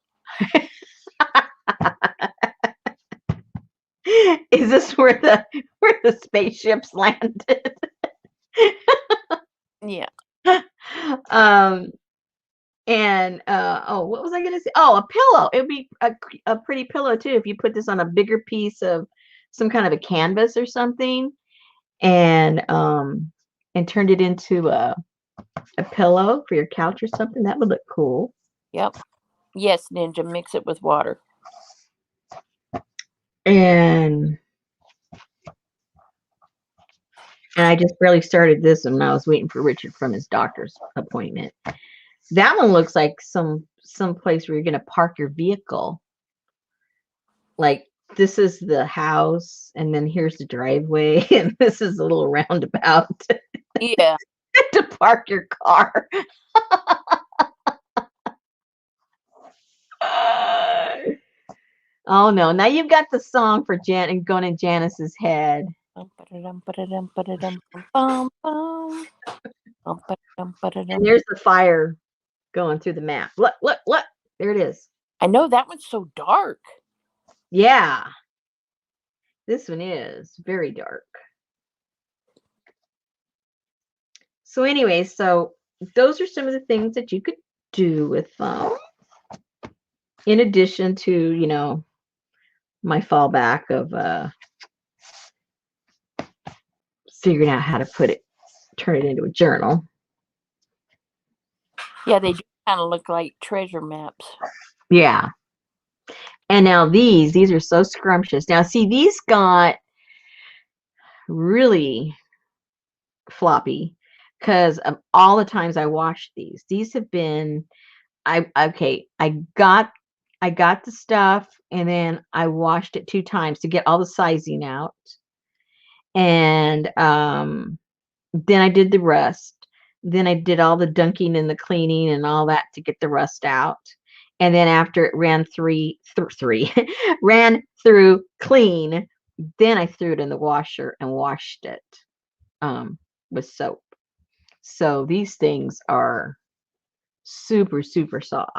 is this where the spaceships landed? Yeah. And what was I gonna say? Oh, a pillow. It would be a pretty pillow too if you put this on a bigger piece of some kind of a canvas or something, and turned it into a pillow for your couch or something. That would look cool. Yep. Yes, Ninja, mix it with water. And I just barely started this when I was waiting for Richard from his doctor's appointment. That one looks like some place where you're gonna park your vehicle. Like, this is the house, and then here's the driveway, and this is a little roundabout Yeah. to park your car. Oh no! Now you've got the song for Jan going in Janice's head. And there's the fire going through the map. Look! There it is. I know that one's so dark. Yeah. This one is very dark. So anyway, so those are some of the things that you could do with them. In addition to, my fallback of figuring out how to turn it into a journal. Yeah, they do kind of look like treasure maps. Yeah. And now these are so scrumptious. Now, see, these got really floppy because of all the times I washed these. These have been, I got the stuff and then I washed it 2 times to get all the sizing out. And then I did the rest. Then I did all the dunking and the cleaning and all that to get the rust out. And then after it ran ran through clean, then I threw it in the washer and washed it with soap. So these things are super, super soft.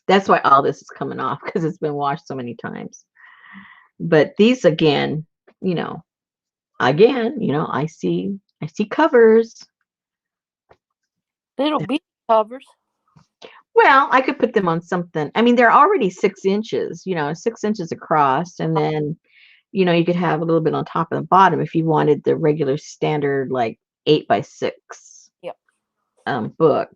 That's why all this is coming off, because it's been washed so many times. But these again, I see covers. Little bitty covers. Well, I could put them on something. I mean, they're already 6 inches, 6 inches across, and then, you could have a little bit on top and the bottom if you wanted the regular standard, like 8x6 Yep. book.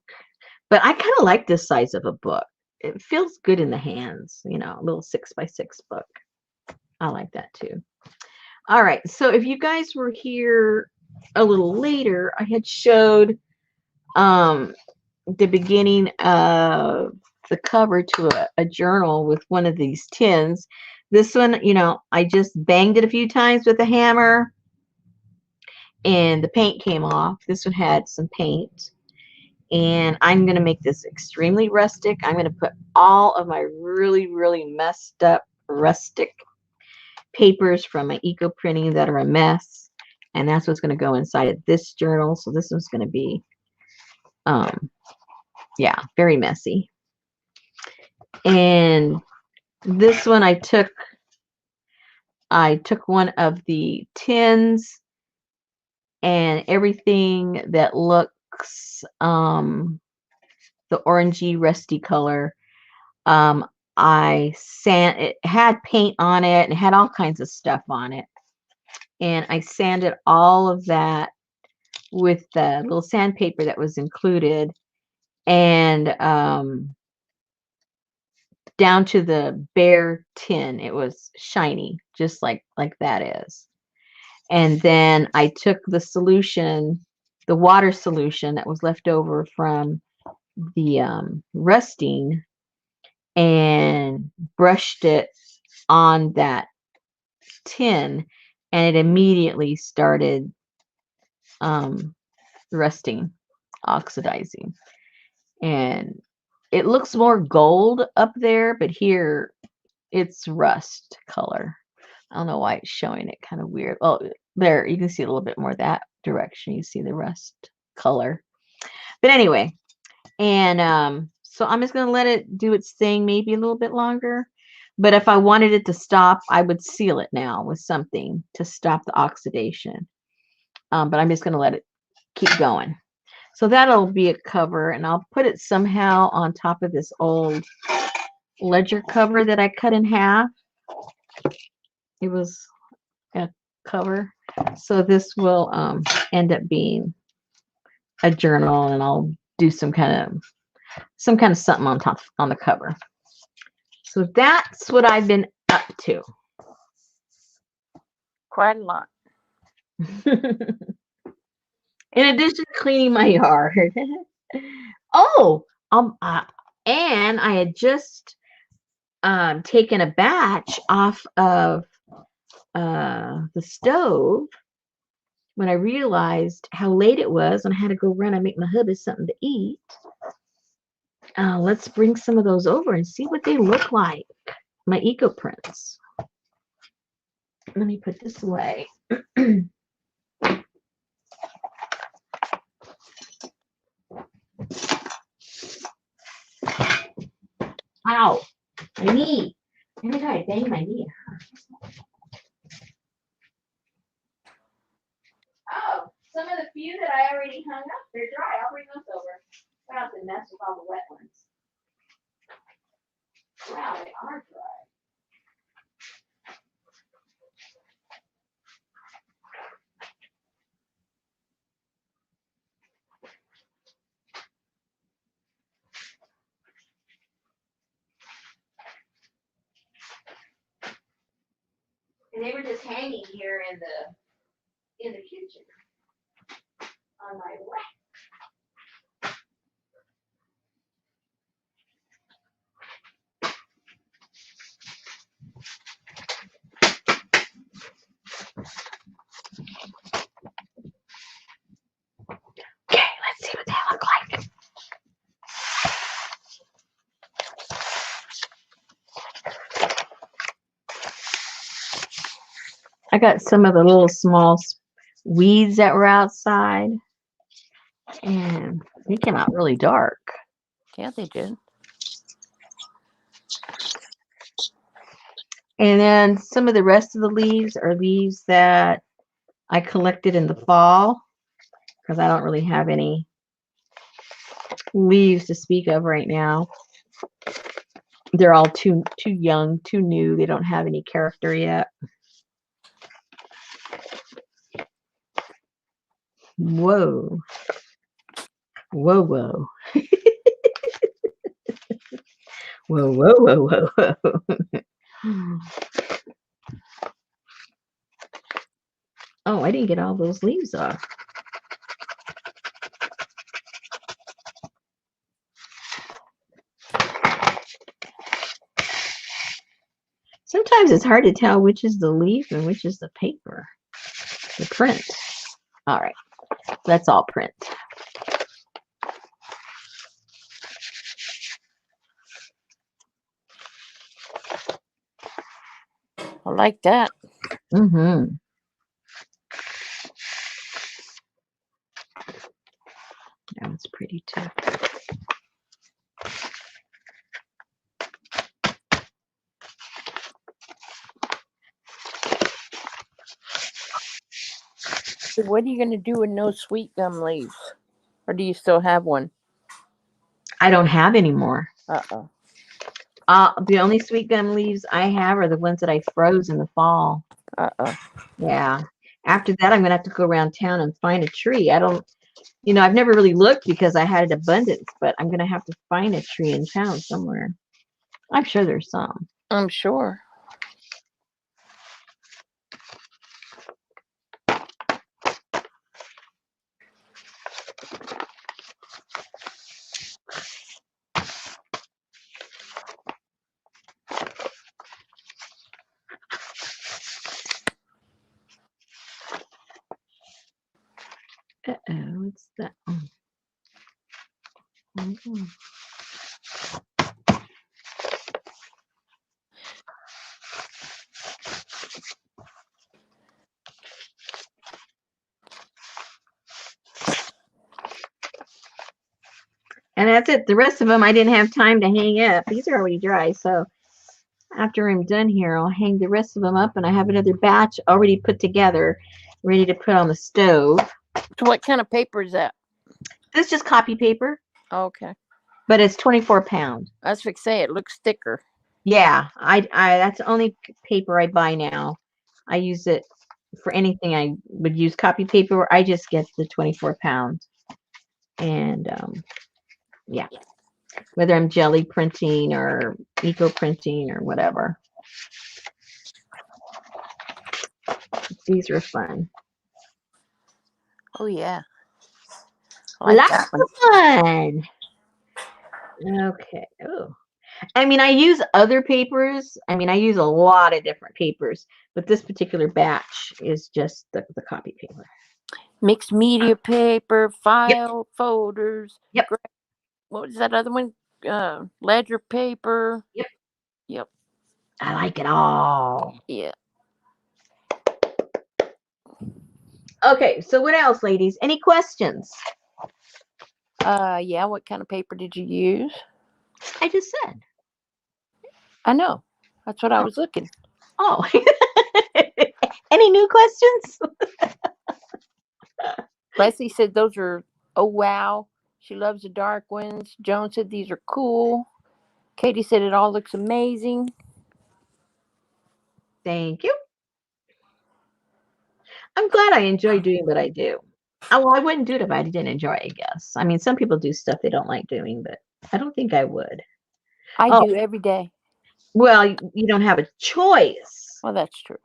But I kind of like this size of a book. It feels good in the hands, a little 6x6 book. I like that too. All right. So if you guys were here a little later, I had showed the beginning of the cover to a journal with one of these tins. This one, you know, I just banged it a few times with a hammer and the paint came off. This one had some paint. And I'm going to make this extremely rustic. I'm going to put all of my really, really messed up rustic papers from my eco printing that are a mess. And that's what's going to go inside of this journal. So this one's going to be, yeah, very messy. And this one I took one of the tins and everything that looks the orangey rusty color. It had paint on it and it had all kinds of stuff on it. And I sanded all of that with the little sandpaper that was included and down to the bare tin. It was shiny, just like that is. And then I took the solution, the water solution that was left over from the rusting and brushed it on that tin, and it immediately started rusting, oxidizing. And it looks more gold up there, but here it's rust color. I don't know why it's showing it kind of weird. Oh, there, you can see a little bit more that direction. You see the rust color. But anyway, and so I'm just going to let it do its thing maybe a little bit longer. But if I wanted it to stop, I would seal it now with something to stop the oxidation. But I'm just going to let it keep going. So that'll be a cover, and I'll put it somehow on top of this old ledger cover that I cut in half. It was a cover. So this will end up being a journal, and I'll do some kind of something on top on the cover. So that's what I've been up to. Quite a lot. In addition to cleaning my yard. Oh, and I had just taken a batch off of the stove when I realized how late it was and I had to go run and make my hubby something to eat. Let's bring some of those over and see what they look like. My eco prints. Let me put this away. Ow, my knee. Every time I bang my knee. Oh, some of the few that I already hung up, they're dry. I'll bring those over. I don't have to mess with all the wet ones. Wow, they are dry. And they were just hanging here in the kitchen on my rack. Okay, let's see what they look like. I got some of the little small weeds that were outside, and they came out really dark. Yeah, they did. And then some of the rest of the leaves are leaves that I collected in the fall because I don't really have any leaves to speak of right now. They're all too young, too new. They don't have any character yet. Whoa. Whoa, whoa. Whoa, whoa, whoa, whoa, whoa. didn't get all those leaves off. Sometimes it's hard to tell which is the leaf and which is the paper, the print. All right, that's all print. I like that. Mm-hmm. That was pretty too. So what are you going to do with no sweet gum leaves? Or do you still have one? I don't have any more. Uh-oh. The only sweet gum leaves I have are the ones that I froze in the fall. Uh-oh. Yeah. After that, I'm going to have to go around town and find a tree. I don't, I've never really looked because I had an abundance, but I'm going to have to find a tree in town somewhere. I'm sure there's some. I'm sure. Uh-oh, what's that? Oh. And that's it. The rest of them I didn't have time to hang up. These are already dry, so after I'm done here, I'll hang the rest of them up, and I have another batch already put together, ready to put on the stove. So what kind of paper is that? This is just copy paper, Okay. but it's 24 pound. I was fixing to say it looks thicker. Yeah, I that's the only paper I buy now. I use it for anything I would use copy paper. I just get the 24 pound. And yeah, whether I'm jelly printing or eco printing or whatever. These are fun. Oh, yeah. I like Lots that one. of fun. Okay. Oh. I mean, I use other papers. I mean, I use a lot of different papers, but this particular batch is just the copy paper. Mixed media paper, file folders. Yep. What was that other one? Ledger paper. Yep. Yep. I like it all. Yeah. Okay, so what else, ladies? Any questions? Yeah. What kind of paper did you use? I just said. I know. That's what I was looking. Oh. Any new questions? Leslie said those are, oh, wow. She loves the dark ones. Joan said these are cool. Katie said it all looks amazing. Thank you. I'm glad I enjoy doing what I do. Oh, well, I wouldn't do it if I didn't enjoy it, I guess. I mean, some people do stuff they don't like doing, but I don't think I would. I do every day. Well, you don't have a choice. Well, that's true.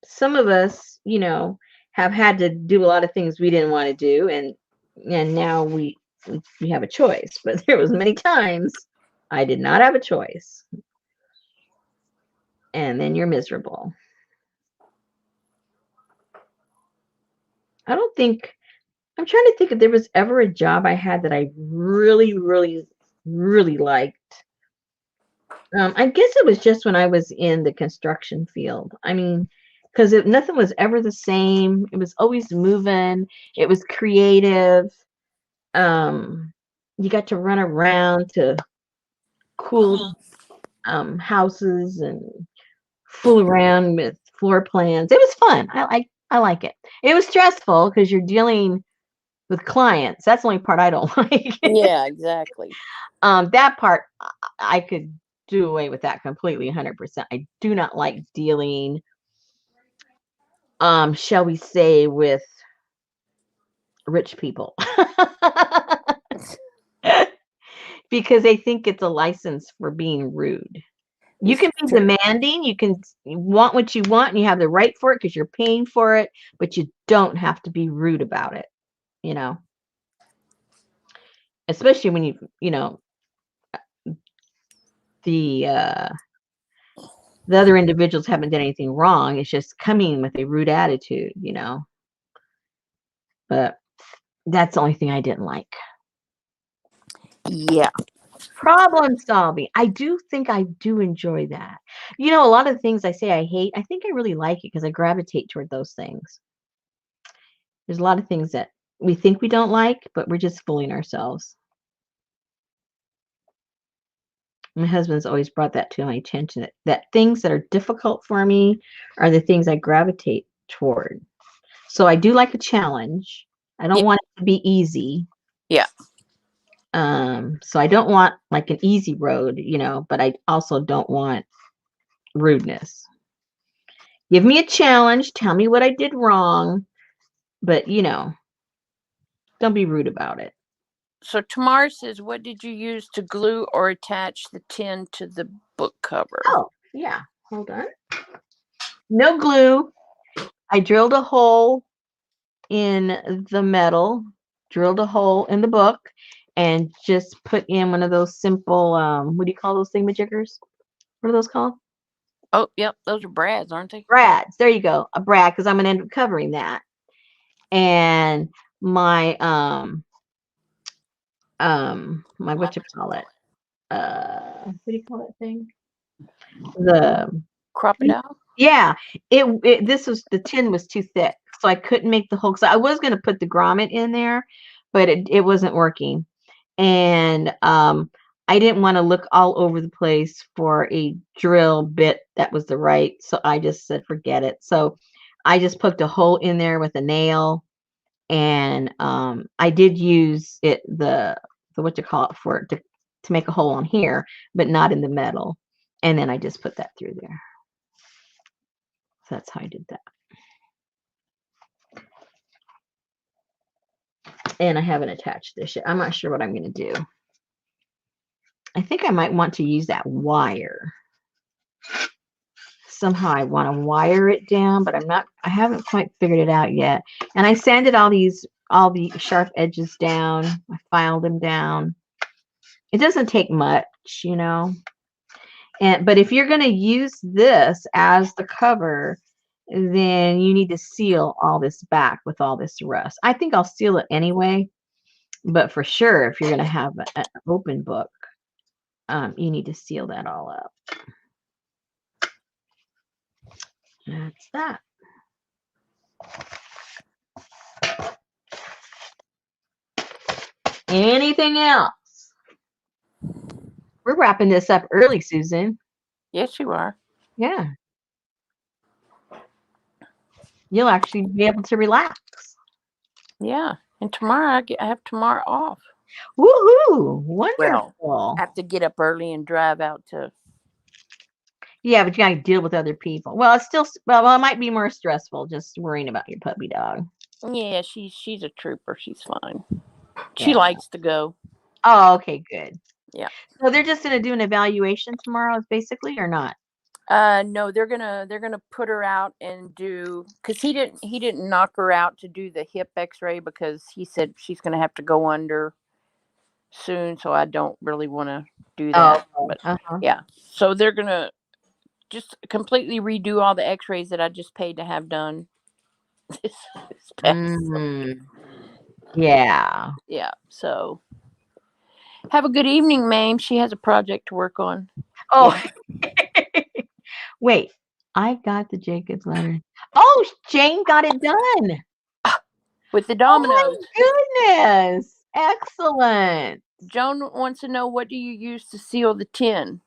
Some of us, have had to do a lot of things we didn't want to do, and now we have a choice. But there was many times I did not have a choice, and then you're miserable. I'm trying to think if there was ever a job I had that I really, really, really liked. I guess it was just when I was in the construction field. I mean, because nothing was ever the same. It was always moving. It was creative. You got to run around to cool houses and fool around with floor plans. It was fun. I like it. It was stressful because you're dealing with clients. That's the only part I don't like. Yeah, exactly. That part I could do away with that completely 100%. I do not like dealing, shall we say, with rich people. Because they think it's a license for being rude. You can be demanding. You can want what you want, and you have the right for it because you're paying for it. But you don't have to be rude about it. You know, especially when the other individuals haven't done anything wrong. It's just coming with a rude attitude. But that's the only thing I didn't like. Yeah. Problem solving. I do think I do enjoy that. A lot of the things I say I hate, I think I really like it because I gravitate toward those things. There's a lot of things that we think we don't like, but we're just fooling ourselves. My husband's always brought that to my attention, that things that are difficult for me are the things I gravitate toward. So I do like a challenge. I don't want it to be easy. Yeah. So I don't want like an easy road, but I also don't want rudeness. Give me a challenge, tell me what I did wrong, but don't be rude about it. So Tamara says, what did you use to glue or attach the tin to the book cover? Oh, yeah. Hold on. No glue. I drilled a hole in the metal, drilled a hole in the book, and just put in one of those simple, what do you call those thingamajiggers? What are those called? Oh, yep. Those are brads, aren't they? Brads. There you go. A brad, because I'm going to end up covering that. And my, my, what do you call that thing? The Crocodile? Yeah, the tin was too thick, so I couldn't make the hole. So I was going to put the grommet in there, but it wasn't working. And I didn't want to look all over the place for a drill bit that was the right. So I just said, forget it. So I just poked a hole in there with a nail, and I did use the what you call it for it to make a hole on here, but not in the metal. And then I just put that through there. So that's how I did that. And I haven't attached this yet. I'm not sure what I'm going to do. I think I might want to use that wire. Somehow I want to wire it down, but I haven't quite figured it out yet. And I sanded all the sharp edges down. I filed them down. It doesn't take much, but if you're going to use this as the cover, then you need to seal all this back with all this rust. I think I'll seal it anyway, but for sure, if you're going to have an open book, you need to seal that all up. That's that. Anything else? We're wrapping this up early, Susan. Yes, you are. Yeah. You'll actually be able to relax. Yeah. And tomorrow, I have tomorrow off. Woohoo! Wonderful. Well, I have to get up early and drive out to. Yeah, but you got to deal with other people. Well, it's still, well, it might be more stressful just worrying about your puppy dog. Yeah, she's a trooper. She's fine. She likes to go. Oh, okay, good. Yeah. So they're just going to do an evaluation tomorrow, basically, or not? No, they're gonna put her out and do, because he didn't knock her out to do the hip X-ray because he said she's gonna have to go under soon, so I don't really want to do that. Oh, but yeah, so they're gonna just completely redo all the X-rays that I just paid to have done. this past Yeah. Yeah. So have a good evening, ma'am. She has a project to work on. Oh. Yeah. Wait, I got the Jacob's letter. Oh, Jane got it done. With the dominoes. Oh my goodness. Excellent. Joan wants to know, what do you use to seal the tin?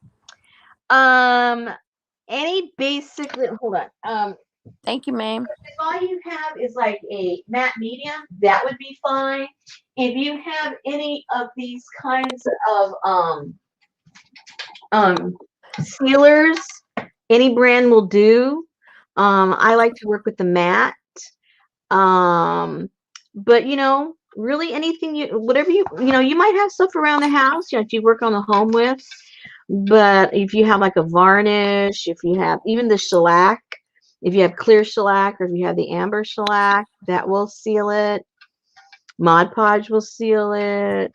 Any basic, hold on. Thank you, ma'am. If all you have is like a matte medium, that would be fine. If you have any of these kinds of sealers, any brand will do. I like to work with the matte. But really anything whatever you might have stuff around the house that you work on the home with. But if you have like a varnish, if you have even the shellac, if you have clear shellac or if you have the amber shellac, that will seal it. Mod Podge will seal it.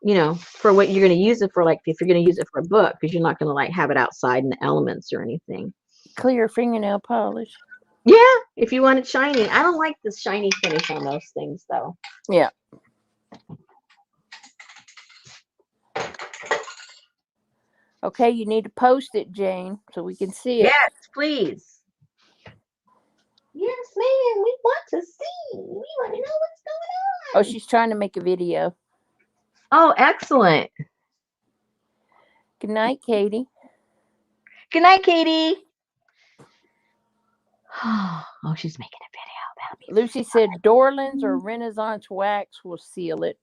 You know, for what you're going to use it for, like if you're going to use it for a book, because you're not going to like have it outside in the elements or anything. Clear fingernail polish. Yeah, if you want it shiny. I don't like the shiny finish on those things though. Yeah. Okay, you need to post it, Jane, so we can see it. Yes, please. Yes, ma'am. We want to see. We want to know what's going on. Oh, she's trying to make a video. Oh, excellent. Good night, Katie. Good night, Katie. Oh, she's making a video. That'll be Lucy said Dorland's or Renaissance wax will seal it.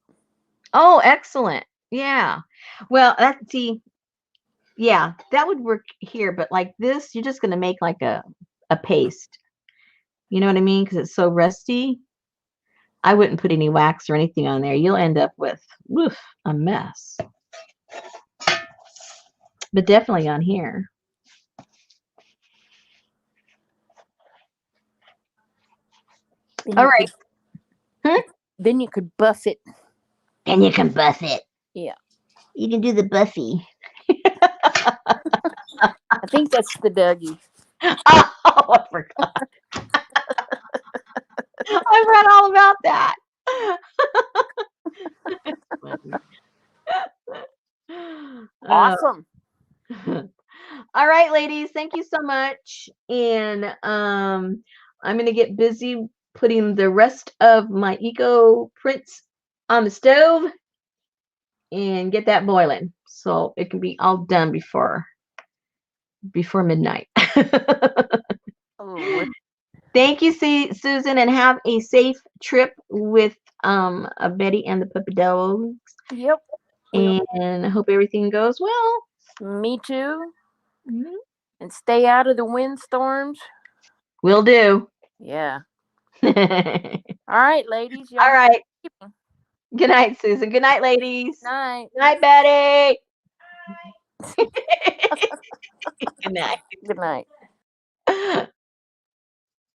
Oh, excellent. Yeah. Well, yeah, that would work here, but like this, you're just going to make like a paste. You know what I mean? Because it's so rusty. I wouldn't put any wax or anything on there. You'll end up with a mess. But definitely on here. All right. Then you could buff it. And you can buff it. Yeah. You can do the buffy. I think that's the Dougie. Oh, I forgot. I read all about that. Awesome. All right, ladies, thank you so much. And I'm going to get busy putting the rest of my eco prints on the stove and get that boiling so it can be all done before midnight. Oh, Thank you, Susan, and have a safe trip with Betty and the puppy dogs. yep. And I hope everything goes well. Me too. Mhm. And stay out of the windstorms. Will do. Yeah. All All right, ladies. Y'all right. keep 'em. Good night, Susan. Good night, ladies. Night. Good night, Betty. Good night. Good night.